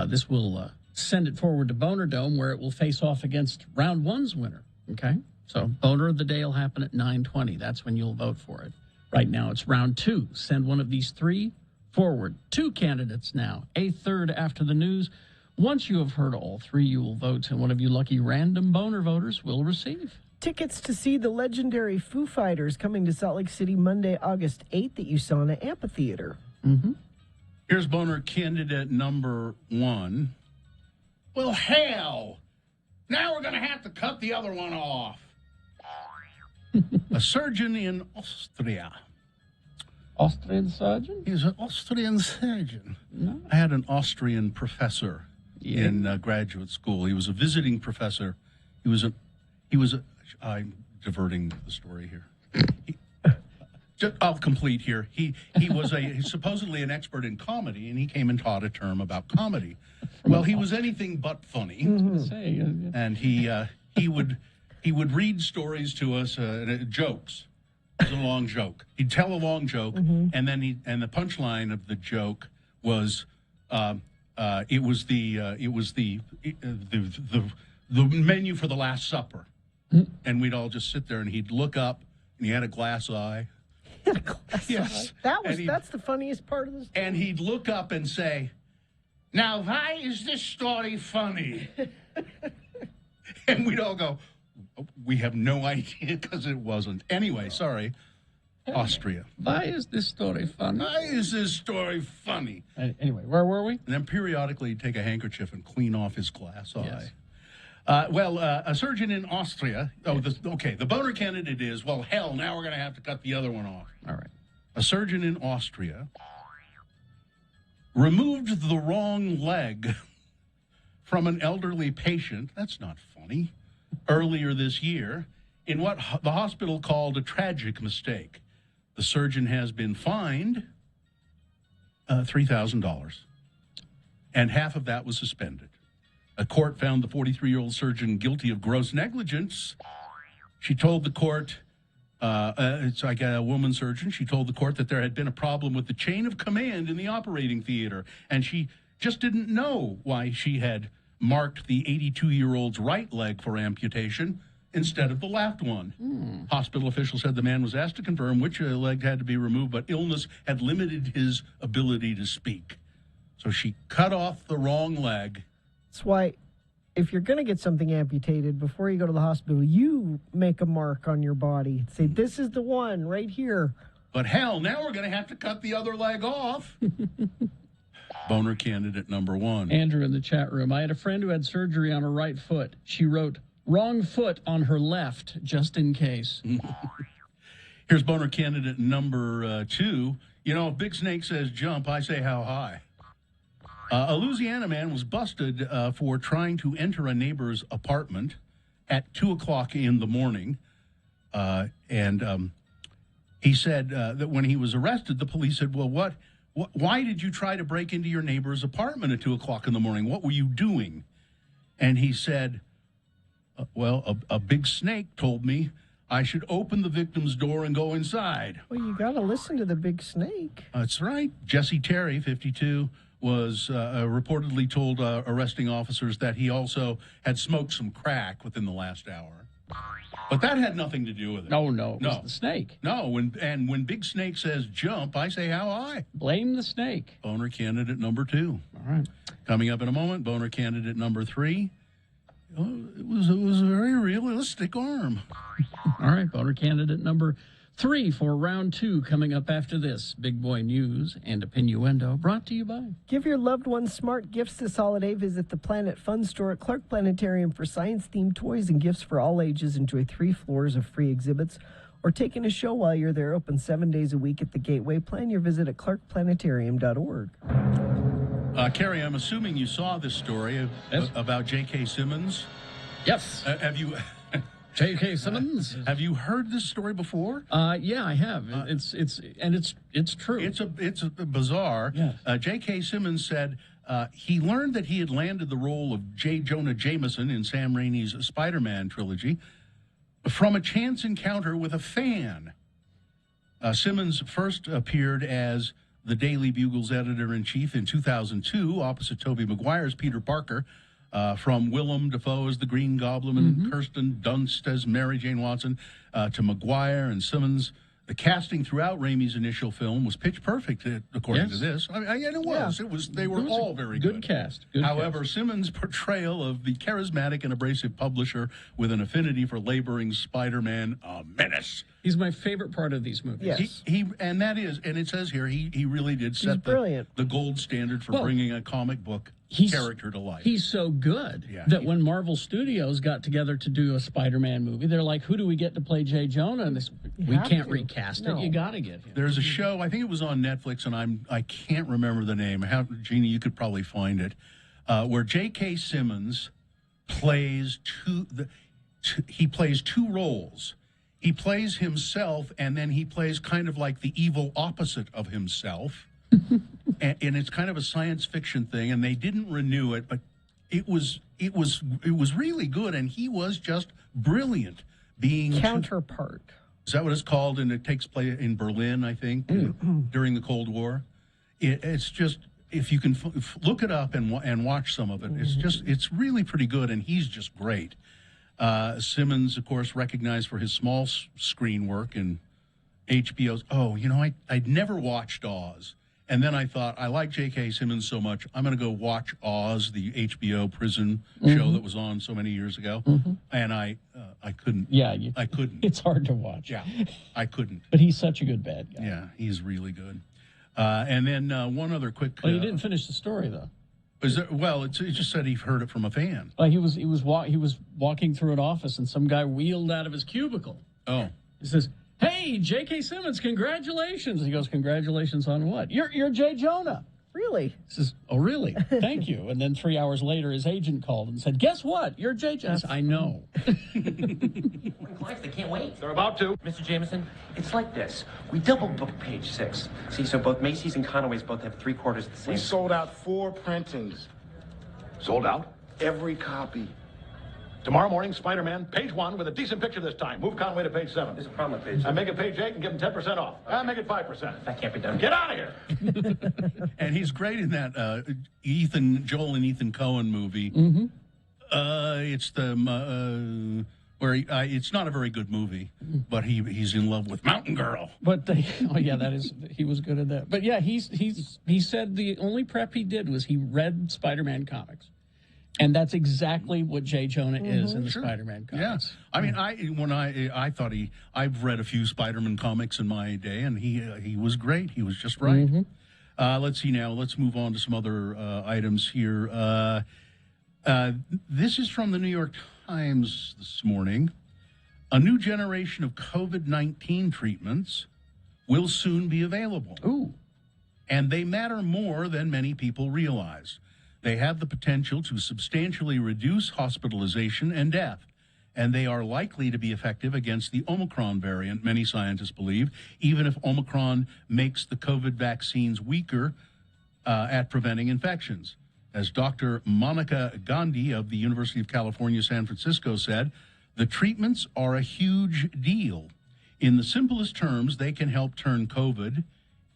Speaker 1: This will send it forward to Boner Dome, where it will face off against round 1's winner. Okay? So boner of the day will happen at 9:20. That's when you'll vote for it. Right now, it's round 2. Send one of these 3 forward. 2 candidates now. A third after the news. Once you have heard all 3, you will vote, and one of you lucky random boner voters will receive
Speaker 2: tickets to see the legendary Foo Fighters coming to Salt Lake City Monday, August 8th at USANA Amphitheater.
Speaker 3: Here's boner candidate number 1. Well, hell! Now we're going to have to cut the other one off. A surgeon in Austria.
Speaker 1: Austrian surgeon?
Speaker 3: He's an Austrian surgeon.
Speaker 1: No.
Speaker 3: I had an Austrian professor in graduate school. He was a visiting professor. I'm diverting the story here. I'll complete here. He was he's supposedly an expert in comedy, and he came and taught a term about comedy. Well, he was anything but funny, and he would read stories to us, jokes. It was a long joke. He'd tell a long joke, and then the punchline of the joke was it was the menu for the Last Supper, and we'd all just sit there, and he'd look up, and he had a glass eye. Yes,
Speaker 2: that's the funniest part of this.
Speaker 3: And he'd look up and say, "Now, why is this story funny?" And we'd all go, "We have no idea," because it wasn't. Anyway, sorry. Austria.
Speaker 1: Why is this story funny?
Speaker 3: Why is this story funny?
Speaker 1: Anyway, where were we?
Speaker 3: And then periodically he'd take a handkerchief and clean off his glass eye.
Speaker 1: Yes.
Speaker 3: A surgeon in Austria. The boner candidate is, well, hell, now we're going to have to cut the other one off.
Speaker 1: All right.
Speaker 3: A surgeon in Austria removed the wrong leg from an elderly patient. That's not funny. Earlier this year, in what the hospital called a tragic mistake. The surgeon has been fined $3,000, and half of that was suspended. A court found the 43-year-old surgeon guilty of gross negligence. She told the court, it's like a woman surgeon, she told the court that there had been a problem with the chain of command in the operating theater, and she just didn't know why she had marked the 82-year-old's right leg for amputation instead of the left one. Hospital officials said the man was asked to confirm which leg had to be removed, but illness had limited his ability to speak. So she cut off the wrong leg.
Speaker 2: That's why, if you're going to get something amputated, before you go to the hospital, you make a mark on your body. Say, this is the one right here.
Speaker 3: But hell, now we're going to have to cut the other leg off. Boner candidate number one.
Speaker 1: Andrew in the chat room. I had a friend who had surgery on her right foot. She wrote, "Wrong foot on her left, just in case."
Speaker 3: Here's boner candidate number two. You know, if Big Snake says jump, I say how high. A Louisiana man was busted for trying to enter a neighbor's apartment at 2 o'clock in the morning. He said that when he was arrested, the police said, well, why did you try to break into your neighbor's apartment at 2 o'clock in the morning? What were you doing? And he said, a big snake told me I should open the victim's door and go inside.
Speaker 2: Well, you got to listen to the big snake.
Speaker 3: That's right. Jesse Terry, 52, was reportedly told arresting officers that he also had smoked some crack within the last hour. But that had nothing to do with it.
Speaker 1: No, it was the snake.
Speaker 3: No, when Big Snake says jump, I say how high.
Speaker 1: Blame the snake.
Speaker 3: Boner candidate number two.
Speaker 1: All right.
Speaker 3: Coming up in a moment, boner candidate number three. It was a very realistic arm.
Speaker 1: All right, boner candidate number 3 for round 2 coming up after this. Big Boy News and Opinnuendo brought to you by.
Speaker 2: Give your loved ones smart gifts this holiday. Visit the Planet Fun Store at Clark Planetarium for science-themed toys and gifts for all ages. Enjoy 3 floors of free exhibits or take in a show while you're there. Open 7 days a week at the Gateway. Plan your visit at clarkplanetarium.org.
Speaker 3: Carrie, I'm assuming you saw this story about J.K. Simmons.
Speaker 1: Yes.
Speaker 3: Have you...
Speaker 1: J.K. Simmons.
Speaker 3: Have you heard this story before?
Speaker 1: Yeah, I have. It's true.
Speaker 3: It's bizarre.
Speaker 1: Yes.
Speaker 3: J.K. Simmons said he learned that he had landed the role of J. Jonah Jameson in Sam Raimi's Spider-Man trilogy from a chance encounter with a fan. Simmons first appeared as the Daily Bugle's editor-in-chief in 2002, opposite Tobey Maguire's Peter Parker. From Willem Dafoe as the Green Goblin and Kirsten Dunst as Mary Jane Watson to Maguire and Simmons. The casting throughout Raimi's initial film was pitch perfect, according to this. And it was. Yeah. They were all very good.
Speaker 1: Good cast.
Speaker 3: However, Simmons' portrayal of the charismatic and abrasive publisher with an affinity for laboring Spider-Man, a menace.
Speaker 1: He's my favorite part of these movies.
Speaker 2: Yes.
Speaker 3: And it says here, he really did set the gold standard for bringing a comic book character to life.
Speaker 1: He's so good that when Marvel Studios got together to do a Spider-Man movie, they're like, who do we get to play J. Jonah? And we can't recast it. You got to get him.
Speaker 3: There's a show, I think it was on Netflix, and I can't remember the name. Jeannie, you could probably find it, where J.K. Simmons plays two roles. He plays himself, and then he plays kind of like the evil opposite of himself. and it's kind of a science fiction thing, and they didn't renew it, but it was really good, and he was just brilliant. Being
Speaker 2: Counterpart.
Speaker 3: Is that what it's called? And it takes place in Berlin, I think, during the Cold War. It's just, if you can look it up and watch some of it, it's really pretty good, and he's just great. Simmons, of course, recognized for his small screen work in HBO's. Oh, I'd never watched Oz. And then I thought, I like J.K. Simmons so much, I'm going to go watch Oz, the HBO prison show that was on so many years ago. And I couldn't.
Speaker 1: Yeah,
Speaker 3: I couldn't.
Speaker 1: It's hard to watch.
Speaker 3: Yeah, I couldn't.
Speaker 1: But he's such a good bad guy.
Speaker 3: Yeah, he's really good. And then one other quick.
Speaker 1: Well, you didn't finish the story though.
Speaker 3: It just said he heard it from a fan.
Speaker 1: He was walking through an office, and some guy wheeled out of his cubicle.
Speaker 3: Oh,
Speaker 1: he says, "Hey, J.K. Simmons, congratulations!" He goes, "Congratulations on what?" You're Jay Jonah.
Speaker 2: Really?
Speaker 1: He says, "Oh, really? Thank you." And then 3 hours later, his agent called and said, "Guess what? You're Jay Jonah." I know.
Speaker 18: Clients, they can't wait. They're about to. Mr. Jameson, it's like this. We double booked page 6. See, so both Macy's and Conaway's both have 3/4 the same.
Speaker 19: We sold out 4 printings.
Speaker 18: Sold out?
Speaker 19: Every copy. Tomorrow morning, Spider-Man, page 1 with a decent picture this time. Move Conway to page 7.
Speaker 18: There's a problem with page 7.
Speaker 19: I make it page 8 and give him 10% off. I make it 5%.
Speaker 18: That can't be done.
Speaker 19: Get out of here.
Speaker 3: And he's great in that Joel and Ethan Coen movie. It's the where it's not a very good movie, but he's in love with Mountain Girl.
Speaker 1: But he was good at that. But yeah, he said the only prep he did was he read Spider-Man comics. And that's exactly what Jay Jonah is in the Spider-Man comics.
Speaker 3: Yeah, I mean, I've read a few Spider-Man comics in my day, and he was great. He was just right. Let's see now. Let's move on to some other items here. This is from the New York Times this morning. A new generation of COVID-19 treatments will soon be available.
Speaker 1: Ooh,
Speaker 3: and they matter more than many people realize. They have the potential to substantially reduce hospitalization and death, and they are likely to be effective against the Omicron variant, many scientists believe, even if Omicron makes the COVID vaccines weaker at preventing infections. As Dr. Monica Gandhi of the University of California, San Francisco said, the treatments are a huge deal. In the simplest terms, they can help turn COVID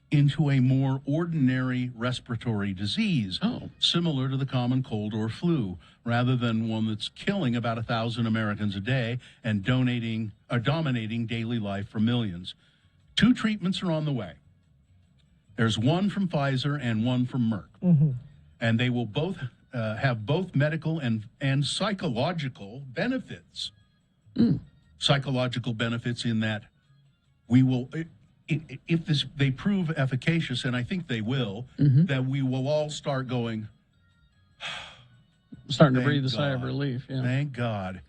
Speaker 3: into a more ordinary respiratory disease, similar to the common cold or flu, rather than one that's killing about 1,000 Americans a day and dominating daily life for millions. 2 treatments are on the way. There's one from Pfizer and one from Merck. And they will both have both medical and psychological benefits. Psychological benefits in that we will... If they prove efficacious, and I think they will, that we will all start going,
Speaker 1: starting to breathe a sigh of relief. Yeah.
Speaker 3: Thank God.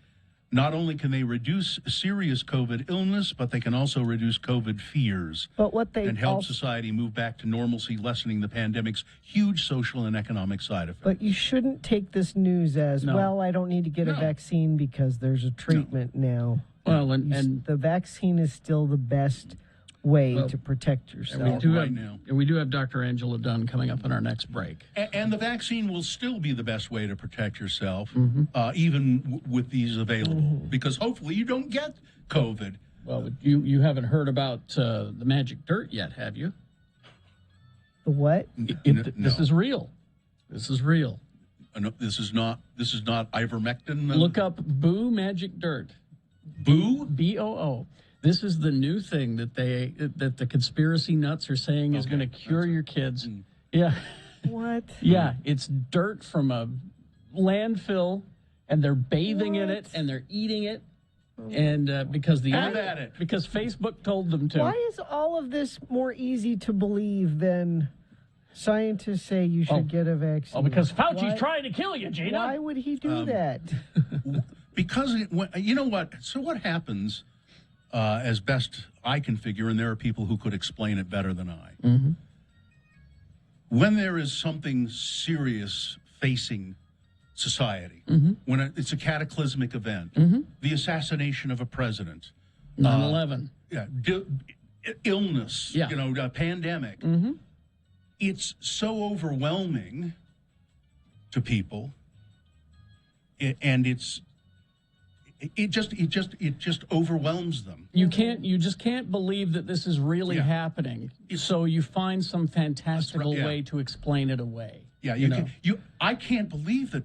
Speaker 3: Not only can they reduce serious COVID illness, but they can also reduce COVID fears.
Speaker 2: But what they
Speaker 3: and help society move back to normalcy, lessening the pandemic's huge social and economic side effects.
Speaker 2: But you shouldn't take this news as, well, I don't need to get a vaccine because there's a treatment now.
Speaker 1: Well, and
Speaker 2: the vaccine is still the best way to protect yourself.
Speaker 1: And we do have Dr. Angela Dunn coming up in our next break.
Speaker 3: And the vaccine will still be the best way to protect yourself, even with these available, because hopefully you don't get COVID.
Speaker 1: Well, you haven't heard about the magic dirt yet, have you?
Speaker 2: The what?
Speaker 1: This is real. This is real.
Speaker 3: No, this is not ivermectin.
Speaker 1: Look up Boo Magic Dirt.
Speaker 3: Boo?
Speaker 1: B-O-O. This is the new thing that the conspiracy nuts are saying is going to cure your kids. Yeah.
Speaker 2: What?
Speaker 1: Yeah, it's dirt from a landfill, and they're bathing in it, and they're eating it, and because because Facebook told them to.
Speaker 2: Why is all of this more easy to believe than scientists say you should get a vaccine?
Speaker 1: Oh, because Fauci's trying to kill you, Gina.
Speaker 2: Why would he do that?
Speaker 3: Because you know what? So what happens? As best I can figure, and there are people who could explain it better than I. When there is something serious facing society, when it's a cataclysmic event, the assassination of a president,
Speaker 1: 9/11.
Speaker 3: Illness, pandemic.
Speaker 1: Mm-hmm.
Speaker 3: It's so overwhelming to people, and it just overwhelms them.
Speaker 1: You just can't believe that this is really happening. So you find some fantastical way to explain it away.
Speaker 3: Yeah, I can't believe that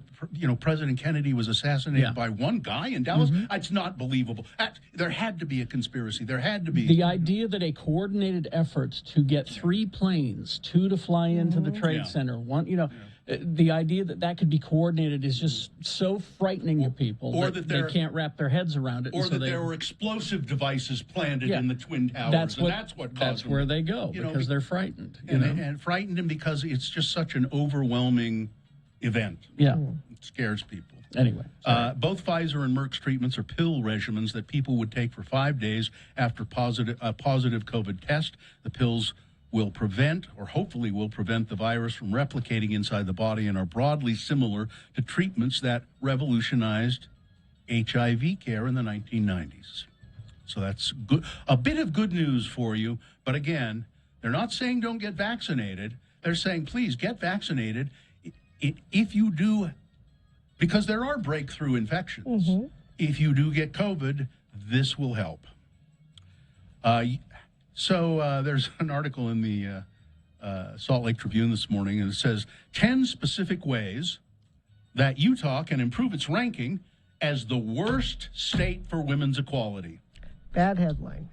Speaker 3: President Kennedy was assassinated by one guy in Dallas. It's not believable. There had to be a conspiracy. There had to be.
Speaker 1: The idea that a coordinated effort to get 3 planes, 2 to fly into the Trade Center, one, the idea that could be coordinated is just so frightening to people that they can't wrap their heads around it.
Speaker 3: Or that there were explosive devices planted in the Twin Towers.
Speaker 1: That's where they go, because they're frightened.
Speaker 3: And frightened, and because it's just such an overwhelming event.
Speaker 1: Yeah.
Speaker 3: It scares people.
Speaker 1: Anyway.
Speaker 3: Both Pfizer and Merck's treatments are pill regimens that people would take for 5 days after a positive COVID test. The pills will prevent, or hopefully will prevent, the virus from replicating inside the body and are broadly similar to treatments that revolutionized HIV care in the 1990s. So that's good. A bit of good news for you. But again, they're not saying don't get vaccinated. They're saying, please get vaccinated. If you do, because there are breakthrough infections. If you do get COVID, this will help. So there's an article in the Salt Lake Tribune this morning, and it says 10 specific ways that Utah can improve its ranking as the worst state for women's equality.
Speaker 2: Bad headline.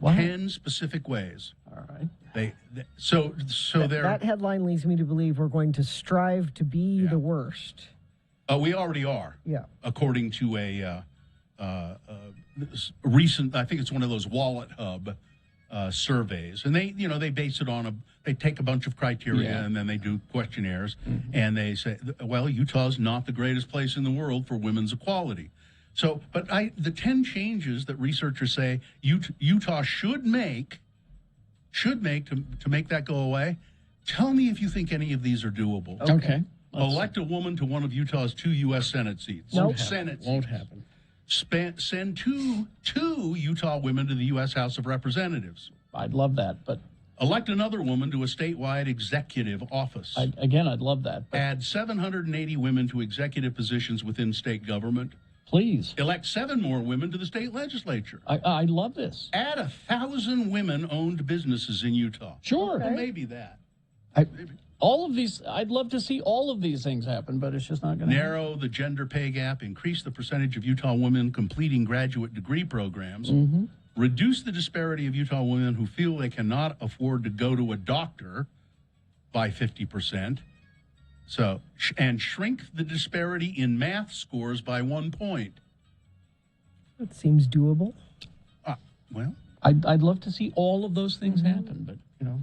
Speaker 3: 10 specific ways.
Speaker 1: All right.
Speaker 2: That headline leads me to believe we're going to strive to be the worst.
Speaker 3: We already are.
Speaker 2: Yeah.
Speaker 3: According to a recent, I think it's one of those Wallet Hub surveys, and they base it on they take a bunch of criteria and then they do questionnaires, and they say, well, Utah's not the greatest place in the world for women's equality. So, but the 10 changes that researchers say Utah should make to make that go away. Tell me if you think any of these are doable.
Speaker 1: Okay.
Speaker 3: Elect a woman to one of Utah's 2 U.S. Senate seats.
Speaker 1: Won't happen.
Speaker 3: Send two Utah women to the U.S. House of Representatives.
Speaker 1: I'd love that, but...
Speaker 3: Elect another woman to a statewide executive office.
Speaker 1: I'd love that. But...
Speaker 3: Add 780 women to executive positions within state government.
Speaker 1: Please.
Speaker 3: Elect 7 more women to the state legislature.
Speaker 1: I love this.
Speaker 3: Add 1,000 women-owned businesses in Utah.
Speaker 1: Sure.
Speaker 3: Well, maybe that.
Speaker 1: All of these, I'd love to see all of these things happen, but it's just not going to happen.
Speaker 3: Narrow the gender pay gap, increase the percentage of Utah women completing graduate degree programs, reduce the disparity of Utah women who feel they cannot afford to go to a doctor by 50%. So, and shrink the disparity in math scores by 1 point.
Speaker 2: That seems doable.
Speaker 3: Well,
Speaker 1: I'd love to see all of those things happen, but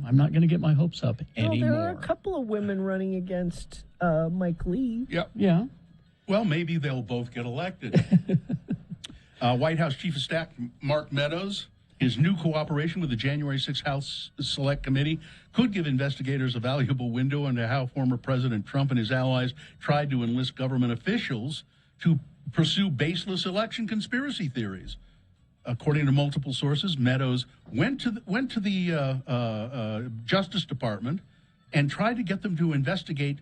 Speaker 1: I'm not going to get my hopes up anymore.
Speaker 2: There are a couple of women running against Mike Lee.
Speaker 3: Yep.
Speaker 1: Yeah.
Speaker 3: Well, maybe they'll both get elected. White House Chief of Staff Mark Meadows, his new cooperation with the January 6th House Select Committee could give investigators a valuable window into how former President Trump and his allies tried to enlist government officials to pursue baseless election conspiracy theories. According to multiple sources, Meadows went to the Justice Department and tried to get them to investigate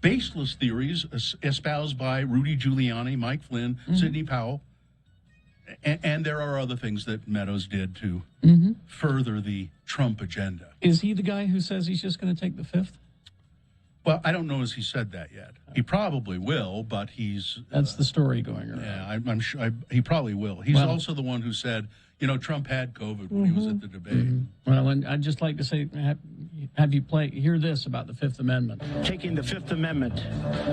Speaker 3: baseless theories espoused by Rudy Giuliani, Mike Flynn, Sidney Powell. And there are other things that Meadows did to further the Trump agenda.
Speaker 1: Is he the guy who says he's just going to take the 5th?
Speaker 3: Well, I don't know as he said that yet. He probably will, but he's...
Speaker 1: That's the story going around.
Speaker 3: Yeah, I'm sure he probably will. He's also the one who said, Trump had COVID when he was at the debate.
Speaker 1: Well, and I'd just like to say, have you hear this about the 5th Amendment.
Speaker 20: Taking the 5th Amendment,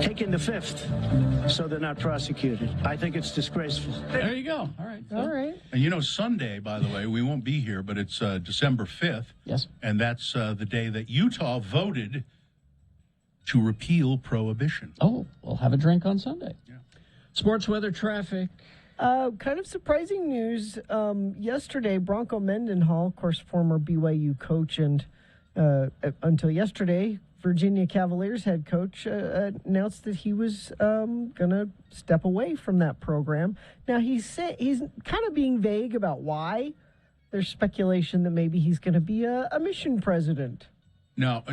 Speaker 20: taking the 5th, so they're not prosecuted. I think it's disgraceful.
Speaker 1: There you go. All right.
Speaker 2: All right.
Speaker 3: And Sunday, by the way, we won't be here, but it's December 5th.
Speaker 1: Yes.
Speaker 3: And that's the day that Utah voted to repeal prohibition.
Speaker 1: Oh, we'll have a drink on Sunday. Yeah. Sports, weather, traffic.
Speaker 2: Kind of surprising news. Yesterday, Bronco Mendenhall, of course, former BYU coach and Until yesterday, Virginia Cavaliers head coach announced that he was going to step away from that program. Now, he's kind of being vague about why. There's speculation that maybe he's going to be a mission president.
Speaker 3: Now,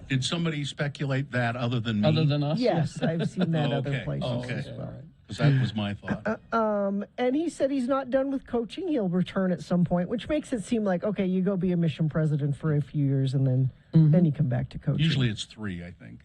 Speaker 3: did somebody speculate that other than me?
Speaker 1: Other than us?
Speaker 2: Yes, I've seen that other places as well.
Speaker 3: Because that was my thought.
Speaker 2: And he said he's not done with coaching. He'll return at some point, which makes it seem like, okay, you go be a mission president for a few years, and then you come back to coaching.
Speaker 3: Usually it's 3, I think.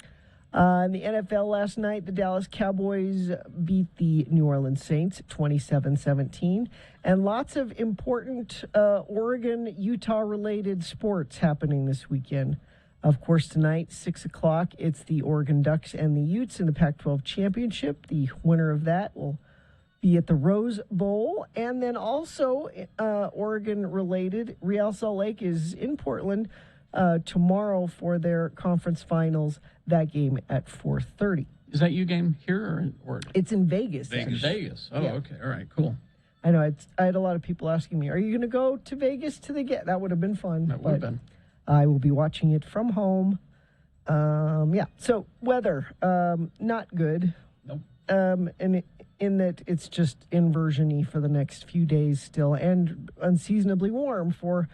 Speaker 2: In the NFL last night, the Dallas Cowboys beat the New Orleans Saints 27-17. And lots of important Oregon-Utah-related sports happening this weekend. Of course, tonight, 6 o'clock, it's the Oregon Ducks and the Utes in the Pac-12 Championship. The winner of that will be at the Rose Bowl. And then also, Oregon-related, Real Salt Lake is in Portland tomorrow for their conference finals. That game at 4:30.
Speaker 1: Is that you game here or in Oregon?
Speaker 2: It's in Vegas.
Speaker 1: Vegas. Oh,
Speaker 2: yeah.
Speaker 1: Okay. All right. Cool.
Speaker 2: I know. I had a lot of people asking me, are you going to go to Vegas to the game? That would have been fun.
Speaker 1: That would have been.
Speaker 2: I will be watching it from home. So weather, not good.
Speaker 1: Nope.
Speaker 2: And in that it's just inversion-y for the next few days still, and unseasonably warm for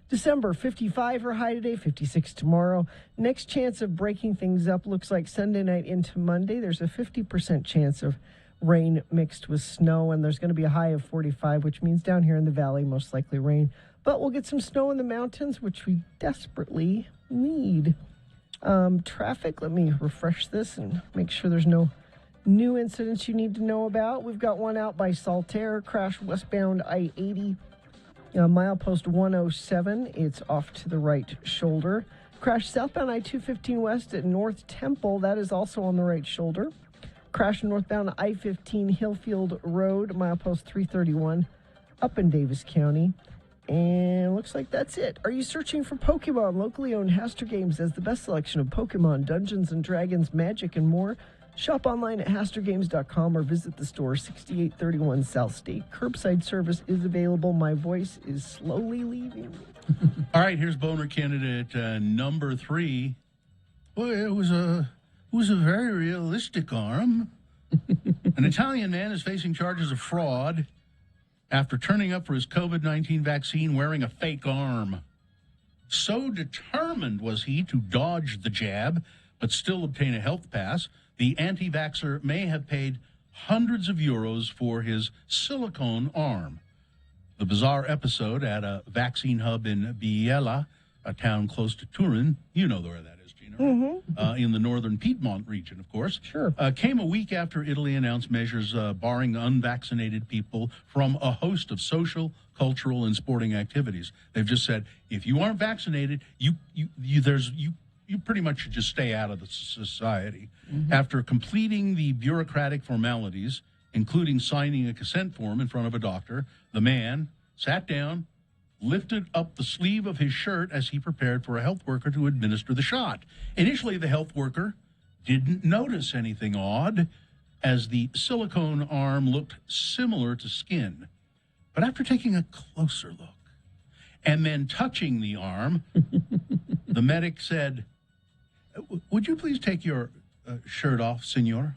Speaker 2: December. 55 for high today, 56 tomorrow. Next chance of breaking things up looks like Sunday night into Monday. There's a 50% chance of rain mixed with snow, and there's going to be a high of 45, which means down here in the valley, most likely rain. But we'll get some snow in the mountains, which we desperately need. Traffic, let me refresh this and make sure there's no new incidents you need to know about. We've got one out by Saltaire, crash westbound I-80. Milepost 107, it's off to the right shoulder. Crash southbound I-215 west at North Temple, that is also on the right shoulder. Crash northbound I-15 Hillfield Road, milepost 331, up in Davis County. And looks like that's it. Are you searching for Pokemon? Locally owned Haster Games has the best selection of Pokemon, Dungeons & Dragons, Magic, and more. Shop online at hastergames.com or visit the store, 6831 South State. Curbside service is available. My voice is slowly leaving.
Speaker 3: All right, here's boner candidate number 3. Well, it was a very realistic arm. An Italian man is facing charges of fraud after turning up for his COVID-19 vaccine wearing a fake arm. So determined was he to dodge the jab, but still obtain a health pass, the anti-vaxxer may have paid hundreds of euros for his silicone arm. The bizarre episode at a vaccine hub in Biella, a town close to Turin, you know where that is, Gina, right? In the northern Piedmont region, of course, came a week after Italy announced measures barring unvaccinated people from a host of social, cultural, and sporting activities. They've just said, if you aren't vaccinated, you pretty much should just stay out of the society. After completing the bureaucratic formalities, including signing a consent form in front of a doctor, the man sat down, lifted up the sleeve of his shirt as he prepared for a health worker to administer the shot. Initially, the health worker didn't notice anything odd, as the silicone arm looked similar to skin. But after taking a closer look and then touching the arm, the medic said, "Would you please take your shirt off, senor?"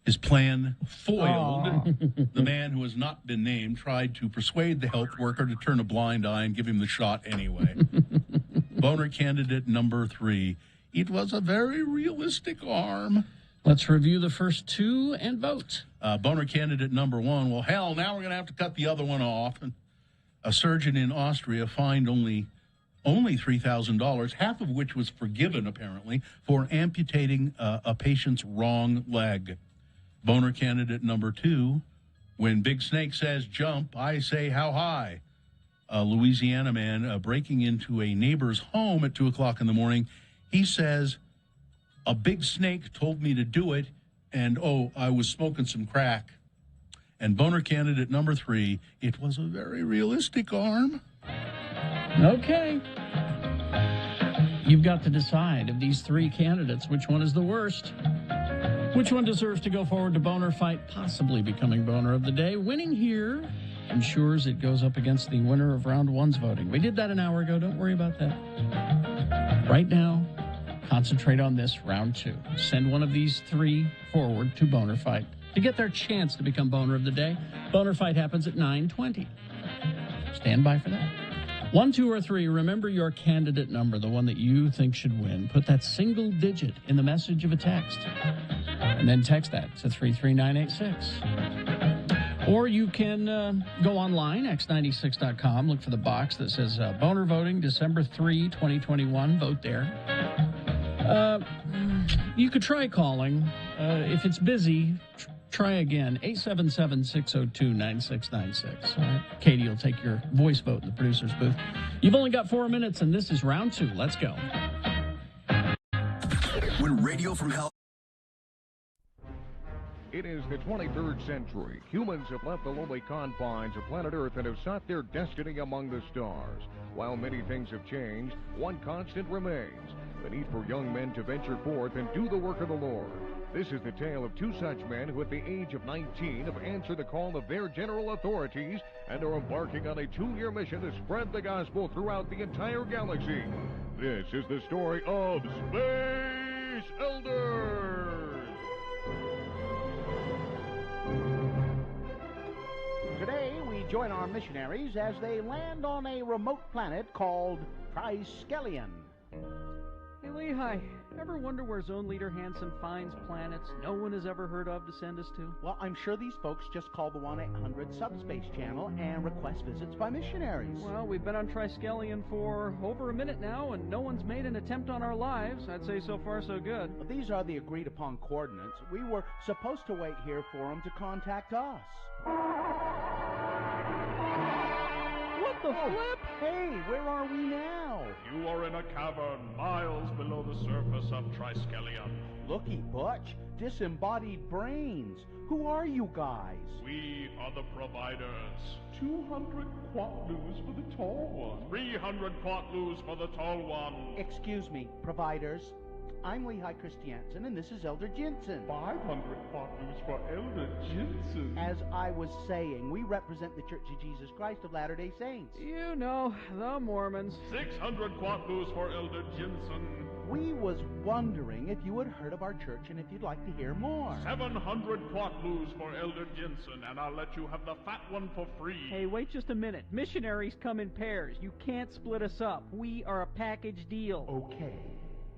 Speaker 3: His plan foiled. The man, who has not been named, tried to persuade the health worker to turn a blind eye and give him the shot anyway. Boner candidate number 3. It was a very realistic arm.
Speaker 1: Let's review the first 2 and vote.
Speaker 3: Boner candidate number 1. Well, hell, now we're going to have to cut the other one off. A surgeon in Austria fined only $3,000, half of which was forgiven, apparently, for amputating a patient's wrong leg. Boner candidate number 2. When Big Snake says jump, I say how high. A Louisiana man breaking into a neighbor's home at 2 o'clock in the morning. He says, a big snake told me to do it, and I was smoking some crack. And boner candidate number 3, it was a very realistic arm.
Speaker 1: Okay. You've got to decide of these 3 candidates, which one is the worst. Which one deserves to go forward to Boner Fight, possibly becoming Boner of the Day? Winning here ensures it goes up against the winner of round 1's voting. We did that an hour ago. Don't worry about that. Right now, concentrate on this, round 2. Send one of these 3 forward to Boner Fight to get their chance to become Boner of the Day. Boner Fight happens at 9:20. Stand by for that. 1, 2, or 3, remember your candidate number, the one that you think should win. Put that single digit in the message of a text, and then text that to 33986. Or you can go online, x96.com, look for the box that says Boner Voting, December 3, 2021. Vote there. You could try calling. If it's busy, try again, 877-602-9696. All right. Katie will take your voice vote in the producer's booth. You've only got 4 minutes, and this is round 2. Let's go.
Speaker 21: When Radio from Hell...
Speaker 22: It is the 23rd century. Humans have left the lowly confines of planet Earth and have sought their destiny among the stars. While many things have changed, one constant remains: the need for young men to venture forth and do the work of the Lord. This is the tale of 2 such men who at the age of 19 have answered the call of their general authorities and are embarking on a 2-year mission to spread the gospel throughout the entire galaxy. This is the story of Space Elders!
Speaker 12: Today, we join our missionaries as they land on a remote planet called Triskelion.
Speaker 13: Hey, Lehi, ever wonder where Zone Leader Hansen finds planets no one has ever heard of to send us to?
Speaker 12: Well, I'm sure these folks just call the 1-800 Subspace Channel and request visits by missionaries.
Speaker 13: Well, we've been on Triskelion for over a minute now, and no one's made an attempt on our lives. I'd say so far so good.
Speaker 12: Well, these are the agreed-upon coordinates. We were supposed to wait here for them to contact us.
Speaker 13: What the flip?
Speaker 12: Hey, where are we now?
Speaker 14: You are in a cavern miles below the surface of Triskelion.
Speaker 12: Looky, Butch, disembodied brains. Who are you guys?
Speaker 14: We are the providers. 200 quatlus for the tall one. 300 quatlus for the tall one.
Speaker 12: Excuse me, providers. I'm Lehi Christiansen, and this is Elder Jensen.
Speaker 14: 500 quatlus for Elder Jensen.
Speaker 12: As I was saying, we represent the Church of Jesus Christ of Latter-day Saints.
Speaker 13: You know, the Mormons.
Speaker 14: 600 quatlus for Elder Jensen.
Speaker 12: We was wondering if you had heard of our church and if you'd like to hear more.
Speaker 14: 700 quatlus for Elder Jensen, and I'll let you have the fat one for free.
Speaker 13: Hey, wait just a minute. Missionaries come in pairs. You can't split us up. We are a package deal.
Speaker 14: Okay.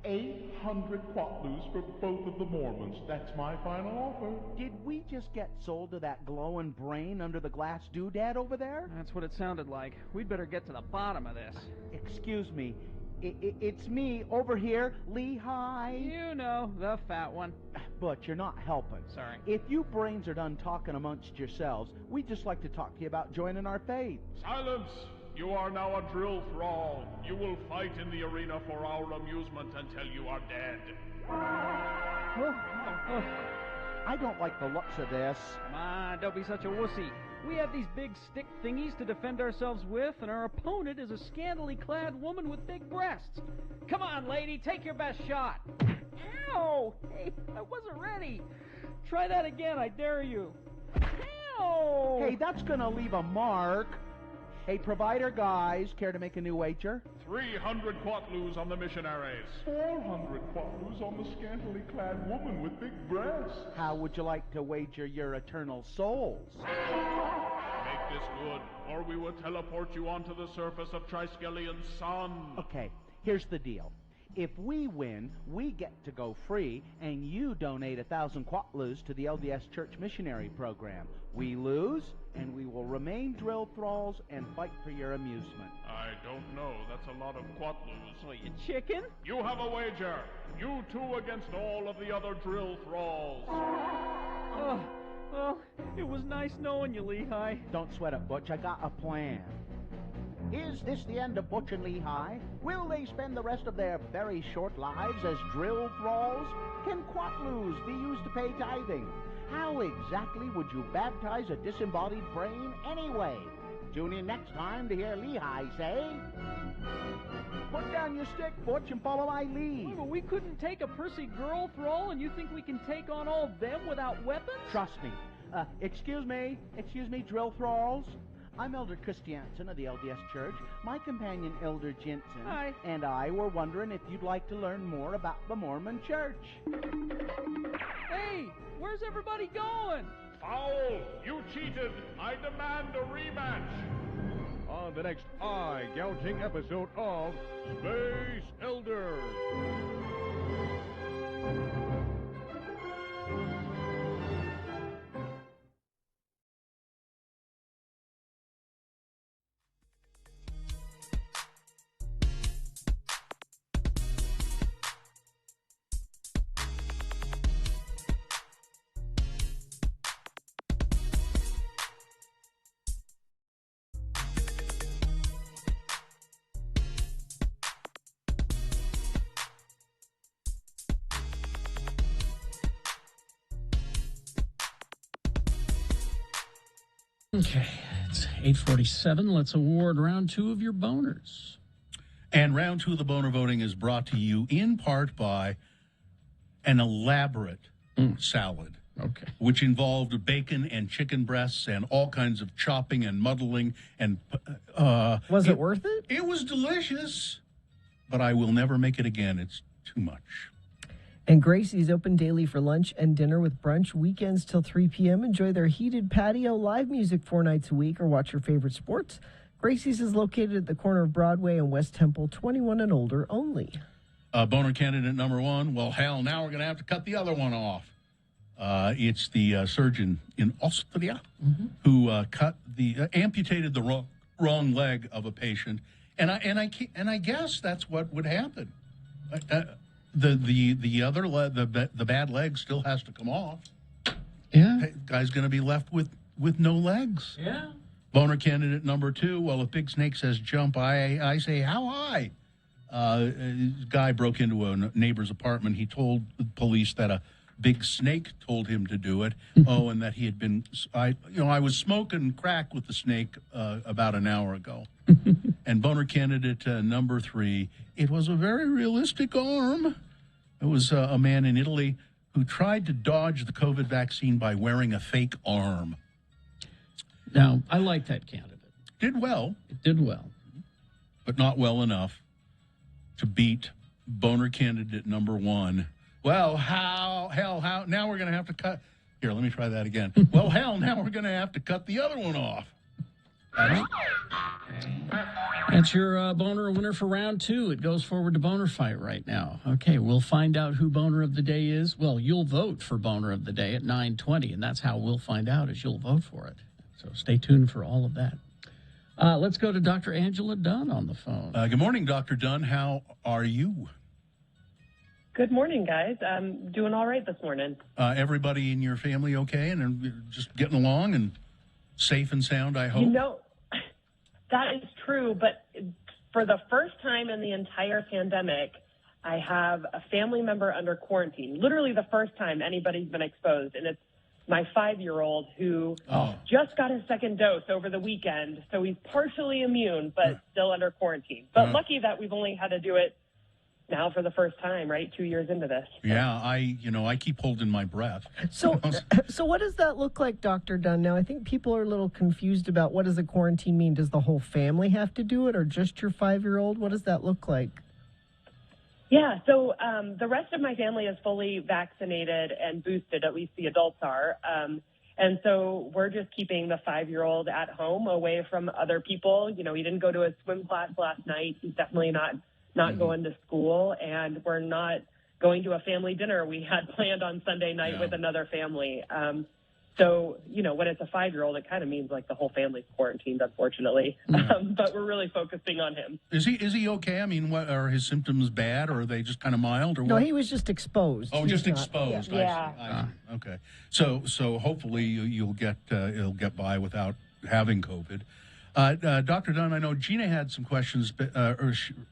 Speaker 14: 800 quatlus for both of the Mormons. That's my final offer.
Speaker 12: Did we just get sold to that glowing brain under the glass doodad over there?
Speaker 13: That's what it sounded like. We'd better get to the bottom of this.
Speaker 12: Excuse me. It's me over here, Lehi.
Speaker 13: You know, the fat one.
Speaker 12: But you're not helping.
Speaker 13: Sorry.
Speaker 12: If you brains are done talking amongst yourselves, we'd just like to talk to you about joining our faith.
Speaker 14: Silence! You are now a drill thrall. You will fight in the arena for our amusement until you are dead.
Speaker 12: I don't like the looks of this.
Speaker 13: Come on, don't be such a wussy. We have these big stick thingies to defend ourselves with, and our opponent is a scantily clad woman with big breasts. Come on, lady, take your best shot. Ow! Hey, I wasn't ready. Try that again, I dare you. Ow!
Speaker 12: Hey, that's gonna leave a mark. Hey, provider guys, care to make a new wager?
Speaker 14: 300 quatlus on the missionaries. 400 quatlus on the scantily clad woman with big breasts.
Speaker 12: How would you like to wager your eternal souls?
Speaker 14: Make this good, or we will teleport you onto the surface of Triskellion's sun.
Speaker 12: Okay, here's the deal. If we win, we get to go free, and you donate 1,000 quatlus to the LDS Church Missionary Program. We lose, and we will remain drill thralls and fight for your amusement.
Speaker 14: I don't know. That's a lot of quatlus.
Speaker 13: What, you chicken?
Speaker 14: You have a wager. You two against all of the other drill thralls.
Speaker 13: Oh, well, it was nice knowing you, Lehi.
Speaker 12: Don't sweat it, Butch. I got a plan. Is this the end of Butch and Lehi? Will they spend the rest of their very short lives as drill thralls? Can quatlus be used to pay tithing? How exactly would you baptize a disembodied brain anyway? Tune in next time to hear Lehi say, "Put down your stick, Butch, and follow my lead."
Speaker 13: Well, but we couldn't take a prissy girl thrall, and you think we can take on all them without weapons?
Speaker 12: Trust me. Excuse me, drill thralls. I'm Elder Christiansen of the LDS Church. My companion, Elder Jensen,
Speaker 13: Hi.
Speaker 12: and I were wondering if you'd like to learn more about the Mormon Church.
Speaker 13: Hey, where's everybody going?
Speaker 14: Foul! You cheated! I demand a rematch! On the next eye-gouging episode of Space Elders.
Speaker 1: Okay, it's 8:47. Let's award round 2 of your boners.
Speaker 3: And round 2 of the boner voting is brought to you in part by an elaborate salad.
Speaker 1: Okay.
Speaker 3: Which involved bacon and chicken breasts and all kinds of chopping and muddling. And
Speaker 2: was it worth it?
Speaker 3: It was delicious, but I will never make it again. It's too much.
Speaker 2: And Gracie's open daily for lunch and dinner with brunch, weekends till 3 p.m. Enjoy their heated patio, live music 4 nights a week, or watch your favorite sports. Gracie's is located at the corner of Broadway and West Temple, 21 and older only.
Speaker 3: Boner candidate number 1. Well, hell, now we're going to have to cut the other one off. It's the surgeon in Austria who amputated the wrong leg of a patient, and I guess that's what would happen. The other leg, the bad leg still has to come off.
Speaker 1: Yeah,
Speaker 3: guy's going to be left with no legs.
Speaker 1: Yeah.
Speaker 3: Boner candidate number 2. Well, if Big Snake says jump, I say how high. Guy broke into a neighbor's apartment. He told the police that a big snake told him to do it. And that he had been. I was smoking crack with the snake about an hour ago. And boner candidate number 3. It was a very realistic arm. It was a man in Italy who tried to dodge the COVID vaccine by wearing a fake arm.
Speaker 1: Now, I like that candidate.
Speaker 3: Did well.
Speaker 1: It did well.
Speaker 3: But not well enough to beat boner candidate number 1. Well, how, now we're going to have to cut. Here, let me try that again. Well, hell, now we're going to have to cut the other one off.
Speaker 1: That's your boner winner for round 2. It goes forward to Boner Fight right now. Okay, we'll find out who Boner of the Day is. Well, you'll vote for Boner of the Day at 9:20, and that's how we'll find out, is you'll vote for it. So stay tuned for all of that. Let's go to Dr. Angela Dunn on the phone.
Speaker 3: Good morning, Dr. Dunn. How are you?
Speaker 4: Good morning, guys. I'm doing all right this morning.
Speaker 3: Everybody in your family okay and just getting along and safe and sound, I hope?
Speaker 4: You know, that is true, but for the first time in the entire pandemic, I have a family member under quarantine. Literally the first time anybody's been exposed, and it's my 5-year-old who just got his second dose over the weekend, so he's partially immune, but still under quarantine. But lucky that we've only had to do it now for the first time, right? 2 years into this.
Speaker 3: Yeah, I keep holding my breath.
Speaker 2: So what does that look like, Dr. Dunn? Now, I think people are a little confused about what does a quarantine mean? Does the whole family have to do it, or just your 5-year-old? What does that look like?
Speaker 4: Yeah, so the rest of my family is fully vaccinated and boosted, at least the adults are. And so we're just keeping the 5-year-old at home away from other people. You know, he didn't go to a swim class last night. He's definitely not going to school, and we're not going to a family dinner we had planned on Sunday night with another family. So, you know, when it's a 5-year-old, it kind of means like the whole family's quarantined, unfortunately. But we're really focusing on him.
Speaker 3: Is he okay? I mean, what, are his symptoms bad, or are they just kind of mild, or
Speaker 2: No,
Speaker 3: what?
Speaker 2: he was just exposed.
Speaker 3: Oh, just exposed.
Speaker 4: Yeah.
Speaker 3: I see. Okay. So hopefully you'll it'll get by without having COVID. Dr. Dunn, I know Gina had some questions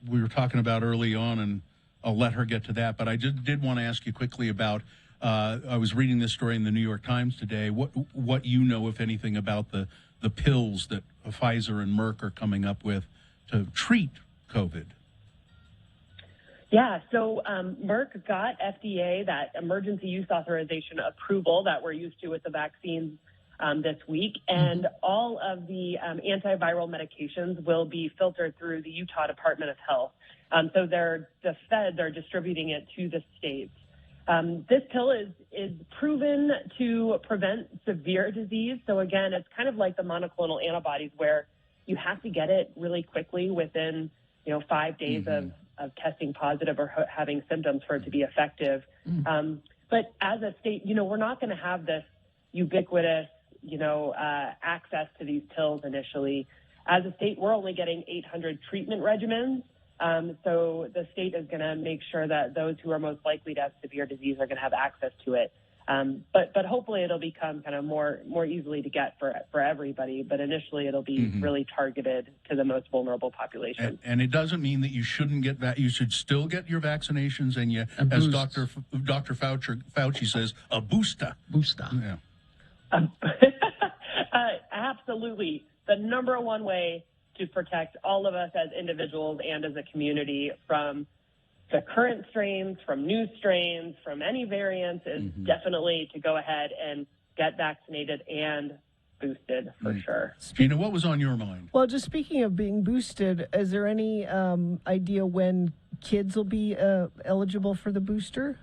Speaker 3: we were talking about early on, and I'll let her get to that. But I did want to ask you quickly about, I was reading this story in the New York Times today, what you know, if anything, about the pills that Pfizer and Merck are coming up with to treat COVID.
Speaker 4: Yeah, so Merck got FDA, that emergency use authorization approval that we're used to with the vaccines, this week, and all of the antiviral medications will be filtered through the Utah Department of Health. So the feds are distributing it to the states. This pill is proven to prevent severe disease. So again, it's kind of like the monoclonal antibodies where you have to get it really quickly within 5 days of testing positive or having symptoms for it to be effective. But as a state, we're not going to have this ubiquitous, access to these pills initially. As a state, we're only getting 800 treatment regimens. So the state is going to make sure that those who are most likely to have severe disease are going to have access to it. But hopefully it'll become kind of more easily to get for everybody. But initially it'll be really targeted to the most vulnerable population.
Speaker 3: And it doesn't mean that you shouldn't get that. You should still get your vaccinations, and as Dr. Fauci says, a booster.
Speaker 1: Booster.
Speaker 3: Yeah.
Speaker 4: Absolutely. The number one way to protect all of us as individuals and as a community from the current strains, from new strains, from any variants is definitely to go ahead and get vaccinated and boosted for sure.
Speaker 3: Gina, what was on your mind?
Speaker 2: Well, just speaking of being boosted, is there any idea when kids will be eligible for the booster?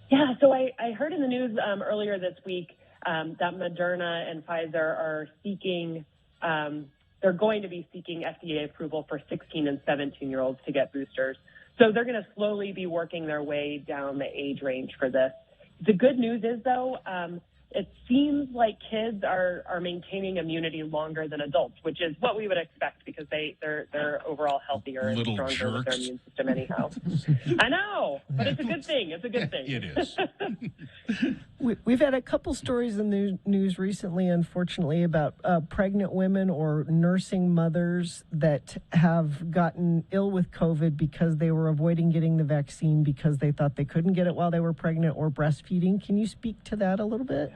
Speaker 4: Yeah, so I heard in the news earlier this week that Moderna and Pfizer are seeking, they're going to be seeking FDA approval for 16 and 17-year-olds to get boosters. So they're going to slowly be working their way down the age range for this. The good news is, though, it seems like kids are maintaining immunity longer than adults, which is what we would expect because they're overall healthier and stronger with their immune system anyhow. I know, but it's a good thing. It's a good thing.
Speaker 3: It is.
Speaker 2: We've had a couple stories in the news recently, unfortunately, about pregnant women or nursing mothers that have gotten ill with COVID because they were avoiding getting the vaccine because they thought they couldn't get it while they were pregnant or breastfeeding. Can you speak to that a little bit?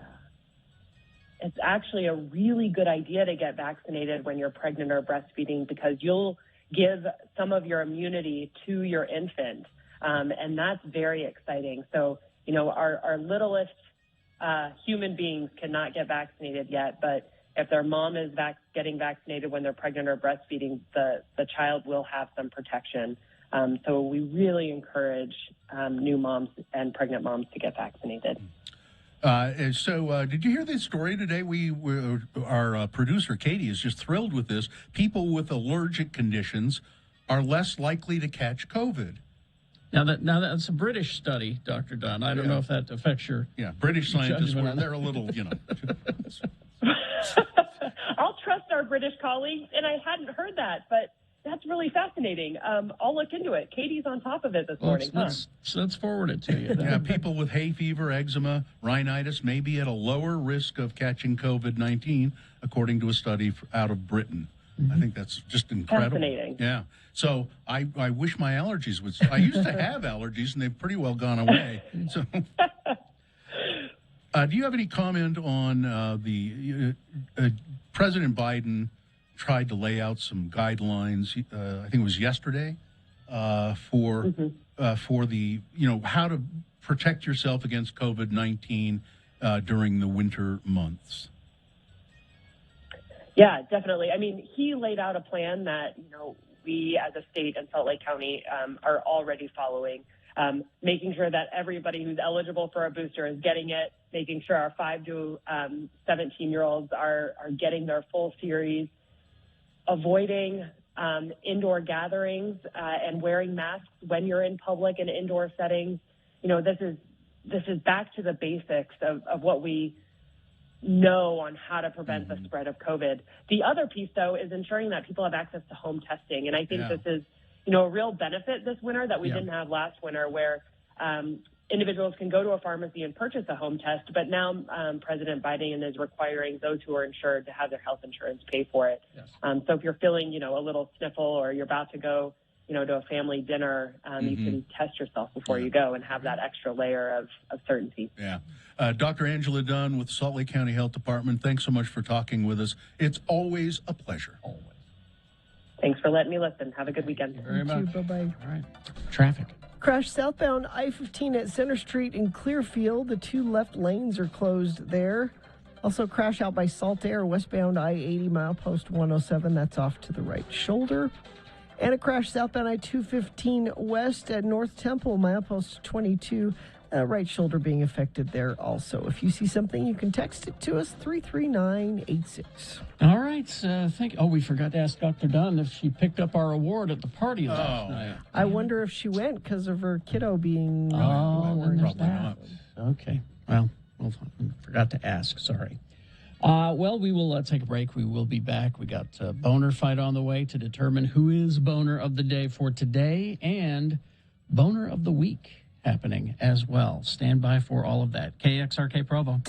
Speaker 4: It's actually a really good idea to get vaccinated when you're pregnant or breastfeeding because you'll give some of your immunity to your infant, and that's very exciting. So, our littlest human beings cannot get vaccinated yet, but if their mom is getting vaccinated when they're pregnant or breastfeeding, the child will have some protection. So we really encourage new moms and pregnant moms to get vaccinated.
Speaker 3: Did you hear this story today? Our producer, Katie, is just thrilled with this. People with allergic conditions are less likely to catch COVID.
Speaker 1: Now that's a British study, Dr. Dunn. I don't know if that affects your
Speaker 3: British scientists, they're a little,
Speaker 4: I'll trust our British colleagues, and I hadn't heard that, but that's really fascinating. I'll look into it. Katie's on top of it this morning.
Speaker 1: Let's forward it to you.
Speaker 3: Yeah, people with hay fever, eczema, rhinitis may be at a lower risk of catching COVID-19, according to a study out of Britain. I think that's just incredible.
Speaker 4: Fascinating.
Speaker 3: Yeah. So I wish my allergies would. I used to have allergies, and they've pretty well gone away. So, do you have any comment on the President Biden tried to lay out some guidelines? I think it was yesterday for the how to protect yourself against COVID-19 during the winter months.
Speaker 4: Yeah, definitely. I mean, he laid out a plan that, we as a state and Salt Lake County are already following, making sure that everybody who's eligible for a booster is getting it, making sure our 5 to 17-year-olds are getting their full series, avoiding indoor gatherings and wearing masks when you're in public and indoor settings. This is back to the basics of what we know on how to prevent the spread of COVID. The other piece, though, is ensuring that people have access to home testing. And I think this is, a real benefit this winter that we didn't have last winter, where individuals can go to a pharmacy and purchase a home test. But now President Biden is requiring those who are insured to have their health insurance pay for it. Yes. So if you're feeling, a little sniffle or you're about to go, to a family dinner, you can test yourself before you go and have that extra layer of certainty.
Speaker 3: Yeah. Dr. Angela Dunn with the Salt Lake County Health Department, thanks so much for talking with us. It's always a pleasure. Always.
Speaker 4: Thanks for letting me listen. Have a good weekend.
Speaker 1: Thank you very much.
Speaker 2: Bye-bye.
Speaker 1: All right. Traffic.
Speaker 2: Crash southbound I-15 at Center Street in Clearfield. The two left lanes are closed there. Also, crash out by Saltair, westbound I-80, milepost 107. That's off to the right shoulder. And a crash southbound I-215 west at North Temple, milepost 22. Right shoulder being affected there also. If you see something, you can text it to us, 33986.
Speaker 1: All right. We forgot to ask Dr. Dunn if she picked up our award at the party last night.
Speaker 2: I wonder if she went because of her kiddo being...
Speaker 1: Then there's
Speaker 3: probably
Speaker 1: that. Okay. Well, forgot to ask. Sorry. We will take a break. We will be back. We got Boner Fight on the way to determine who is Boner of the Day for today and Boner of the Week happening as well. Stand by for all of that. KXRK Provo.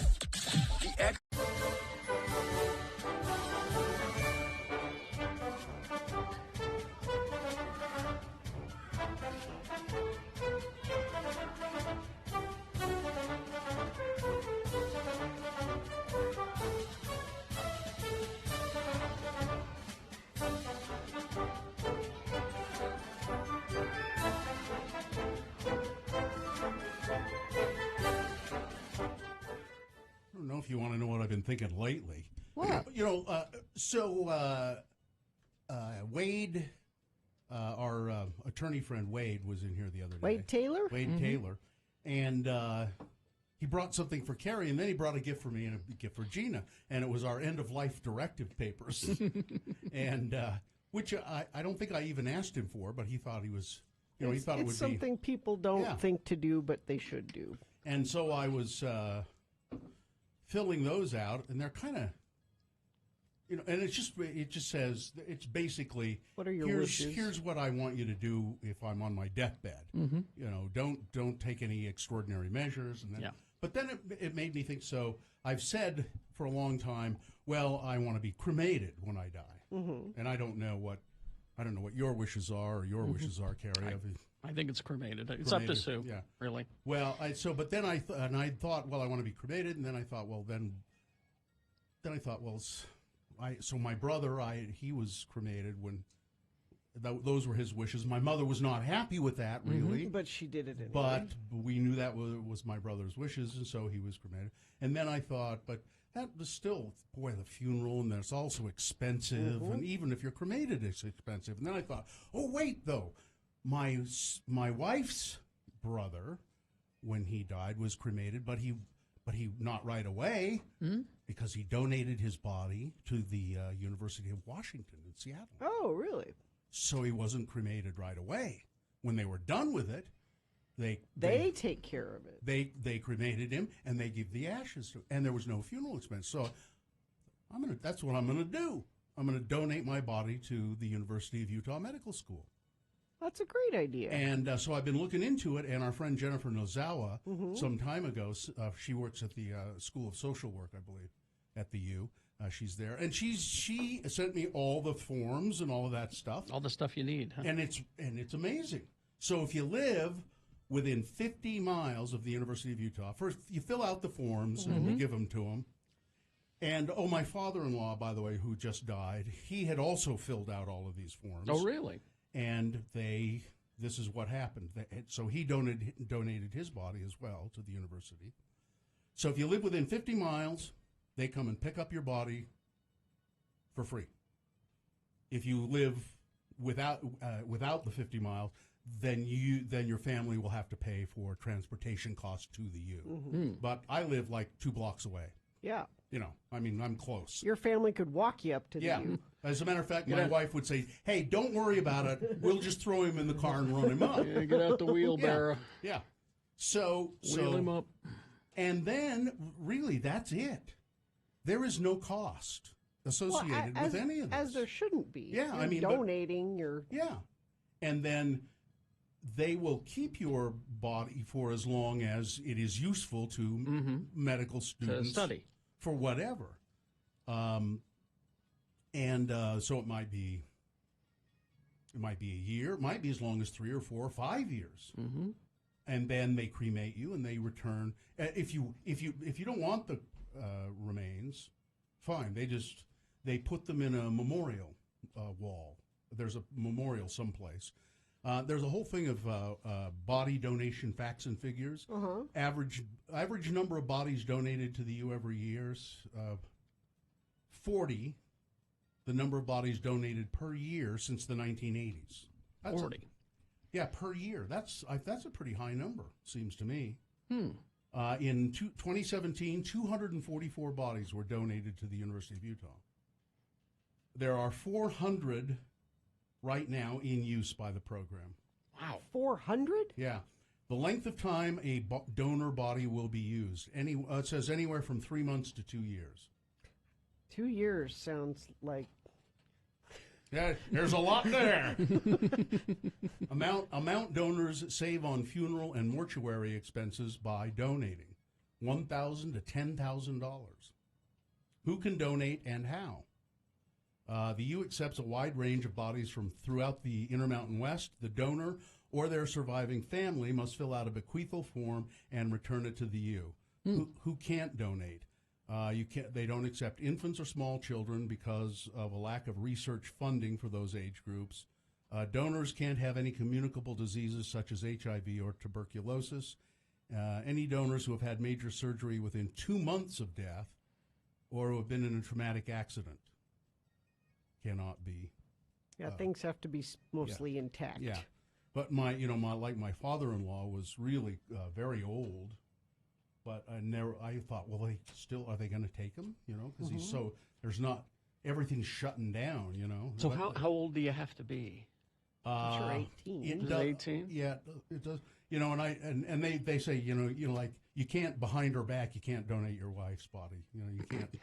Speaker 5: I don't know if you want to know what I've been thinking lately.
Speaker 2: What?
Speaker 5: Wade, our attorney friend Wade was in here the other day.
Speaker 2: Wade Taylor?
Speaker 5: Wade Taylor. And he brought something for Carrie, and then he brought a gift for me and a gift for Gina. And it was our end-of-life directive papers. And which I don't think I even asked him for, but he thought he was, he thought it would be.
Speaker 2: It's something people don't think to do, but they should do.
Speaker 5: And so I was filling those out, and they're kind of, and it just says, it's basically,
Speaker 2: what are your wishes?
Speaker 5: Here's what I want you to do if I'm on my deathbed.
Speaker 1: Mm-hmm.
Speaker 5: Don't take any extraordinary measures. And then, but then it made me think. So I've said for a long time, well, I want to be cremated when I die, and I don't know what your wishes are or your wishes are, Carrie.
Speaker 1: I think it's cremated. It's up to Sue.
Speaker 5: Yeah,
Speaker 1: really.
Speaker 5: Well, but then I thought, well, I want to be cremated, and then I thought, well, so my brother, he was cremated when those were his wishes. My mother was not happy with that, really,
Speaker 2: but she did it anyway.
Speaker 5: But we knew that was my brother's wishes, and so he was cremated. And then I thought, but that was still, boy, the funeral, and it's also expensive, and even if you're cremated, it's expensive. And then I thought, oh wait, though. My wife's brother, when he died, was cremated, but he not right away because he donated his body to the University of Washington in Seattle.
Speaker 2: Oh, really?
Speaker 5: So he wasn't cremated right away. When they were done with it, they
Speaker 2: take care of it.
Speaker 5: They cremated him and they give the ashes to, and there was no funeral expense. So that's what I'm gonna do. I'm gonna donate my body to the University of Utah Medical School.
Speaker 2: That's a great idea.
Speaker 5: And so I've been looking into it, and our friend Jennifer Nozawa, some time ago, she works at the School of Social Work, I believe, at the U. She's there. And she sent me all the forms and all of that stuff.
Speaker 1: All the stuff you need. Huh?
Speaker 5: And it's amazing. So if you live within 50 miles of the University of Utah, first you fill out the forms and you give them to them. And, my father-in-law, by the way, who just died, he had also filled out all of these forms.
Speaker 1: Oh, really?
Speaker 5: And this is what happened. So he donated his body as well to the university. So if you live within 50 miles, they come and pick up your body for free. If you live without the 50 miles, then your family will have to pay for transportation costs to the U. But I live like 2 blocks away.
Speaker 2: Yeah.
Speaker 5: I'm close.
Speaker 2: Your family could walk you up to the U.
Speaker 5: As a matter of fact, my wife would say, hey, don't worry about it. We'll just throw him in the car and run him up.
Speaker 1: Yeah, get out the wheelbarrow.
Speaker 5: Yeah. So
Speaker 1: wheel him up.
Speaker 5: And then, really, that's it. There is no cost associated with any of this.
Speaker 2: As there shouldn't be.
Speaker 5: Yeah,
Speaker 2: You're donating your...
Speaker 5: Yeah. And then they will keep your body for as long as it is useful to medical students.
Speaker 1: To study.
Speaker 5: For whatever. So it might be a year. It might be as long as 3 or 4 or 5 years. And then they cremate you and they return. If you don't want the remains, fine. They put them in a memorial wall. There's a memorial someplace. There's a whole thing of body donation facts and figures. Average number of bodies donated to the U every year, 40. The number of bodies donated per year since the 1980s.
Speaker 8: 40.
Speaker 5: Yeah, per year. That's a pretty high number, seems to me. In 2017, 244 bodies were donated to the University of Utah. There are 400 right now in use by the program.
Speaker 2: Wow. 400?
Speaker 5: Yeah. The length of time a donor body will be used. It says anywhere from 3 months to 2 years.
Speaker 2: 2 years sounds like...
Speaker 5: Yeah, there's a lot there. Amount donors save on funeral and mortuary expenses by donating $1,000 to $10,000. Who can donate and how? The U accepts a wide range of bodies from throughout the Intermountain West. The donor or their surviving family must fill out a bequeathal form and return it to the U. Who can't donate? They don't accept infants or small children because of a lack of research funding for those age groups. Donors can't have any communicable diseases such as HIV or tuberculosis. Any donors who have had major surgery within 2 months of death or who have been in a traumatic accident cannot be.
Speaker 2: Yeah, things have to be mostly intact.
Speaker 5: Yeah, but my father-in-law was really very old. But I thought, well, are they going to take him? Because he's everything's shutting down,
Speaker 8: So how old do you have to be?
Speaker 2: Sure, 18.
Speaker 8: 18?
Speaker 5: Yeah, it does. And they say, like you can't behind her back, you can't donate your wife's body. You can't.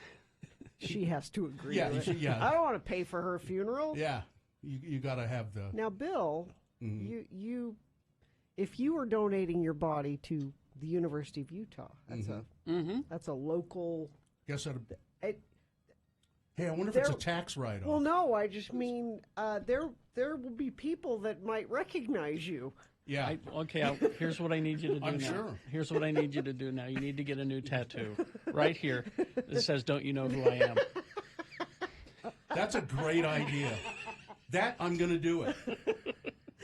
Speaker 2: She has to agree.
Speaker 5: Yeah,
Speaker 2: with it.
Speaker 5: yeah.
Speaker 2: I don't want to pay for her funeral.
Speaker 5: Yeah, you got to have the.
Speaker 2: Now, Bill, you, if you were donating your body to the University of Utah, that's a local.
Speaker 5: Guess that. Hey, I wonder if it's a tax write-off.
Speaker 2: Well, no, I just mean there will be people that might recognize you.
Speaker 5: Yeah.
Speaker 8: Here's what I need you to do
Speaker 5: I'm
Speaker 8: now.
Speaker 5: sure.
Speaker 8: Here's what I need you to do now. You need to get a new tattoo right here that says, "Don't you know who I am?"
Speaker 5: That's a great idea. I'm going to do it.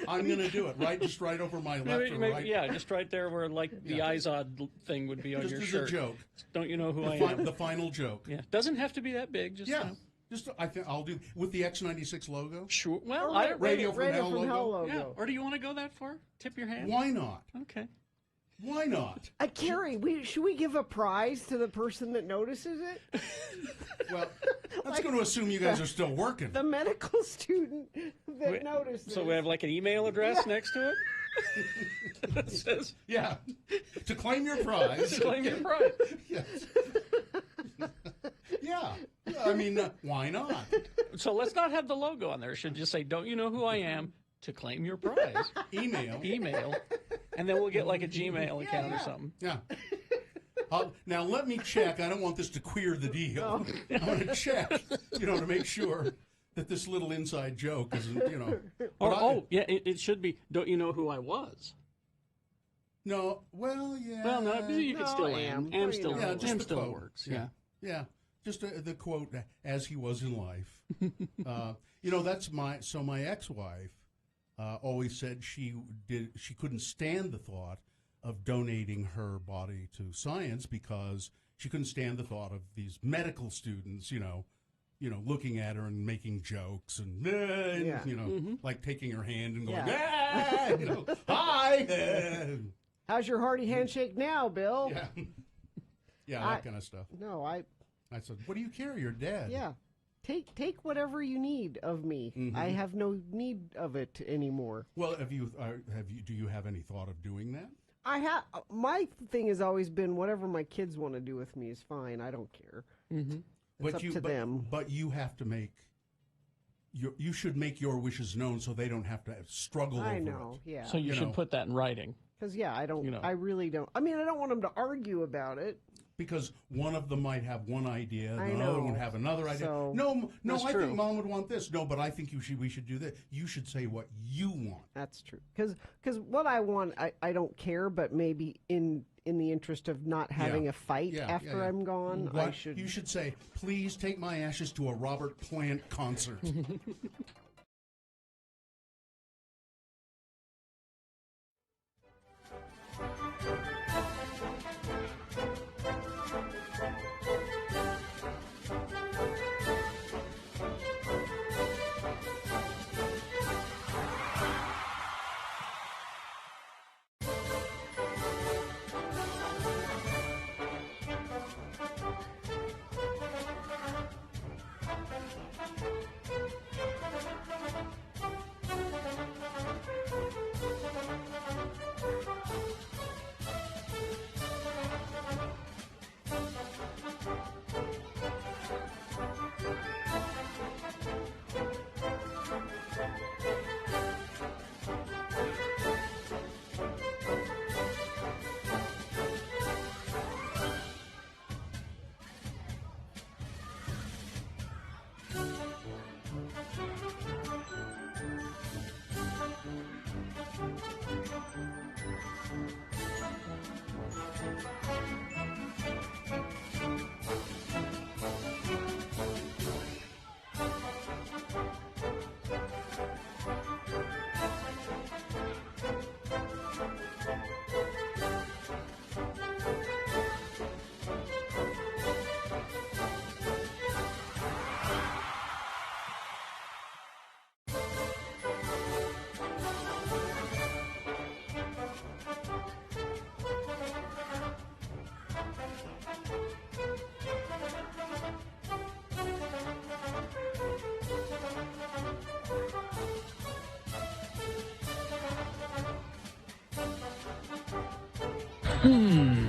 Speaker 5: I'm going to do it just right over my left or right.
Speaker 8: Yeah, just right there where the Izod thing would be on your shirt.
Speaker 5: Just a joke.
Speaker 8: Don't you know who I am?
Speaker 5: The final joke.
Speaker 8: Yeah, doesn't have to be that big. Just
Speaker 5: I think I'll do with the X96 logo.
Speaker 8: Sure. Well,
Speaker 5: Radio from Hell logo.
Speaker 8: Yeah. Or do you want to go that far? Tip your hand.
Speaker 5: Why not?
Speaker 8: Okay.
Speaker 5: Why not?
Speaker 2: Carrie, should we give a prize to the person that notices it?
Speaker 5: Well, that's going to assume you guys are still working.
Speaker 2: The medical student that notices.
Speaker 8: So we have an email address next to it? That says,
Speaker 5: to claim your prize.
Speaker 8: To claim your prize.
Speaker 5: Yes. Yeah. I mean, why not?
Speaker 8: So let's not have the logo on there. It should just say, "Don't you know who I am?" to claim your prize. Email. And then we'll get a Gmail account or something.
Speaker 5: Yeah. Now let me check. I don't want this to queer the deal. I want to check, to make sure that this little inside joke isn't,
Speaker 8: it should be, "Don't you know who I was?"
Speaker 5: No. Well, yeah.
Speaker 8: Well, no, you could still am. Am still
Speaker 5: quote.
Speaker 8: Works. Yeah.
Speaker 5: Yeah. Just the quote, "as he was in life." That's my ex-wife always said she couldn't stand the thought of donating her body to science because she couldn't stand the thought of these medical students, looking at her and making jokes and like taking her hand and going, hi.
Speaker 2: How's your hearty handshake now, Bill?
Speaker 5: Yeah, that kind of stuff.
Speaker 2: No, I
Speaker 5: said, what do you care? You're dead.
Speaker 2: Yeah. Take whatever you need of me.
Speaker 5: Mm-hmm.
Speaker 2: I have no need of it anymore.
Speaker 5: Well, do you have any thought of doing that?
Speaker 2: My thing has always been whatever my kids want to do with me is fine. I don't care.
Speaker 8: Mm-hmm.
Speaker 2: It's up to them.
Speaker 5: But you have to you should make your wishes known so they don't have to struggle over it.
Speaker 2: I know, yeah.
Speaker 8: So you should put that in writing.
Speaker 2: Because, I really don't. I mean, I don't want them to argue about it.
Speaker 5: Because one of them might have one idea, and the other one have another idea.
Speaker 2: So,
Speaker 5: no, I think Mom would want this. No, but I think we should do this. You should say what you want.
Speaker 2: That's true. Because what I want, I don't care, but maybe in the interest of not having a fight after I'm gone,
Speaker 5: You should say, please take my ashes to a Robert Plant concert.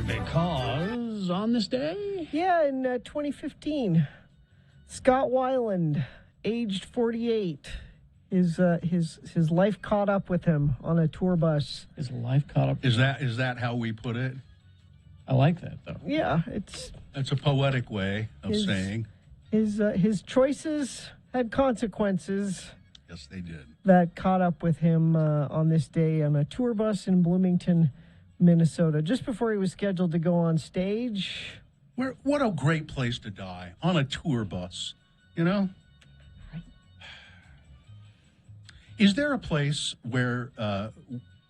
Speaker 1: Because on this day?
Speaker 2: Yeah, in 2015, Scott Weiland, aged 48, his life caught up with him on a tour bus.
Speaker 1: His life caught up.
Speaker 3: Is that how we put it?
Speaker 1: I like that, though.
Speaker 2: Yeah,
Speaker 3: that's a poetic way of saying
Speaker 2: his choices had consequences.
Speaker 3: Yes, they did.
Speaker 2: That caught up with him on this day on a tour bus in Bloomington, Minnesota, just before he was scheduled to go on stage.
Speaker 3: What a great place to die, on a tour bus, you know? Is there a place where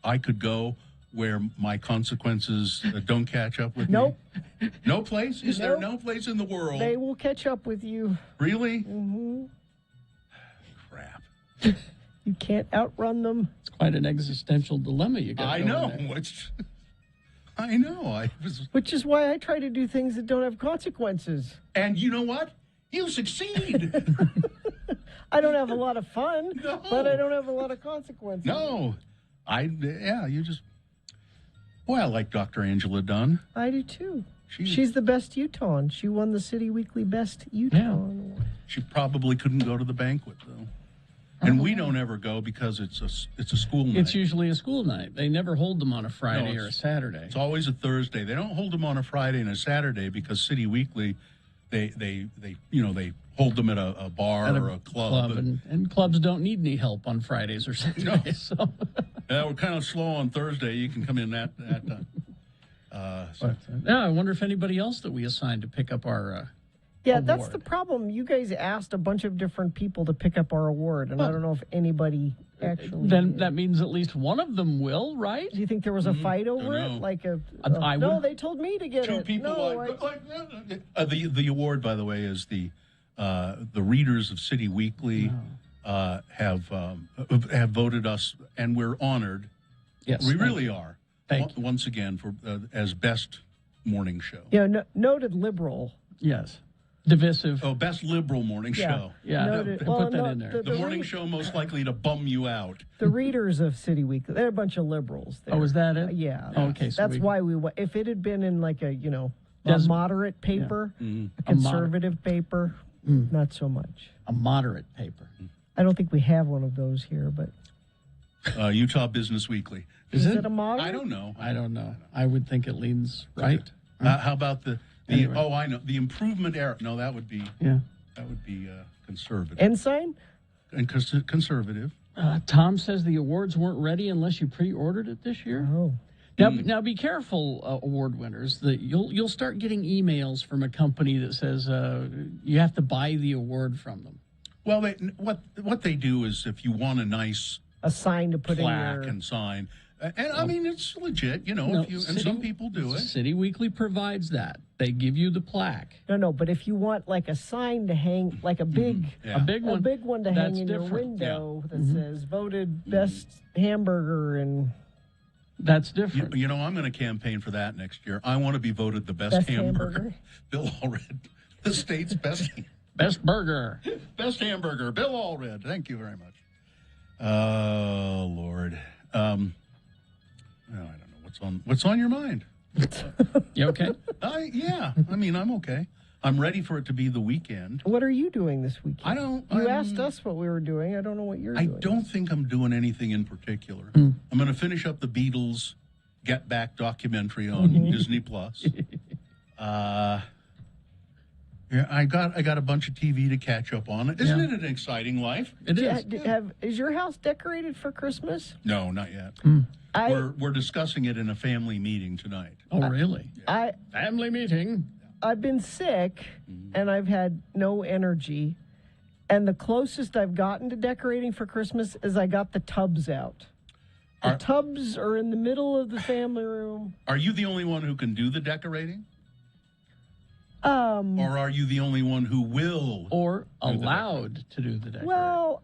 Speaker 3: I could go where my consequences don't catch up with
Speaker 2: me?
Speaker 3: No place? Is there no place in the world?
Speaker 2: They will catch up with you.
Speaker 3: Really?
Speaker 2: Mm-hmm.
Speaker 3: Crap.
Speaker 2: You can't outrun them.
Speaker 1: It's quite an existential dilemma you got.
Speaker 3: I know. I know.
Speaker 2: Which is why I try to do things that don't have consequences.
Speaker 3: And you know what? You succeed.
Speaker 2: I don't have a lot of fun, but I don't have a lot of consequences.
Speaker 3: No. Boy, I like Dr. Angela Dunn.
Speaker 2: I do too. She's the best Utahn. She won the City Weekly Best Utahn.
Speaker 3: Yeah. She probably couldn't go to the banquet, though. And we don't ever go because it's a school night.
Speaker 1: It's usually a school night. They never hold them on a Friday or a Saturday.
Speaker 3: It's always a Thursday. They don't hold them on a Friday and a Saturday because City Weekly, they hold them at a bar or a club.
Speaker 1: And clubs don't need any help on Fridays or Saturdays.
Speaker 3: No. So. Yeah, we're kind of slow on Thursday. You can come in that
Speaker 1: I wonder if anybody else that we assigned to pick up our award.
Speaker 2: That's the problem. You guys asked a bunch of different people to pick up our award, and I don't know if anybody actually.
Speaker 1: Then that means at least one of them will, right?
Speaker 2: Do you think there was a fight over it? Like no, they told me to get
Speaker 3: two
Speaker 2: it.
Speaker 3: People
Speaker 2: No,
Speaker 3: the award, by the way, is the readers of City Weekly have voted us, and we're honored.
Speaker 1: Yes,
Speaker 3: we really are.
Speaker 1: Thank you.
Speaker 3: Once again for as best morning show.
Speaker 2: Yeah, noted liberal.
Speaker 1: Yes. Divisive.
Speaker 3: Oh, best liberal morning show.
Speaker 1: Yeah,
Speaker 2: noted,
Speaker 1: put that in there.
Speaker 3: The morning show most likely to bum you out.
Speaker 2: The readers of City Weekly, they're a bunch of liberals. There.
Speaker 1: Oh, is that it?
Speaker 2: Yeah.
Speaker 1: Okay, so
Speaker 2: that's why we. If it had been in like a moderate paper, a conservative paper, not so much.
Speaker 1: A moderate paper.
Speaker 2: I don't think we have one of those here, but.
Speaker 3: Utah Business Weekly.
Speaker 2: Is it a moderate?
Speaker 3: I don't know.
Speaker 1: I would think it leans right.
Speaker 3: How about anyway. Oh, I know. The improvement era. No, that would be conservative.
Speaker 2: Ensign?
Speaker 3: And conservative.
Speaker 1: Tom says the awards weren't ready unless you pre-ordered it this year.
Speaker 2: Oh.
Speaker 1: Now be careful, award winners. That you'll start getting emails from a company that says you have to buy the award from them.
Speaker 3: Well, what they do is if you want
Speaker 2: a sign to put
Speaker 3: plaque
Speaker 2: in your
Speaker 3: and sign. And I mean, it's legit, and some people do it.
Speaker 1: City Weekly provides that. They give you the plaque.
Speaker 2: No, but if you want like a sign to hang, like a big one to hang in your window that says voted best hamburger, and
Speaker 1: that's different.
Speaker 3: I'm going to campaign for that next year. I want to be voted the best hamburger. Bill Allred, the state's best
Speaker 1: burger.
Speaker 3: Best hamburger, Bill Allred. Thank you very much. Oh, Lord. I don't know what's on your mind.
Speaker 1: You okay?
Speaker 3: Yeah. I mean, I'm okay. I'm ready for it to be the weekend.
Speaker 2: What are you doing this weekend? You asked us what we were doing. I don't know what you're doing.
Speaker 3: I don't think I'm doing anything in particular. I'm going to finish up the Beatles Get Back documentary on Disney Plus. Yeah, I got a bunch of TV to catch up on. Isn't it an exciting life?
Speaker 1: It is.
Speaker 2: Is your house decorated for Christmas?
Speaker 3: No, not yet. We're discussing it in a family meeting tonight.
Speaker 1: Oh, really? Family meeting.
Speaker 2: I've been sick, and I've had no energy. And the closest I've gotten to decorating for Christmas is I got the tubs out. The tubs are in the middle of the family room.
Speaker 3: Are you the only one who can do the decorating? Or are you the only one who will?
Speaker 1: Or allowed to do the decorating?
Speaker 2: Well,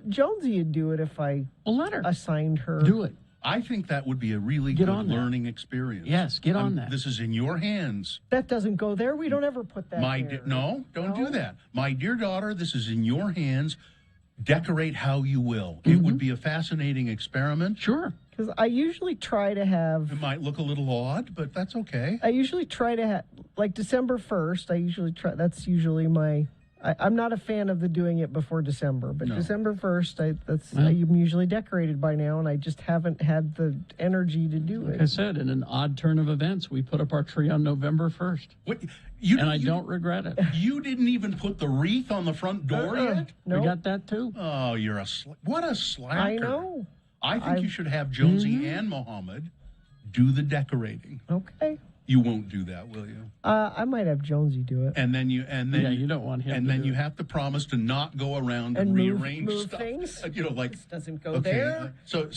Speaker 2: Jonesy would do it if I
Speaker 1: let her.
Speaker 2: Assigned her.
Speaker 1: Do it.
Speaker 3: I think that would be a really good learning experience.
Speaker 1: Yes, get on that.
Speaker 3: This is in your hands.
Speaker 2: That doesn't go there. We don't ever put that there.
Speaker 3: No, don't do that. My dear daughter, this is in your hands. Decorate how you will. It would be a fascinating experiment.
Speaker 1: Sure.
Speaker 2: Because I usually try to have.
Speaker 3: It might look a little odd, but that's okay.
Speaker 2: I usually try to have, like December 1st, I usually try, that's usually my. I'm not a fan of the doing it before December, but December 1st, I'm usually decorated by now, and I just haven't had the energy to do it.
Speaker 1: Like I said, in an odd turn of events, we put up our tree on November 1st. I don't regret it.
Speaker 3: You didn't even put the wreath on the front door yet?
Speaker 1: We got that too.
Speaker 3: Oh, you're what a slacker.
Speaker 2: I know.
Speaker 3: I think you should have Jonesy and Mohammed do the decorating.
Speaker 2: Okay.
Speaker 3: You won't do that, will you?
Speaker 2: I might have Jonesy do it.
Speaker 3: And then you
Speaker 1: don't want him.
Speaker 3: And
Speaker 1: to
Speaker 3: then
Speaker 1: do
Speaker 3: you
Speaker 1: it.
Speaker 3: have to promise to not go around and rearrange
Speaker 2: move
Speaker 3: stuff.
Speaker 2: things.
Speaker 3: Like
Speaker 2: this doesn't go there.
Speaker 3: So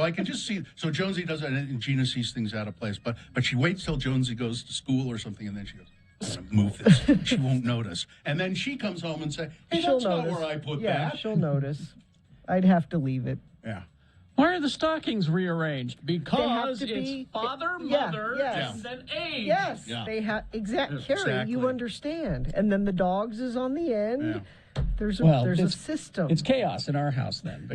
Speaker 3: I can just see. So Jonesy does it, and Gina sees things out of place. But she waits till Jonesy goes to school or something, and then she goes, "I'm gonna move this." She won't notice, and then she comes home and say, "Hey,
Speaker 2: She'll
Speaker 3: that's
Speaker 2: notice.
Speaker 3: not where I put
Speaker 2: Yeah,
Speaker 3: that."
Speaker 2: she'll notice. I'd have to leave it.
Speaker 3: Yeah.
Speaker 1: Why are the stockings rearranged? Because
Speaker 2: to be-
Speaker 1: it's father,
Speaker 2: Yeah,
Speaker 1: mother,
Speaker 2: yes.
Speaker 1: and then age.
Speaker 2: Yes,
Speaker 3: Yeah.
Speaker 2: they have Carrie,
Speaker 3: Exactly.
Speaker 2: you understand. And then the dogs is on the end.
Speaker 3: Yeah.
Speaker 2: There's a
Speaker 1: it's,
Speaker 2: system.
Speaker 1: It's chaos in our house then,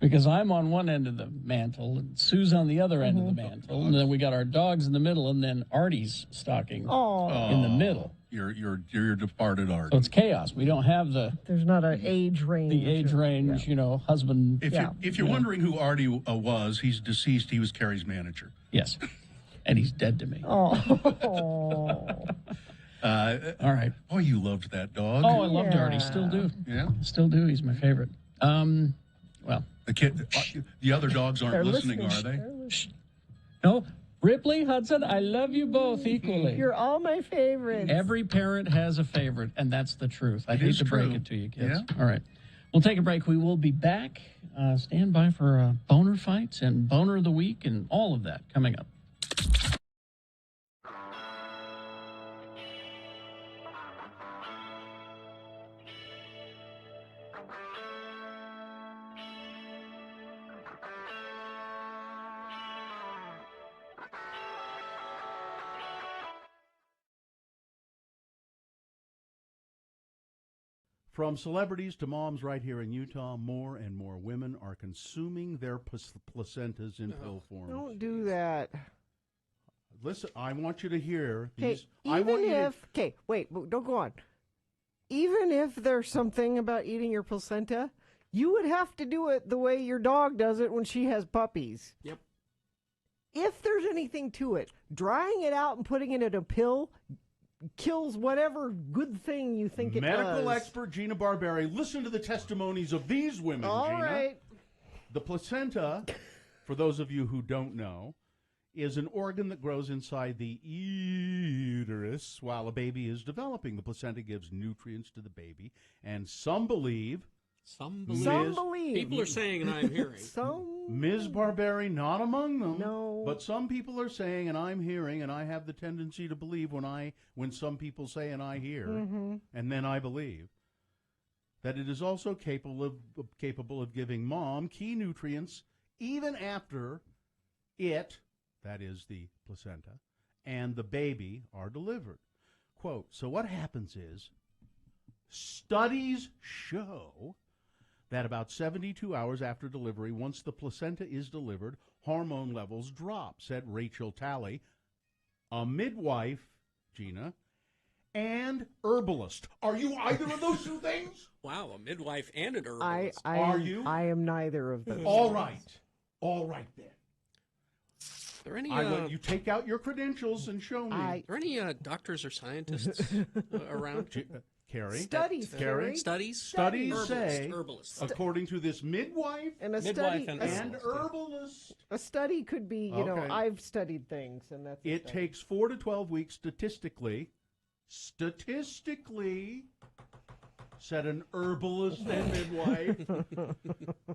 Speaker 1: because I'm on one end of the mantle and Sue's on the other end of the mantle, and then we got our dogs in the middle, and then Artie's stocking in the middle.
Speaker 3: Your departed art.
Speaker 1: So it's chaos. We don't have
Speaker 2: There's not an age range.
Speaker 1: the age range, husband.
Speaker 3: If you're wondering who Artie was, he's deceased. He was Carrie's manager.
Speaker 1: Yes, and he's dead to me.
Speaker 2: Oh.
Speaker 3: All right. Oh, you loved that dog.
Speaker 1: Oh, I loved Artie. Still do.
Speaker 3: Yeah.
Speaker 1: Still do. He's my favorite. Well,
Speaker 3: the other dogs aren't
Speaker 2: They're
Speaker 3: listening,
Speaker 2: listening.
Speaker 3: are they?
Speaker 1: No, Ripley, Hudson, I love you both equally.
Speaker 2: You're all my favorites.
Speaker 1: Every parent has a favorite, and that's the truth. I
Speaker 3: It
Speaker 1: hate
Speaker 3: is
Speaker 1: to break
Speaker 3: true.
Speaker 1: it to you, kids.
Speaker 3: Yeah.
Speaker 1: All right. We'll take a break. We will be back. Stand by for boner fights and boner of the week and all of that coming up.
Speaker 5: From celebrities to moms right here in Utah, more and more women are consuming their placentas in pill form.
Speaker 2: Don't do that.
Speaker 5: Listen, I want you to hear
Speaker 2: Okay,
Speaker 5: these. I want you to,
Speaker 2: okay, wait, don't go on. Even if there's something about eating your placenta, you would have to do it the way your dog does it when she has puppies.
Speaker 8: Yep.
Speaker 2: If there's anything to it, drying it out and putting it in a pill kills whatever good thing you think it does.
Speaker 5: medical expert Gina Barberi, listen to the testimonies of these women,
Speaker 2: All
Speaker 5: Gina.
Speaker 2: right.
Speaker 5: The placenta, for those of you who don't know, is an organ that grows inside the uterus while a baby is developing. The placenta gives nutrients to the baby, and some believe...
Speaker 8: Some believe. People are saying, and I'm hearing.
Speaker 5: Ms. Barberi, not among them.
Speaker 2: No.
Speaker 5: But some people are saying, and I'm hearing, and I have the tendency to believe when some people say and I hear, and then I believe, that it is also capable of giving mom key nutrients even after it, that is the placenta, and the baby are delivered. Quote, so what happens is, studies show that about 72 hours after delivery, once the placenta is delivered, hormone levels drop, said Rachel Talley, a midwife, Gina, and herbalist. Are you either of those two things?
Speaker 8: Wow, a midwife and an herbalist.
Speaker 5: Are you?
Speaker 2: I am neither of those.
Speaker 5: All right. All right, then.
Speaker 8: Are there any,
Speaker 5: I want you take out your credentials and show me.
Speaker 8: Are there any doctors or scientists around?
Speaker 5: Carrie?
Speaker 2: Studies, Carrie.
Speaker 8: Studies?
Speaker 5: Studies
Speaker 8: Herbalist,
Speaker 5: say,
Speaker 8: herbalist.
Speaker 5: according to this midwife
Speaker 2: And a
Speaker 8: Midwife
Speaker 2: study
Speaker 8: and
Speaker 5: herbalist,
Speaker 2: a study could be, you know,
Speaker 5: Okay.
Speaker 2: I've studied things, and that's a
Speaker 5: it
Speaker 2: study.
Speaker 5: takes 4 to 12 weeks statistically, said an herbalist and midwife,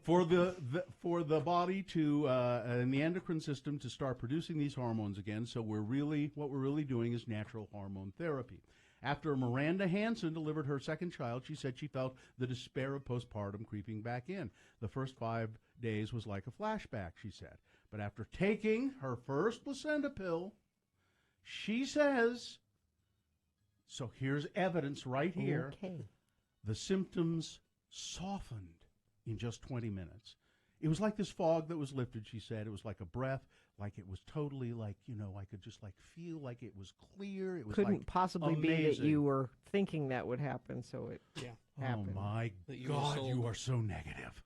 Speaker 5: for the body to and the endocrine system to start producing these hormones again. So what we're really doing is natural hormone therapy. After Miranda Hansen delivered her second child, she said she felt the despair of postpartum creeping back in. The first 5 days was like a flashback, she said. But after taking her first placenta pill, she says, so here's evidence right here,
Speaker 2: Okay.
Speaker 5: the symptoms softened in just 20 minutes. It was like this fog that was lifted, she said. It was like a breath, like it was totally like, I could just like feel like it was clear. It was
Speaker 2: Couldn't
Speaker 5: like
Speaker 2: possibly
Speaker 5: amazing.
Speaker 2: be that you were thinking that would happen, so it happened.
Speaker 5: Oh my God, you are so negative.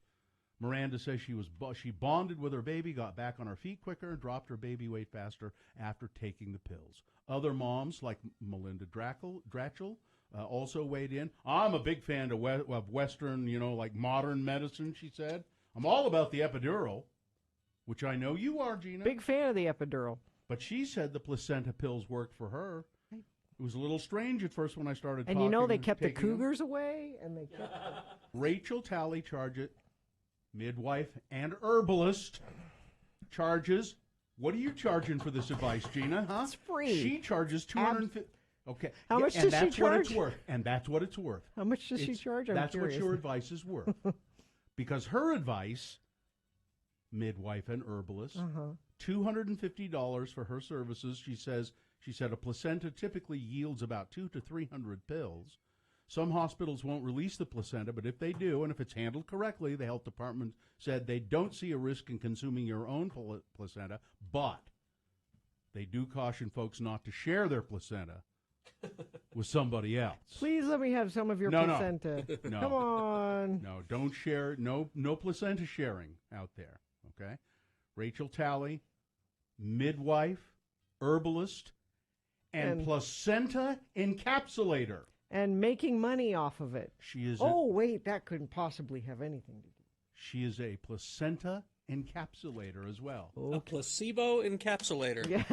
Speaker 5: Miranda says she bonded with her baby, got back on her feet quicker, and dropped her baby weight faster after taking the pills. Other moms, like Melinda Dratchell, also weighed in. I'm a big fan of Western, like modern medicine, she said. I'm all about the epidural, which I know you are, Gina.
Speaker 2: Big fan of the epidural.
Speaker 5: But she said the placenta pills worked for her. It was a little strange at first when I started
Speaker 2: And
Speaker 5: talking.
Speaker 2: they kept the
Speaker 5: taking them.
Speaker 2: cougars away, and they kept
Speaker 5: Rachel Talley midwife and herbalist, charges. What are you charging for this advice, Gina? Huh?
Speaker 2: It's free.
Speaker 5: She charges $250. Okay.
Speaker 2: How much does she charge?
Speaker 5: What it's worth. And that's what it's worth.
Speaker 2: How much does she charge?
Speaker 5: That's what your advice is worth. Because her advice, midwife and herbalist, $250 for her services. She said a placenta typically yields about 200 to 300 pills. Some hospitals won't release the placenta, but if they do, and if it's handled correctly, the health department said they don't see a risk in consuming your own placenta, but they do caution folks not to share their placenta with somebody else.
Speaker 2: Please let me have some of your placenta.
Speaker 5: No.
Speaker 2: Come on.
Speaker 5: No, don't share. No placenta sharing out there, okay? Rachel Talley, midwife, herbalist, and placenta encapsulator.
Speaker 2: And making money off of it.
Speaker 5: She is.
Speaker 2: Wait, that couldn't possibly have anything to do.
Speaker 5: She is a placenta encapsulator as well.
Speaker 8: Okay. A placebo encapsulator.
Speaker 2: Yeah.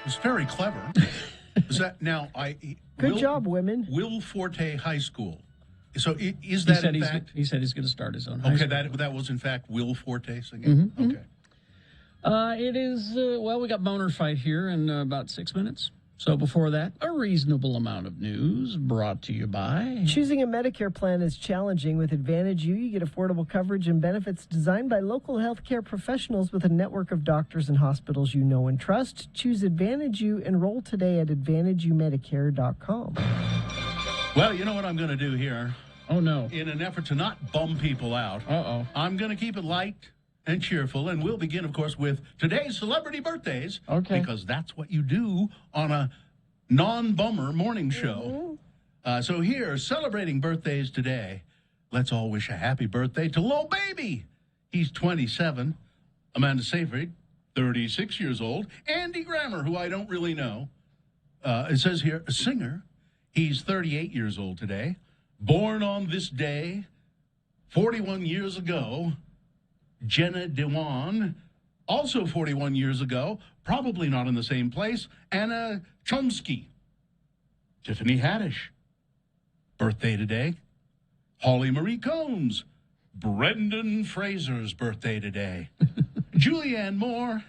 Speaker 3: It's very clever. Is that now?
Speaker 2: Good job, women.
Speaker 3: Will Forte High School. So is that in fact?
Speaker 1: He said he's going to start his own. High
Speaker 3: Okay,
Speaker 1: school.
Speaker 3: that was in fact Will Forte singing.
Speaker 1: Mm-hmm.
Speaker 3: Okay.
Speaker 1: It is. We got boner fight here in about 6 minutes. So before that, a reasonable amount of news brought to you by...
Speaker 2: Choosing a Medicare plan is challenging. With Advantage U, you get affordable coverage and benefits designed by local healthcare professionals with a network of doctors and hospitals you know and trust. Choose Advantage U. Enroll today at AdvantageUMedicare.com.
Speaker 3: Well, you know what I'm going to do here?
Speaker 1: Oh, no.
Speaker 3: In an effort to not bum people out, I'm going to keep it light and cheerful, and we'll begin, of course, with today's celebrity birthdays.
Speaker 1: Okay.
Speaker 3: Because that's what you do on a non-bummer morning show. So here, celebrating birthdays today, let's all wish a happy birthday to Lil Baby. He's 27. Amanda Seyfried, 36 years old. Andy Grammer, who I don't really know. It says here, a singer. He's 38 years old today. Born on this day, 41 years ago, Jenna Dewan, also 41 years ago, probably not in the same place, Anna Chomsky. Tiffany Haddish, birthday today. Holly Marie Combs, Brendan Fraser's birthday today. Julianne Moore,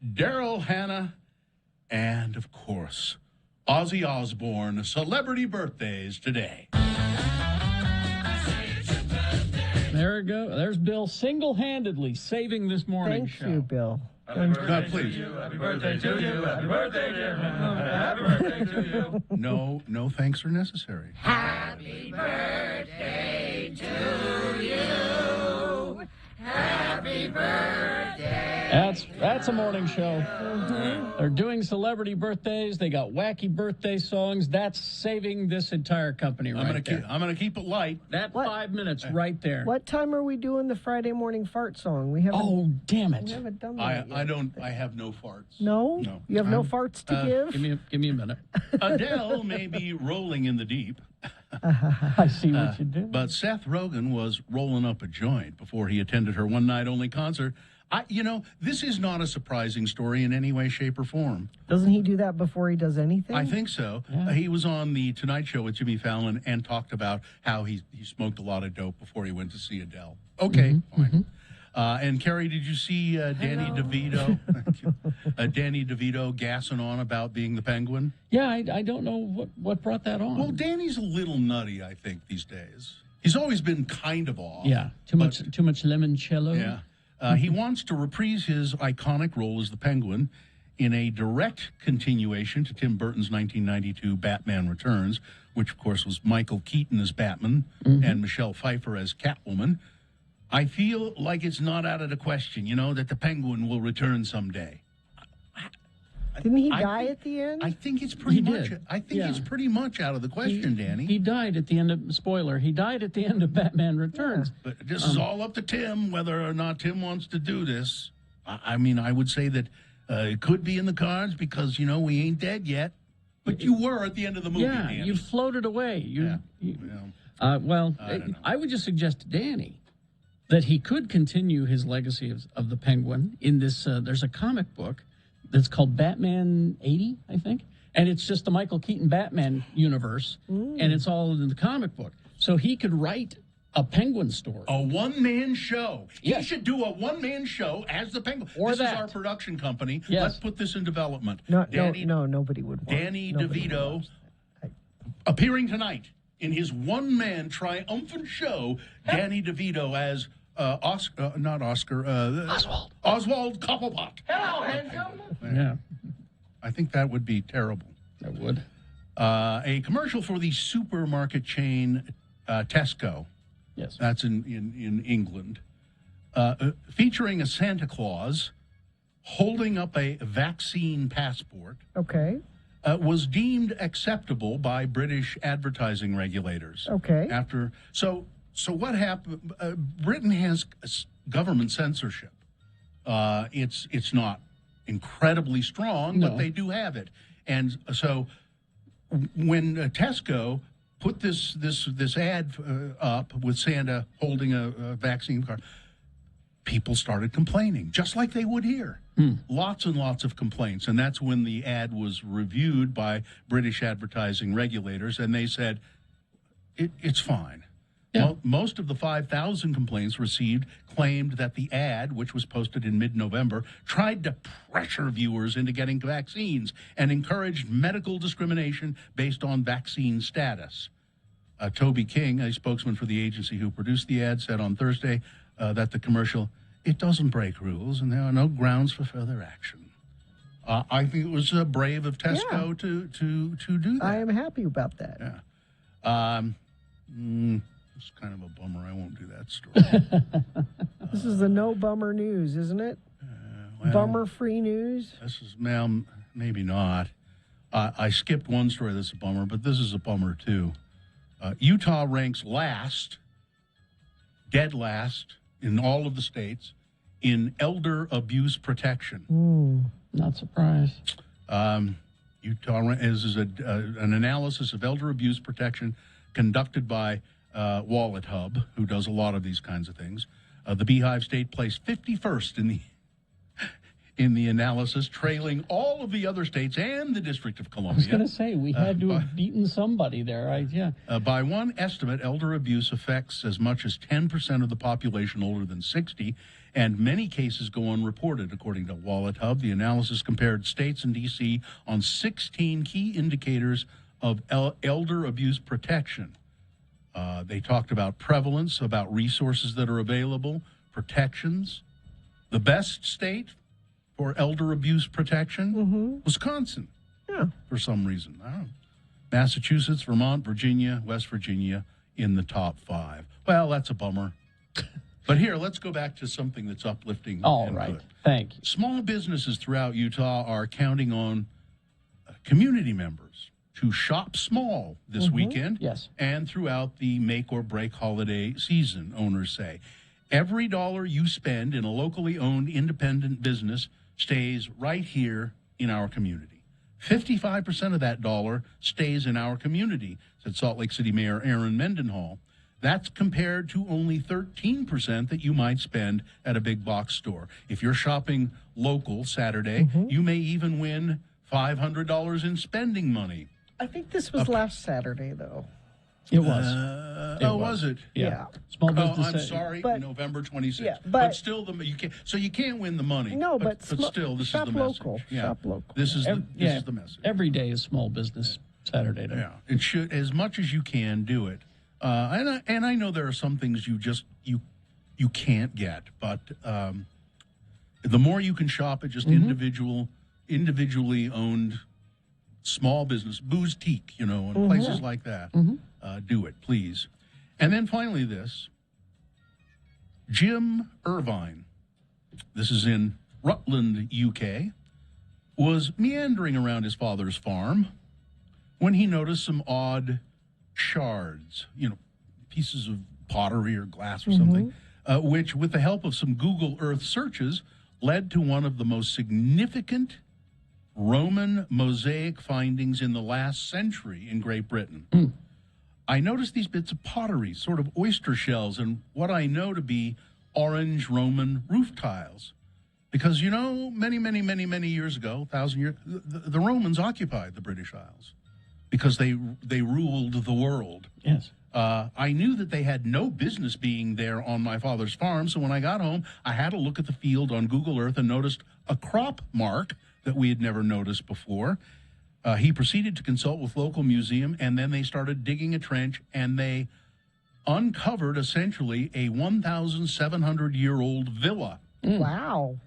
Speaker 3: Daryl Hannah, and, of course, Ozzy Osbourne, celebrity birthdays today.
Speaker 1: There we go. There's Bill single-handedly saving this morning show.
Speaker 2: Thank you, Bill.
Speaker 3: God, please.
Speaker 16: Happy birthday to you. Happy birthday, dear. Happy birthday to you.
Speaker 3: No thanks are necessary.
Speaker 16: Happy birthday to you. Happy birthday.
Speaker 1: That's a morning show. They're doing celebrity birthdays. They got wacky birthday songs. That's saving this entire company
Speaker 3: I'm
Speaker 1: right there.
Speaker 3: gonna keep it light.
Speaker 1: That 5 minutes right there.
Speaker 2: What time are we doing the Friday morning fart song? We haven't.
Speaker 1: Oh, damn it!
Speaker 2: We haven't done that yet.
Speaker 3: I have no farts.
Speaker 2: No?
Speaker 3: No.
Speaker 2: You have no farts to give?
Speaker 1: Give me a minute.
Speaker 3: Adele may be rolling in the deep.
Speaker 1: I see what you did.
Speaker 3: But Seth Rogen was rolling up a joint before he attended her one-night-only concert. This is not a surprising story in any way, shape, or form.
Speaker 2: Doesn't he do that before he does anything?
Speaker 3: I think so.
Speaker 2: Yeah.
Speaker 3: He was on the Tonight Show with Jimmy Fallon and talked about how he smoked a lot of dope before he went to see Adele. Okay, fine. And Carrie, did you see Danny DeVito? Danny DeVito gassing on about being the Penguin?
Speaker 1: Yeah, I don't know what brought that on.
Speaker 3: Well, Danny's a little nutty, I think, these days. He's always been kind of off.
Speaker 1: Yeah, too much limoncello.
Speaker 3: Yeah. He wants to reprise his iconic role as the Penguin in a direct continuation to Tim Burton's 1992 Batman Returns, which, of course, was Michael Keaton as Batman and Michelle Pfeiffer as Catwoman. I feel like it's not out of the question, that the Penguin will return someday.
Speaker 2: Didn't he die at the end?
Speaker 3: I think it's pretty much. I think it's pretty much out of the question, Danny.
Speaker 1: He died at the end of spoiler. He died at the end of Batman Returns.
Speaker 3: But this is all up to Tim whether or not Tim wants to do this. I mean, I would say that it could be in the cards because we ain't dead yet. But you were at the end of the movie.
Speaker 1: Yeah,
Speaker 3: Danny.
Speaker 1: you floated away. I would just suggest to Danny that he could continue his legacy of the Penguin in this. There's a comic book that's called Batman 80, I think. And it's just the Michael Keaton Batman universe. And it's all in the comic book. So he could write a Penguin story.
Speaker 3: A one-man show.
Speaker 1: Yes.
Speaker 3: He should do a one-man show as the Penguin.
Speaker 1: Or
Speaker 3: this
Speaker 1: that.
Speaker 3: is our production company.
Speaker 1: Yes.
Speaker 3: Let's put this in development.
Speaker 2: No, nobody would want
Speaker 3: Danny
Speaker 2: nobody would
Speaker 3: DeVito
Speaker 2: watch that.
Speaker 3: appearing tonight in his one-man triumphant show, Danny DeVito as Oswald Cobblepot.
Speaker 16: Hello, handsome.
Speaker 3: Yeah. I think that would be terrible.
Speaker 1: That would.
Speaker 3: A commercial for the supermarket chain Tesco.
Speaker 1: Yes.
Speaker 3: That's in England. Featuring a Santa Claus holding up a vaccine passport.
Speaker 2: Okay.
Speaker 3: Was deemed acceptable by British advertising regulators.
Speaker 2: Okay.
Speaker 3: So what happened? Britain has government censorship. It's not incredibly strong, but they do have it. And so when Tesco put this ad up with Santa holding a vaccine card, people started complaining, just like they would here. Lots and lots of complaints. And that's when the ad was reviewed by British advertising regulators, and they said, it's fine.
Speaker 1: Yeah.
Speaker 3: Most of the 5,000 complaints received claimed that the ad, which was posted in mid-November, tried to pressure viewers into getting vaccines and encouraged medical discrimination based on vaccine status. Toby King, a spokesman for the agency who produced the ad, said on Thursday that the commercial, it doesn't break rules and there are no grounds for further action. I think it was brave of Tesco to do that.
Speaker 2: I am happy about that.
Speaker 3: Yeah. It's kind of a bummer. I won't do that story.
Speaker 2: This is the no bummer news, isn't it? Bummer free news.
Speaker 3: This is, maybe not. I skipped one story that's a bummer, but this is a bummer too. Utah ranks dead last in all of the states in elder abuse protection.
Speaker 1: Not surprised.
Speaker 3: Utah is an analysis of elder abuse protection conducted by Wallet Hub, who does a lot of these kinds of things. The Beehive State placed 51st in the analysis, trailing all of the other states and the District of Columbia.
Speaker 1: I was going to say, we had to have beaten somebody there.
Speaker 3: By one estimate, elder abuse affects as much as 10% of the population older than 60, and many cases go unreported, according to Wallet Hub. The analysis compared states and D.C. on 16 key indicators of elder abuse protection. They talked about prevalence, about resources that are available, protections. The best state for elder abuse protection, Wisconsin, for some reason. I don't know. Massachusetts, Vermont, Virginia, West Virginia in the top 5. Well, that's a bummer. But here, let's go back to something that's uplifting.
Speaker 1: All right. Good. Thank you.
Speaker 3: Small businesses throughout Utah are counting on community members to shop small this weekend and throughout the make or break holiday season, owners say. Every dollar you spend in a locally owned independent business stays right here in our community. 55% of that dollar stays in our community, said Salt Lake City Mayor Aaron Mendenhall. That's compared to only 13% that you might spend at a big box store. If you're shopping local Saturday, you may even win $500 in spending money.
Speaker 2: I think this was last Saturday, though.
Speaker 1: It was.
Speaker 3: Was it?
Speaker 1: Yeah. Small business.
Speaker 3: I'm sorry, November 26th.
Speaker 2: Yeah,
Speaker 3: but still, you can't win the money.
Speaker 2: No, but
Speaker 3: still, this is the message.
Speaker 2: Local.
Speaker 3: Yeah.
Speaker 2: Shop local.
Speaker 3: This is the message.
Speaker 1: Every day is Small Business Saturday.
Speaker 3: Yeah, it should, as much as you can, do it. And I know there are some things you can't get, but the more you can shop at just individually owned small business, boutique, and places like that, do it, please. And then finally this, Jim Irvine, this is in Rutland, UK, was meandering around his father's farm when he noticed some odd shards, pieces of pottery or glass or something, which, with the help of some Google Earth searches, led to one of the most significant Roman mosaic findings in the last century in Great Britain. I noticed these bits of pottery, sort of oyster shells, and what I know to be orange Roman roof tiles. Because, many years ago, 1,000 years, the Romans occupied the British Isles because they ruled the world.
Speaker 1: Yes.
Speaker 3: I knew that they had no business being there on my father's farm, so when I got home, I had a look at the field on Google Earth and noticed a crop mark that we had never noticed before. He proceeded to consult with local museum, and then they started digging a trench, and they uncovered essentially a 1,700-year-old villa.
Speaker 2: Wow.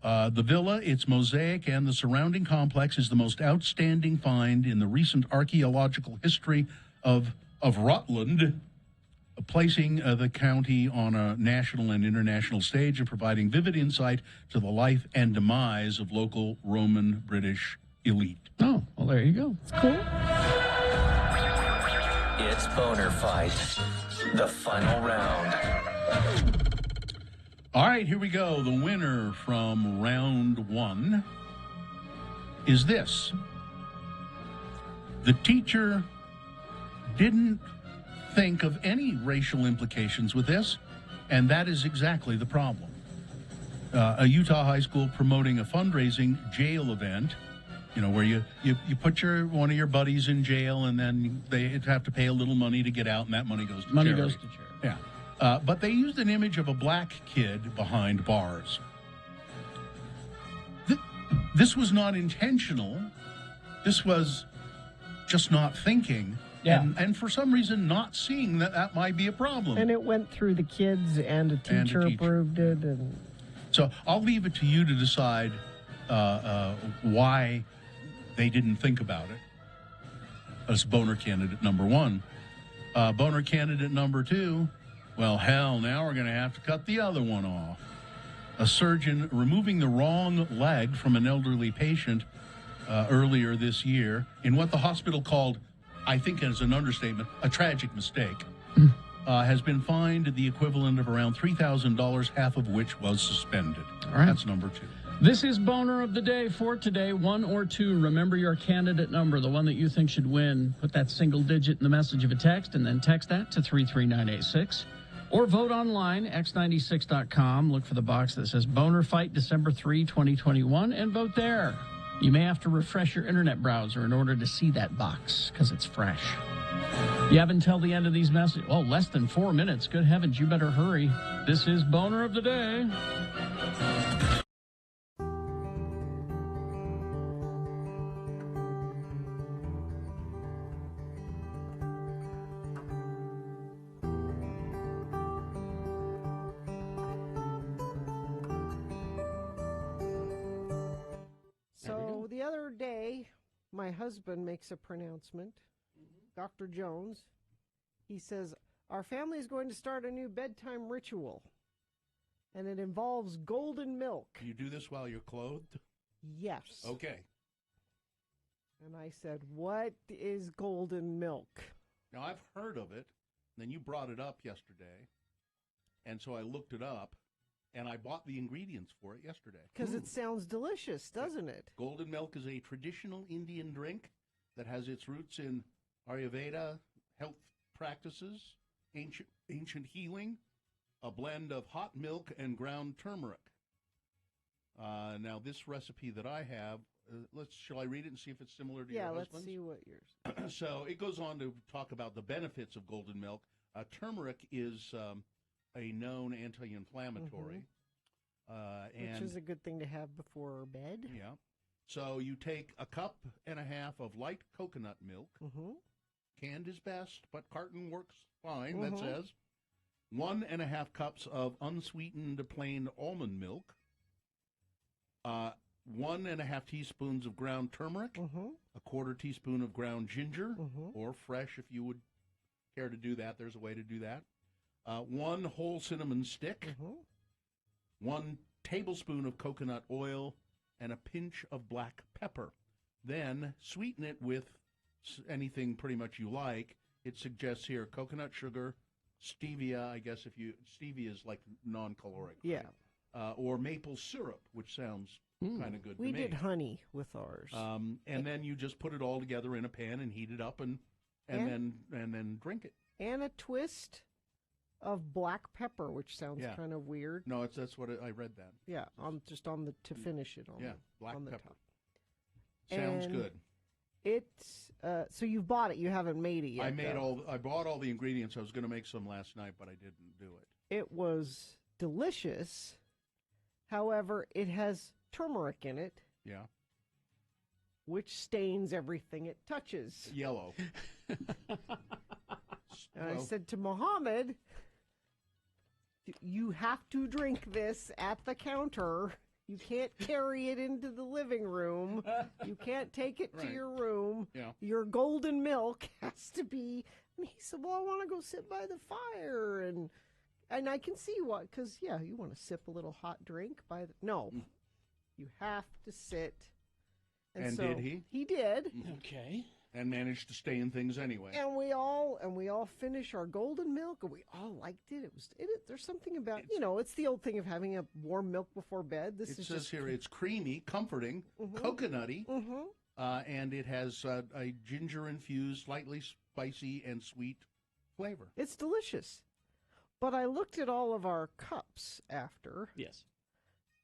Speaker 3: The villa, its mosaic, and the surrounding complex is the most outstanding find in the recent archaeological history of Rutland, placing the county on a national and international stage and providing vivid insight to the life and demise of local Roman British elite.
Speaker 1: Oh, well, there you go.
Speaker 2: It's cool.
Speaker 6: It's Boner Fight, the final round.
Speaker 3: All right, here we go. The winner from round 1 is this. The teacher didn't think of any racial implications with this, and that is exactly the problem. A Utah high school promoting a fundraising jail event, where you put one of your buddies in jail, and then they have to pay a little money to get out, and that money goes to charity.
Speaker 1: Money goes to charity.
Speaker 3: Yeah. But they used an image of a black kid behind bars. This was not intentional. This was just not thinking.
Speaker 1: Yeah.
Speaker 3: And for some reason not seeing that might be a problem.
Speaker 2: And it went through the kids, and a teacher approved it. And
Speaker 3: so I'll leave it to you to decide why they didn't think about it. That's boner candidate number 1. Boner candidate number 2, well, hell, now we're going to have to cut the other one off. A surgeon removing the wrong leg from an elderly patient earlier this year in what the hospital called, I think as an understatement, a tragic mistake, has been fined the equivalent of around $3,000, half of which was suspended.
Speaker 1: All right.
Speaker 3: That's number 2.
Speaker 1: This is Boner of the Day for today, 1 or 2. Remember your candidate number, the one that you think should win. Put that single digit in the message of a text, and then text that to 33986. Or vote online, x96.com. Look for the box that says Boner Fight December 3, 2021, and vote there. You may have to refresh your internet browser in order to see that box because it's fresh. You have until the end of these messages. Oh, less than 4 minutes. Good heavens, you better hurry. This is Boner of the Day.
Speaker 2: So the other day, my husband makes a pronouncement. Dr. Jones, he says, our family is going to start a new bedtime ritual, and it involves golden milk.
Speaker 3: You do this while you're clothed?
Speaker 2: Yes.
Speaker 3: Okay.
Speaker 2: And I said, what is golden milk?
Speaker 3: Now, I've heard of it. Then you brought it up yesterday, and so I looked it up, and I bought the ingredients for it yesterday.
Speaker 2: Because it sounds delicious, doesn't it?
Speaker 3: Golden milk is a traditional Indian drink that has its roots in Ayurveda, health practices, ancient healing, a blend of hot milk and ground turmeric. Now, this recipe that I have, shall I read it and see if it's similar to your husband's?
Speaker 2: Yeah, let's see what yours.
Speaker 3: So it goes on to talk about the benefits of golden milk. Turmeric is a known anti-inflammatory.
Speaker 2: Which is a good thing to have before bed.
Speaker 3: Yeah. So you take a cup and a half of light coconut milk. Canned is best, but carton works fine, that says. 1.5 cups of unsweetened plain almond milk. 1.5 teaspoons of ground turmeric. A quarter teaspoon of ground ginger, or fresh if you would care to do that. There's a way to do that. 1 whole cinnamon stick. 1 tablespoon of coconut oil, and a pinch of black pepper. Then sweeten it with anything pretty much you like. It suggests here coconut sugar, stevia, I guess stevia is like non-caloric.
Speaker 2: Yeah.
Speaker 3: Right? Or maple syrup, which sounds kind of good to me.
Speaker 2: We did honey with ours.
Speaker 3: And then you just put it all together in a pan and heat it up and then drink it.
Speaker 2: And a twist of black pepper, which sounds kind of weird.
Speaker 3: No, that's what I read that.
Speaker 2: Yeah, just on the to finish it on
Speaker 3: black
Speaker 2: on the
Speaker 3: pepper.
Speaker 2: top.
Speaker 3: Sounds
Speaker 2: And
Speaker 3: good.
Speaker 2: It's so you've bought it. You haven't made it yet.
Speaker 3: I bought all the ingredients. I was going to make some last night, but I didn't do it.
Speaker 2: It was delicious. However, it has turmeric in it.
Speaker 3: Yeah.
Speaker 2: Which stains everything it touches.
Speaker 3: Yellow.
Speaker 2: And I said to Mohammed, you have to drink this at the counter. You can't carry it into the living room. You can't take it to your room.
Speaker 3: Yeah.
Speaker 2: Your golden milk has to be. And he said, well, I want to go sit by the fire. And I can see what, because, yeah, you want to sip a little hot drink by the. No. You have to sit.
Speaker 3: And
Speaker 2: so
Speaker 3: did he?
Speaker 2: He did.
Speaker 1: Okay.
Speaker 3: And managed to stay in things anyway.
Speaker 2: And we all finish our golden milk, and we all liked it. There's something about it's the old thing of having a warm milk before bed. This
Speaker 3: it
Speaker 2: is
Speaker 3: says
Speaker 2: just
Speaker 3: here it's creamy, comforting, coconutty, and it has a ginger infused, slightly spicy and sweet flavor.
Speaker 2: It's delicious. But I looked at all of our cups after.
Speaker 1: Yes.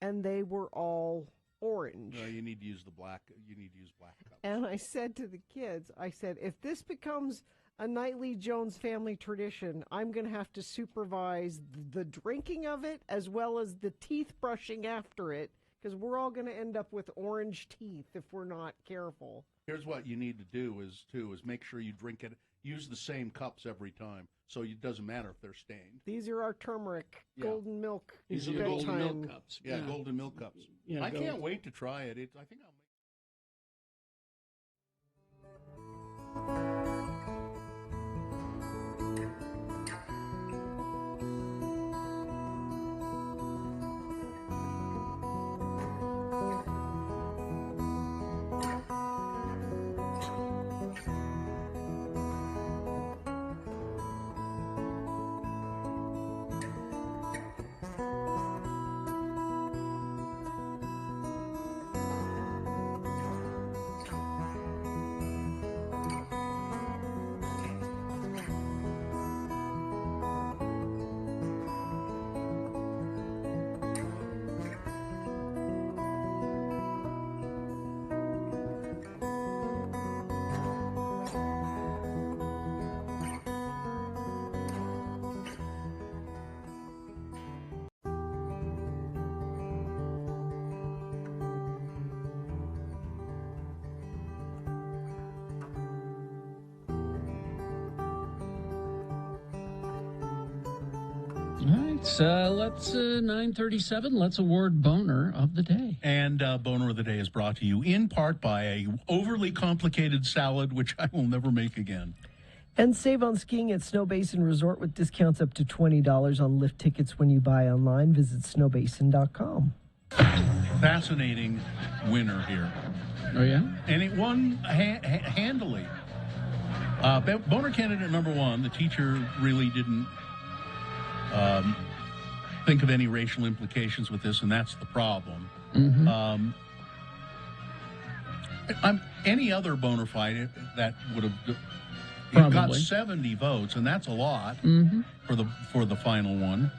Speaker 2: And they were all orange.
Speaker 3: No, you need to use black cups.
Speaker 2: And I said to the kids, if this becomes a nightly Jones family tradition, I'm going to have to supervise the drinking of it as well as the teeth brushing after it, because we're all going to end up with orange teeth if we're not careful.
Speaker 3: Here's what you need to do is make sure you drink it. Use the same cups every time, so it doesn't matter if they're stained.
Speaker 2: These are our turmeric golden milk.
Speaker 3: These are the golden milk cups. Yeah, golden milk cups. I can't wait to try it. I think I'll make.
Speaker 1: let's 9:37. Let's award Boner of the Day.
Speaker 3: And Boner of the Day is brought to you in part by a overly complicated salad, which I will never make again.
Speaker 2: And save on skiing at Snow Basin Resort with discounts up to $20 on lift tickets when you buy online. Visit snowbasin.com.
Speaker 3: Fascinating winner here.
Speaker 1: Oh, yeah?
Speaker 3: And it won handily. Boner candidate number one, the teacher really didn't think of any racial implications with this, and that's the problem.
Speaker 1: Mm-hmm.
Speaker 3: Any other Boner fight that would have got 70 votes, and that's a lot for the final one.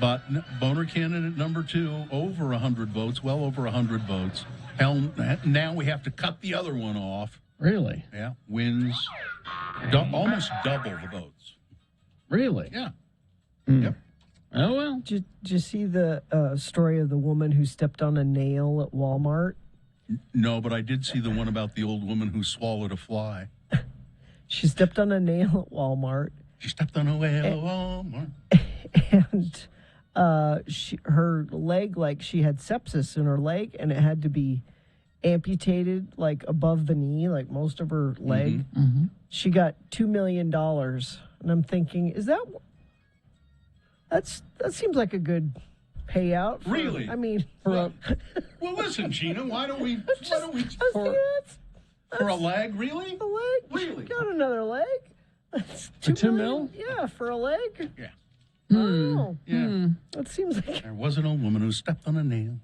Speaker 3: But Boner candidate number two, over 100 votes, well over 100 votes. Hell, now we have to cut the other one off.
Speaker 1: Really?
Speaker 3: Yeah, wins almost double the votes.
Speaker 1: Really?
Speaker 3: Yeah.
Speaker 1: Yep. Oh, well.
Speaker 2: Did you see the story of the woman who stepped on a nail at Walmart?
Speaker 3: No, but I did see the one about the old woman who swallowed a fly.
Speaker 2: She stepped on a nail at Walmart.
Speaker 3: She stepped on a nail at Walmart.
Speaker 2: And her leg, like she had sepsis in her leg, and it had to be amputated like above the knee, like most of her leg.
Speaker 1: Mm-hmm.
Speaker 2: She got $2 million. And I'm thinking, that seems like a good payout.
Speaker 3: Really?
Speaker 2: I mean,
Speaker 3: well, listen, Gina, why don't we for a leg, really?
Speaker 2: A leg?
Speaker 3: Really?
Speaker 2: Got another leg?
Speaker 1: For $2 million?
Speaker 2: Yeah, for a leg?
Speaker 3: Yeah.
Speaker 2: Oh.
Speaker 3: Yeah.
Speaker 2: That seems like...
Speaker 3: There was an old woman who stepped on a nail.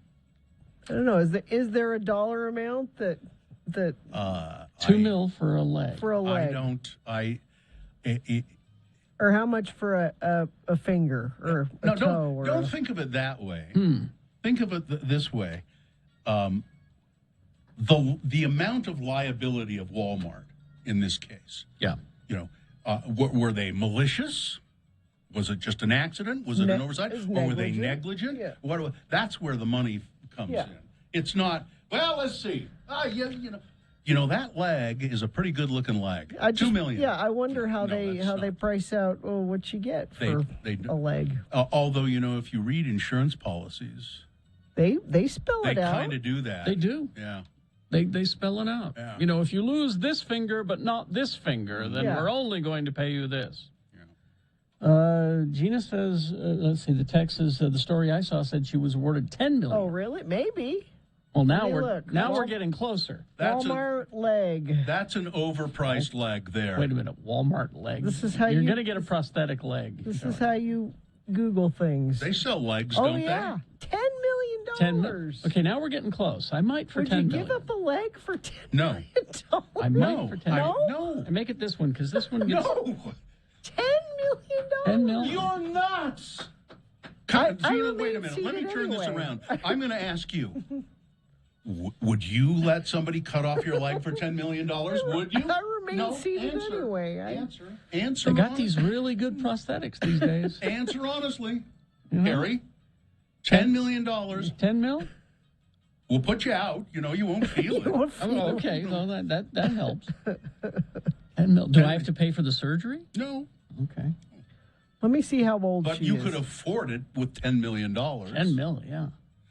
Speaker 2: I don't know. Is there a dollar amount that
Speaker 1: $2 million for a leg?
Speaker 2: For a leg. Or how much for a finger or a toe?
Speaker 3: Don't think of it that way. Think of it this way. The amount of liability of Walmart in this case.
Speaker 1: Yeah.
Speaker 3: Were they malicious? Was it just an accident? Was it an oversight? Or were they negligent?
Speaker 2: Yeah.
Speaker 3: That's where the money comes in. It's not, well, let's see. That leg is a pretty good looking leg. $2 million.
Speaker 2: Yeah, I wonder how they price out what you get for a leg.
Speaker 3: Although, if you read insurance policies,
Speaker 2: they spell it out.
Speaker 3: They kind of do that.
Speaker 1: They do.
Speaker 3: Yeah.
Speaker 1: They spell it out.
Speaker 3: Yeah.
Speaker 1: If you lose this finger but not this finger, then we're only going to pay you this. Gina says, let's see, the text says the story I saw said she was awarded $10 million.
Speaker 2: Oh, really? Maybe.
Speaker 1: Well, now we're getting closer.
Speaker 2: Walmart leg.
Speaker 3: That's an overpriced leg there.
Speaker 1: Wait a minute, Walmart leg.
Speaker 2: This is how
Speaker 1: you're going to get a prosthetic leg.
Speaker 2: This is how you Google things.
Speaker 3: They sell legs,
Speaker 2: don't
Speaker 3: they?
Speaker 2: $10 million.
Speaker 1: $10 million. Okay, now we're getting close. I might for $10 million.
Speaker 2: Would you give up a leg for $10
Speaker 3: No.
Speaker 2: million?
Speaker 1: I might for $10 million.
Speaker 3: No.
Speaker 1: I make it this one because this one gets
Speaker 3: No.
Speaker 2: $10 million.
Speaker 1: $10 million.
Speaker 3: You're nuts. Gina, wait a minute. Let me turn this around. I'm going to ask you. Would you let somebody cut off your leg for $10 million? Would you?
Speaker 2: I remain seated anyway.
Speaker 3: Answer.
Speaker 1: They got these really good prosthetics these days.
Speaker 3: Answer honestly, Harry. $10 million.
Speaker 1: $10 million?
Speaker 3: We'll put you out. You won't feel it.
Speaker 1: Okay, well that helps. $10 million. Do I have to pay for the surgery?
Speaker 3: No.
Speaker 1: Okay.
Speaker 2: Let me see how old
Speaker 3: but
Speaker 2: she
Speaker 3: you
Speaker 2: is.
Speaker 3: could afford it with $10 million.
Speaker 1: $10 million, yeah.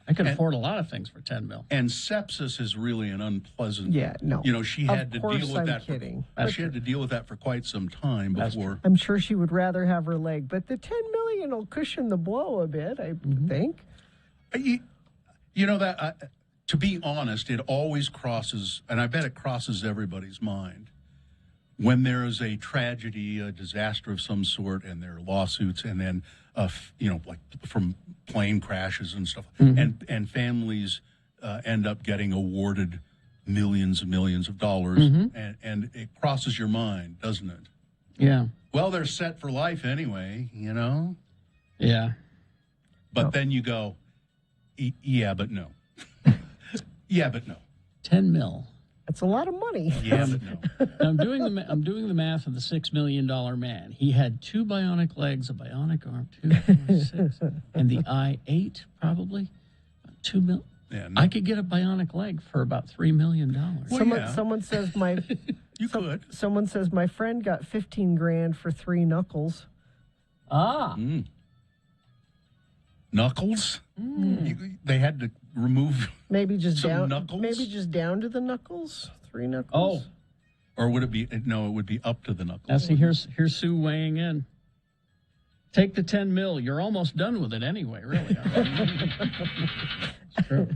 Speaker 1: I could afford a lot of things for $10 million.
Speaker 3: And sepsis is really an unpleasant.
Speaker 2: Yeah, no.
Speaker 3: She had to deal with that.
Speaker 2: Kidding.
Speaker 3: She had to deal with that for quite some time before.
Speaker 2: I'm sure she would rather have her leg, but the $10 million will cushion the blow a bit, I think.
Speaker 3: To be honest, it always crosses, and I bet it crosses everybody's mind, when there is a tragedy, a disaster of some sort, and there are lawsuits, and then, like from plane crashes and stuff, and families end up getting awarded millions and millions of dollars, and it crosses your mind, doesn't it?
Speaker 1: Yeah.
Speaker 3: Well, they're set for life anyway,
Speaker 1: Yeah.
Speaker 3: But then you go, yeah, but no. Yeah, but no.
Speaker 1: 10 mil.
Speaker 2: That's a lot of money.
Speaker 3: Yeah, but no.
Speaker 1: Now, I'm doing the math of the $6 million man. He had 2 bionic legs, a bionic arm, 2, 4, 6, and the eye 8 probably. 2 mil.
Speaker 3: Yeah,
Speaker 1: I could get a bionic leg for about $3 million.
Speaker 2: Well, someone says
Speaker 3: could.
Speaker 2: Someone says my friend got $15,000 for 3 knuckles.
Speaker 1: Ah.
Speaker 3: Knuckles? They had to remove
Speaker 2: Maybe just
Speaker 3: some
Speaker 2: down.
Speaker 3: knuckles?
Speaker 2: Maybe just down to the knuckles. 3 knuckles.
Speaker 1: Oh.
Speaker 3: Or would it be, no, it would be up to the knuckles.
Speaker 1: Now, see, here's Sue weighing in. Take the 10 mil. You're almost done with it anyway, really. It's true.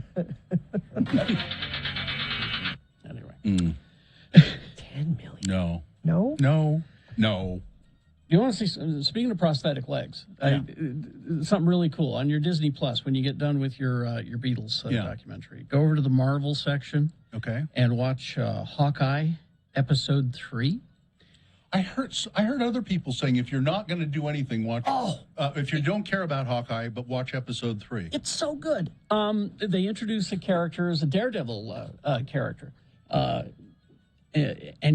Speaker 1: Anyway.
Speaker 2: 10 million.
Speaker 3: No.
Speaker 2: No?
Speaker 3: No. No.
Speaker 1: You want to see, speaking of prosthetic legs, something really cool on your Disney Plus when you get done with your Beatles documentary. Go over to the Marvel section.
Speaker 3: Okay.
Speaker 1: And watch Hawkeye episode 3.
Speaker 3: I heard other people saying if you're not going to do anything, watch. If you don't care about Hawkeye, but watch episode 3.
Speaker 1: It's so good. They introduce a character as a Daredevil character, and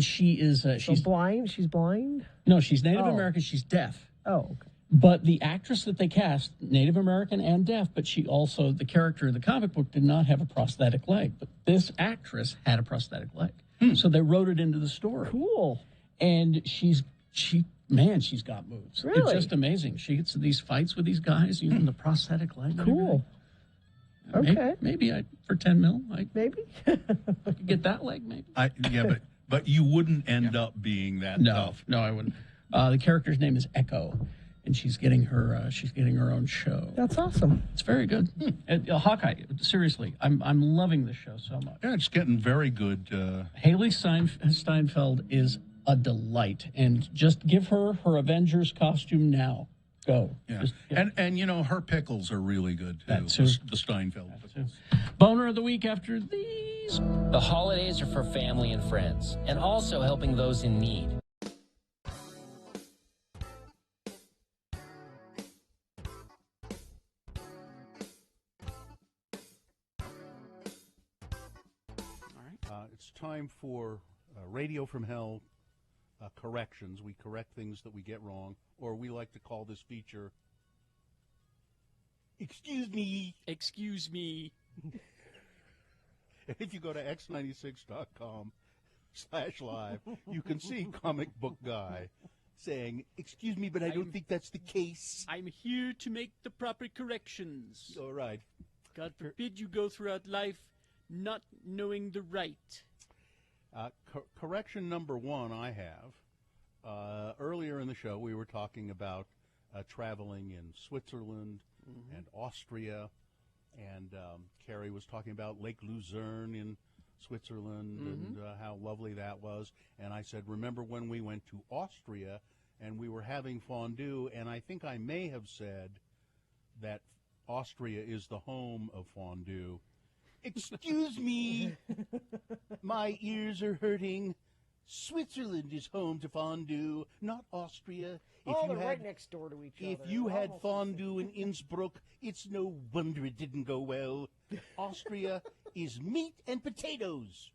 Speaker 1: she is she's
Speaker 2: blind. She's blind.
Speaker 1: No, she's Native American. She's deaf.
Speaker 2: Oh, okay.
Speaker 1: But the actress that they cast, Native American and deaf, but she also, the character in the comic book did not have a prosthetic leg. But this actress had a prosthetic leg. So they wrote it into the story.
Speaker 2: Cool.
Speaker 1: And she's got moves.
Speaker 2: Really?
Speaker 1: It's just amazing. She gets these fights with these guys using the prosthetic leg.
Speaker 2: Cool. Okay.
Speaker 1: Maybe for 10 mil.
Speaker 2: Maybe.
Speaker 1: I could get that leg, maybe.
Speaker 3: But you wouldn't end up being that tough.
Speaker 1: No, I wouldn't. The character's name is Echo, and she's getting her own show.
Speaker 2: That's awesome.
Speaker 1: It's very good. Hawkeye, seriously, I'm loving this show so much.
Speaker 3: Yeah, it's getting very good.
Speaker 1: Haley Steinfeld is a delight, and just give her Avengers costume now. Go.
Speaker 3: Yeah.
Speaker 1: Just,
Speaker 3: And you know, her pickles are really good, too.
Speaker 1: That too.
Speaker 3: The Steinfeld pickles.
Speaker 1: Boner of the week after these.
Speaker 9: The holidays are for family and friends, and also helping those in need.
Speaker 3: It's time for Radio from Hell corrections. We correct things that we get wrong, or we like to call this feature, Excuse Me.
Speaker 8: Excuse me.
Speaker 3: If you go to x96.com/live, you can see Comic Book Guy saying, excuse me, but I don't think that's the case.
Speaker 8: I'm here to make the proper corrections.
Speaker 3: All right.
Speaker 8: God forbid you go throughout life not knowing the right.
Speaker 3: Correction number 1 I have. Earlier in the show, we were talking about traveling in Switzerland and Austria, and Carrie was talking about Lake Luzerne in Switzerland and how lovely that was. And I said, remember when we went to Austria and we were having fondue, and I think I may have said that Austria is the home of fondue. Excuse me, my ears are hurting. Switzerland is home to fondue, not Austria.
Speaker 2: They're right next door to each other.
Speaker 3: If you had fondue in Innsbruck, it's no wonder it didn't go well. Austria is meat and potatoes,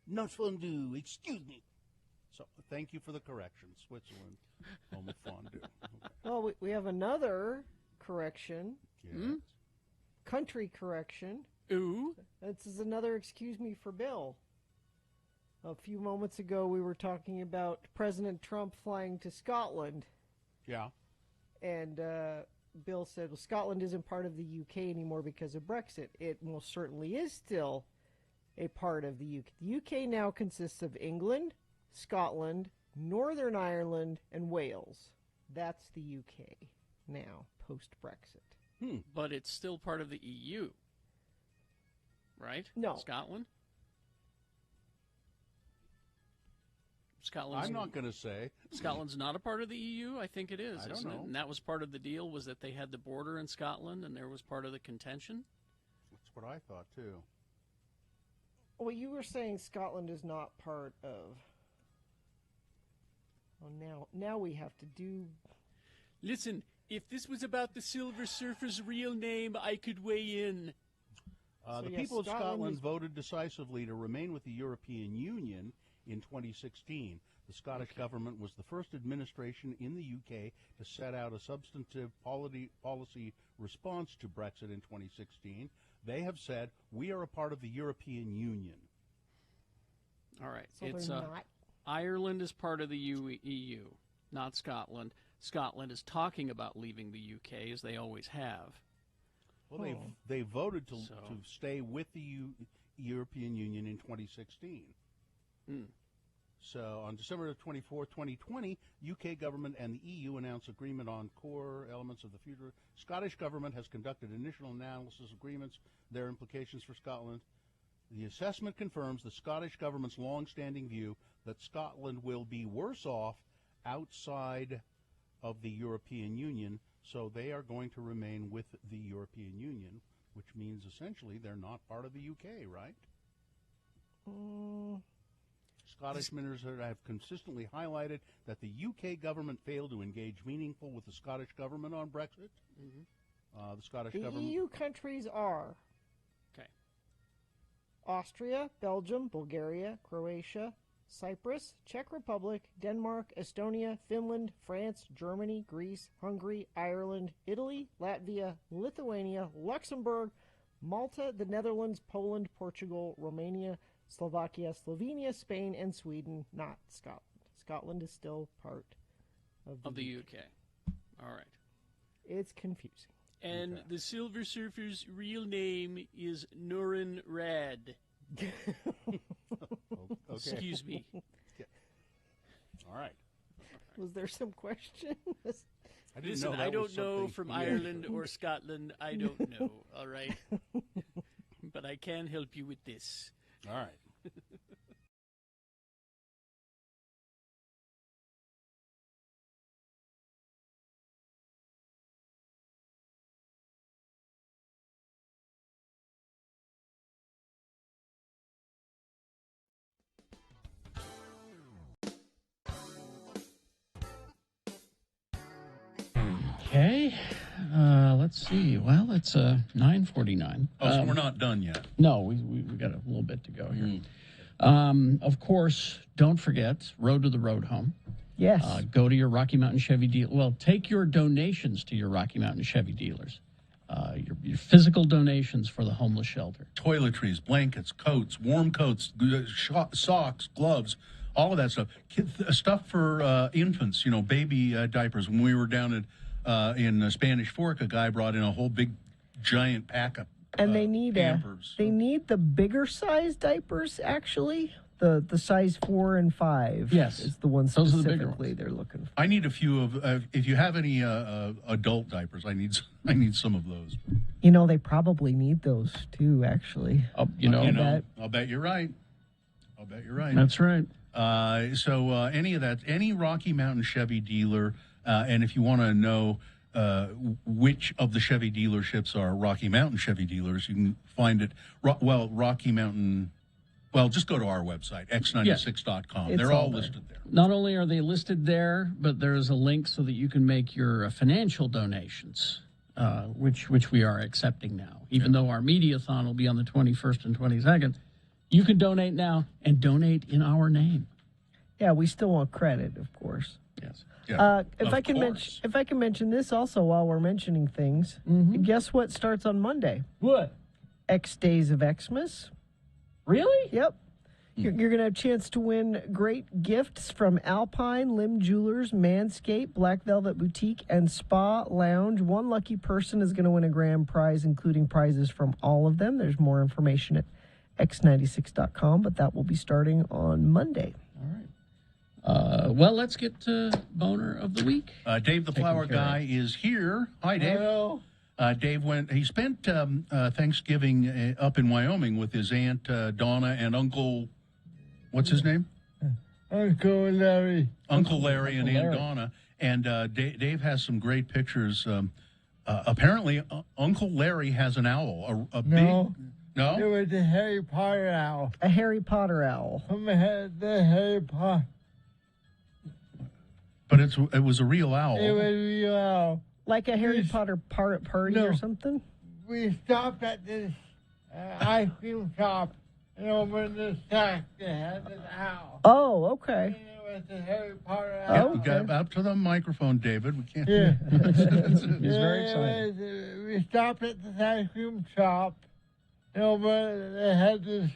Speaker 3: not fondue. Excuse me. So thank you for the correction. Switzerland, home of fondue. Okay.
Speaker 2: Well, we have another correction.
Speaker 3: Yes.
Speaker 2: Country correction.
Speaker 8: Ooh.
Speaker 2: This is another excuse me for Bill. A few moments ago, we were talking about President Trump flying to Scotland.
Speaker 3: Yeah.
Speaker 2: And Bill said, well, Scotland isn't part of the UK anymore because of Brexit. It most certainly is still a part of the UK. The UK now consists of England, Scotland, Northern Ireland, and Wales. That's the UK now, post-Brexit.
Speaker 8: But it's still part of the EU. Right?
Speaker 2: No.
Speaker 8: Scotland?
Speaker 3: I'm not going to say.
Speaker 8: Scotland's not a part of the EU? I think it is,
Speaker 3: I don't
Speaker 8: isn't
Speaker 3: know.
Speaker 8: it? And that was part of the deal, was that they had the border in Scotland, and there was part of the contention?
Speaker 3: That's what I thought, too.
Speaker 2: Well, you were saying Scotland is not part of... Well, now we have to do...
Speaker 8: Listen, if this was about the Silver Surfer's real name, I could weigh in.
Speaker 3: The people of Scotland voted decisively to remain with the European Union in 2016. The Scottish government was the first administration in the UK to set out a substantive policy response to Brexit in 2016. They have said, we are a part of the European Union.
Speaker 8: All right.
Speaker 2: So
Speaker 8: it's
Speaker 2: they're not?
Speaker 8: Ireland is part of the EU, not Scotland. Scotland is talking about leaving the UK, as they always have.
Speaker 5: Well, they voted to stay with the European Union in 2016. So on December 24, 2020, UK government and the EU announced agreement on core elements of the future. Scottish government has conducted initial analysis agreements, their implications for Scotland. The assessment confirms the Scottish government's long-standing view that Scotland will be worse off outside of the European Union, so they are going to remain with the European Union, which means essentially they're not part of the UK, right? Scottish ministers have consistently highlighted that the UK government failed to engage meaningful with the Scottish government on Brexit. The Scottish government...
Speaker 2: EU countries are Austria, Belgium, Bulgaria, Croatia, Cyprus, Czech Republic, Denmark, Estonia, Finland, France, Germany, Greece, Hungary, Ireland, Italy, Latvia, Lithuania, Luxembourg, Malta, the Netherlands, Poland, Portugal, Romania, Slovakia, Slovenia, Spain, and Sweden, not Scotland. Scotland is still part of the
Speaker 8: UK. All right.
Speaker 2: It's confusing.
Speaker 8: And the Silver Surfer's real name is Norin Rad. Excuse me.
Speaker 5: All right.
Speaker 2: Was there some question?
Speaker 8: Listen, I don't know from Ireland or Scotland. I don't know. All right. But I can help you with this.
Speaker 5: All right.
Speaker 1: Okay. Let's see. Well, it's 9:49.
Speaker 3: Oh, so we're not done yet.
Speaker 1: No, we got a little bit to go here. Of course, don't forget, Road to the Road Home.
Speaker 2: Yes.
Speaker 1: Go to your Rocky Mountain Chevy dealer. Well, take your donations to your Rocky Mountain Chevy dealers. Your physical donations for the homeless shelter.
Speaker 3: Toiletries, blankets, coats, warm coats, socks, gloves, all of that stuff. Stuff for infants, baby diapers. When we were down in Spanish Fork, a guy brought in a whole big, giant pack of
Speaker 2: and they need
Speaker 3: Pampers.
Speaker 2: They need the bigger size diapers, actually. The size 4 and 5 is the one
Speaker 1: Those
Speaker 2: specifically
Speaker 1: are the bigger ones.
Speaker 2: they're looking for.
Speaker 3: I need a few of. If you have any adult diapers, I need some of those.
Speaker 2: They probably need those too. Actually,
Speaker 3: I'll bet you're right. I'll bet you're right.
Speaker 1: That's right.
Speaker 3: So any of that, any Rocky Mountain Chevy dealer, and if you want to know which of the Chevy dealerships are Rocky Mountain Chevy dealers, you can find it. Rocky Mountain. Well, just go to our website, x96.com.
Speaker 1: It's
Speaker 3: They're all
Speaker 1: there.
Speaker 3: listed there.
Speaker 1: Not only are they listed there, but there is a link so that you can make your financial donations, which we are accepting now. Even though our Mediathon will be on the 21st and 22nd, you can donate now and donate in our name.
Speaker 2: Yeah, we still want credit, of course.
Speaker 1: Yes.
Speaker 2: If I can mention this also while we're mentioning things, guess what starts on Monday?
Speaker 1: What?
Speaker 2: X Days of Xmas.
Speaker 1: Really?
Speaker 2: Yep. You're going to have a chance to win great gifts from Alpine, Limb Jewelers, Manscaped, Black Velvet Boutique, and Spa Lounge. One lucky person is going to win a grand prize, including prizes from all of them. There's more information at x96.com, but that will be starting on Monday.
Speaker 1: All right. Well, let's get to Boner of the Week.
Speaker 3: Dave the Flower Guy is here. Hi, Dave.
Speaker 7: Hello.
Speaker 3: Dave spent Thanksgiving up in Wyoming with his Aunt Donna and Uncle, what's his name?
Speaker 7: Uncle Larry.
Speaker 3: Uncle Larry and Aunt Donna. And Dave has some great pictures. Apparently, Uncle Larry has an owl, a big... No?
Speaker 7: It was a Harry Potter owl.
Speaker 2: A Harry Potter owl.
Speaker 7: The Harry Potter.
Speaker 3: But it was a real owl.
Speaker 7: It was a real owl.
Speaker 2: Like a Harry Potter party or something?
Speaker 7: We stopped at this ice cream shop and opened the sack that had this owl.
Speaker 2: Oh, okay.
Speaker 7: And it was a Harry Potter
Speaker 3: Yeah,
Speaker 7: owl.
Speaker 3: got up to the microphone, David. We can't.
Speaker 7: Yeah.
Speaker 3: He's
Speaker 1: very excited.
Speaker 7: We stopped at this ice cream shop and opened it had this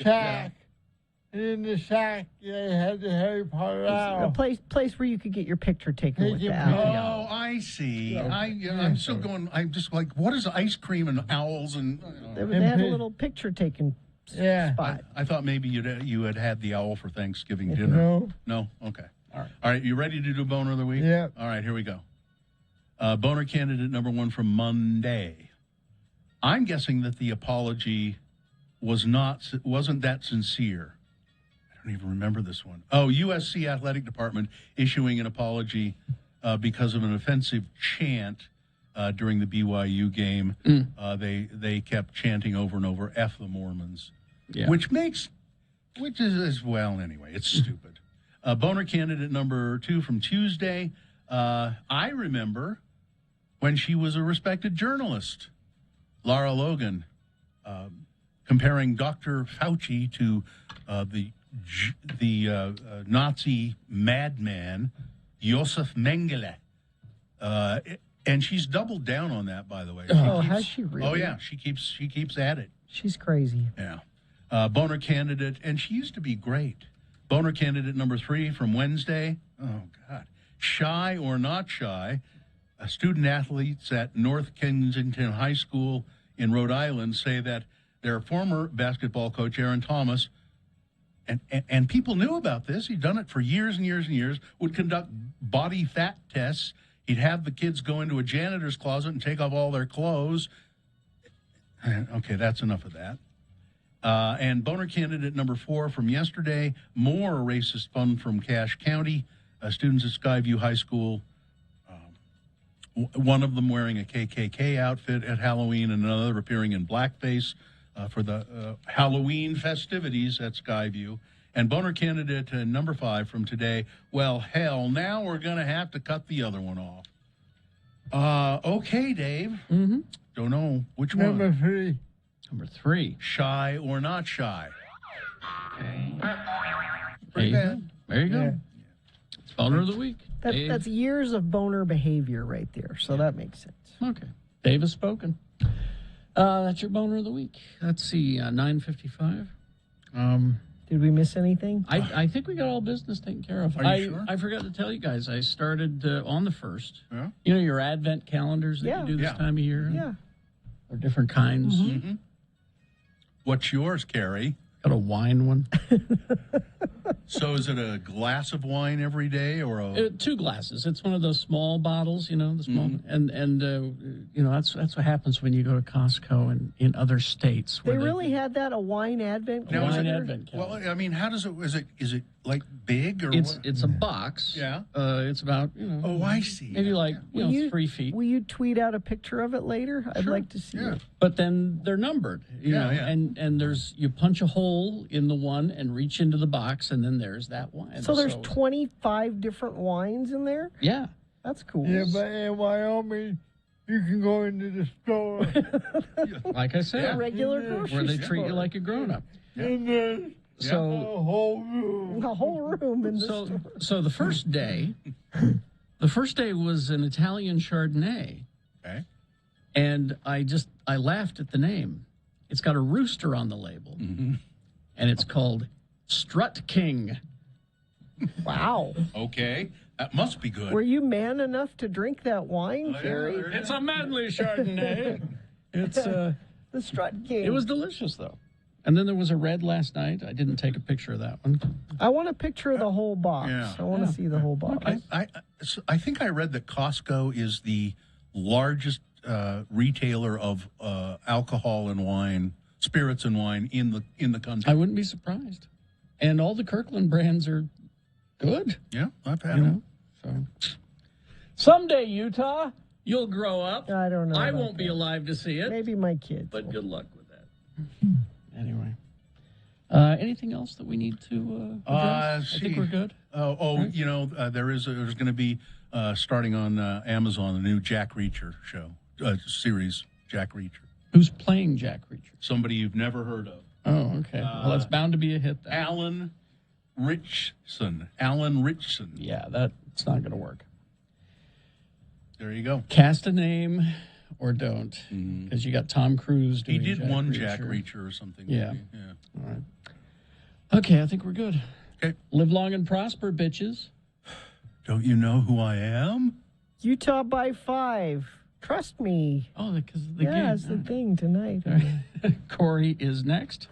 Speaker 7: sack in the sack, they had the Harry Potter owl.
Speaker 2: A place where you could get your picture taken with the owl.
Speaker 3: Oh, I see.
Speaker 2: Yeah.
Speaker 3: I'm still going. I'm just like, what is ice cream and owls and?
Speaker 2: They had a little picture taken spot.
Speaker 3: I thought maybe you had the owl for Thanksgiving dinner.
Speaker 7: No.
Speaker 3: No. Okay. All right. You ready to do boner of the week?
Speaker 7: Yeah.
Speaker 3: All right. Here we go. Boner candidate number 1 from Monday. I'm guessing that the apology wasn't that sincere. I don't even remember this one. Oh, USC Athletic Department issuing an apology because of an offensive chant during the BYU game. They kept chanting over and over, "F the Mormons," which is well, anyway, it's stupid. Boner candidate number 2 from Tuesday. I remember when she was a respected journalist, Lara Logan, comparing Dr. Fauci to the Nazi madman Josef Mengele, and she's doubled down on that. By the way,
Speaker 2: Has she really?
Speaker 3: Oh yeah, she keeps at it.
Speaker 2: She's crazy.
Speaker 3: Yeah. Boner candidate, and she used to be great. Boner candidate number 3 from Wednesday. Oh God, shy or not shy? Student athletes at North Kensington High School in Rhode Island say that their former basketball coach, Aaron Thomas, and people knew about this. He'd done it for years and years and years, would conduct body fat tests. He'd have the kids go into a janitor's closet and take off all their clothes. Okay, that's enough of that. And boner candidate number 4 from yesterday, more racist fun from Cache County. Students at Skyview High School, one of them wearing a KKK outfit at Halloween and another appearing in blackface for the Halloween festivities at Skyview. And boner candidate number 5 from today, well, hell, now we're going to have to cut the other one off. Okay, Dave.
Speaker 1: Mm-hmm.
Speaker 3: Don't know which
Speaker 7: Number
Speaker 3: one.
Speaker 7: 3.
Speaker 1: Number 3.
Speaker 3: Shy or not shy?
Speaker 1: Pretty bad. There you go.
Speaker 2: Yeah.
Speaker 1: It's boner of the week.
Speaker 2: That's years of boner behavior right there, so that makes sense.
Speaker 1: Okay. Dave has spoken. That's your boner of the week. Let's see, 9:55.
Speaker 2: Did we miss anything?
Speaker 1: I think we got all business taken care of.
Speaker 3: Are you sure?
Speaker 1: I forgot to tell you guys, I started on the 1st.
Speaker 3: Yeah.
Speaker 1: You know your Advent calendars that you do this time of year?
Speaker 2: Yeah.
Speaker 1: Or different kinds.
Speaker 3: Mm-hmm. What's yours, Carrie?
Speaker 1: Got a wine one.
Speaker 3: So is it a glass of wine every day or
Speaker 1: 2 glasses? It's one of those small bottles, you know, the small, and you know that's what happens when you go to Costco and in other states.
Speaker 2: They really had that, a wine advent calendar?
Speaker 1: Wine advent calendar.
Speaker 3: Well, I mean, how does it? Is it like big or?
Speaker 1: It's a box.
Speaker 3: Yeah.
Speaker 1: It's about
Speaker 3: Oh, I see.
Speaker 1: maybe like
Speaker 2: Will you
Speaker 1: 3 feet.
Speaker 2: Will you tweet out a picture of it later? I'd like to see it.
Speaker 1: But then they're numbered, you know, and there's you punch a hole in the one and reach into the box, and then there's that wine.
Speaker 2: So there's 25 different wines in there?
Speaker 1: Yeah.
Speaker 2: That's cool.
Speaker 7: Yeah, but in Wyoming, you can go into the store.
Speaker 1: Like I said,
Speaker 2: A regular grocery
Speaker 1: where they
Speaker 2: store.
Speaker 1: treat you like a grown-up.
Speaker 7: And there's
Speaker 1: So
Speaker 7: a whole room.
Speaker 2: A whole room in the store.
Speaker 1: So the first day was an Italian Chardonnay.
Speaker 3: Okay.
Speaker 1: And I laughed at the name. It's got a rooster on the label.
Speaker 3: Mm-hmm.
Speaker 1: And it's called Strut King.
Speaker 2: Wow.
Speaker 3: Okay. That must be good.
Speaker 2: Were you man enough to drink that wine, Jerry?
Speaker 1: It's a manly Chardonnay. It's
Speaker 2: the Strut King.
Speaker 1: It was delicious though. And then there was a red last night. I didn't take a picture of that one.
Speaker 2: I want a picture of the whole box.
Speaker 3: Yeah.
Speaker 2: I want to see the whole box.
Speaker 3: I think I read that Costco is the largest retailer of alcohol and wine, spirits and wine in the country.
Speaker 1: I wouldn't be surprised. And all the Kirkland brands are good.
Speaker 3: Yeah, I've had them.
Speaker 1: So someday, Utah, you'll grow up.
Speaker 2: I don't know.
Speaker 1: I
Speaker 2: about
Speaker 1: won't be
Speaker 2: that.
Speaker 1: alive to see it.
Speaker 2: Maybe my kids.
Speaker 1: But good luck with that. Anyway. Anything else that we need to address? I think we're good.
Speaker 3: Right? You know, there's going to be starting on Amazon the new Jack Reacher show series. Jack Reacher.
Speaker 1: Who's playing Jack Reacher?
Speaker 3: Somebody you've never heard of.
Speaker 1: Oh, okay. Well, it's bound to be a hit then.
Speaker 3: Alan Richson.
Speaker 1: Yeah, that's not going to work.
Speaker 3: There you go.
Speaker 1: Cast a name or don't, because you got Tom Cruise doing
Speaker 3: He did
Speaker 1: Jack
Speaker 3: one
Speaker 1: Reacher.
Speaker 3: Jack Reacher or something.
Speaker 1: Yeah.
Speaker 3: Maybe. Yeah.
Speaker 1: All Okay, I think we're good.
Speaker 3: Okay.
Speaker 1: Live long and prosper, bitches.
Speaker 3: Don't you know who I am?
Speaker 2: Utah by 5. Trust me.
Speaker 1: Oh, because of the game.
Speaker 2: Yeah, it's the thing tonight.
Speaker 1: Corey is next.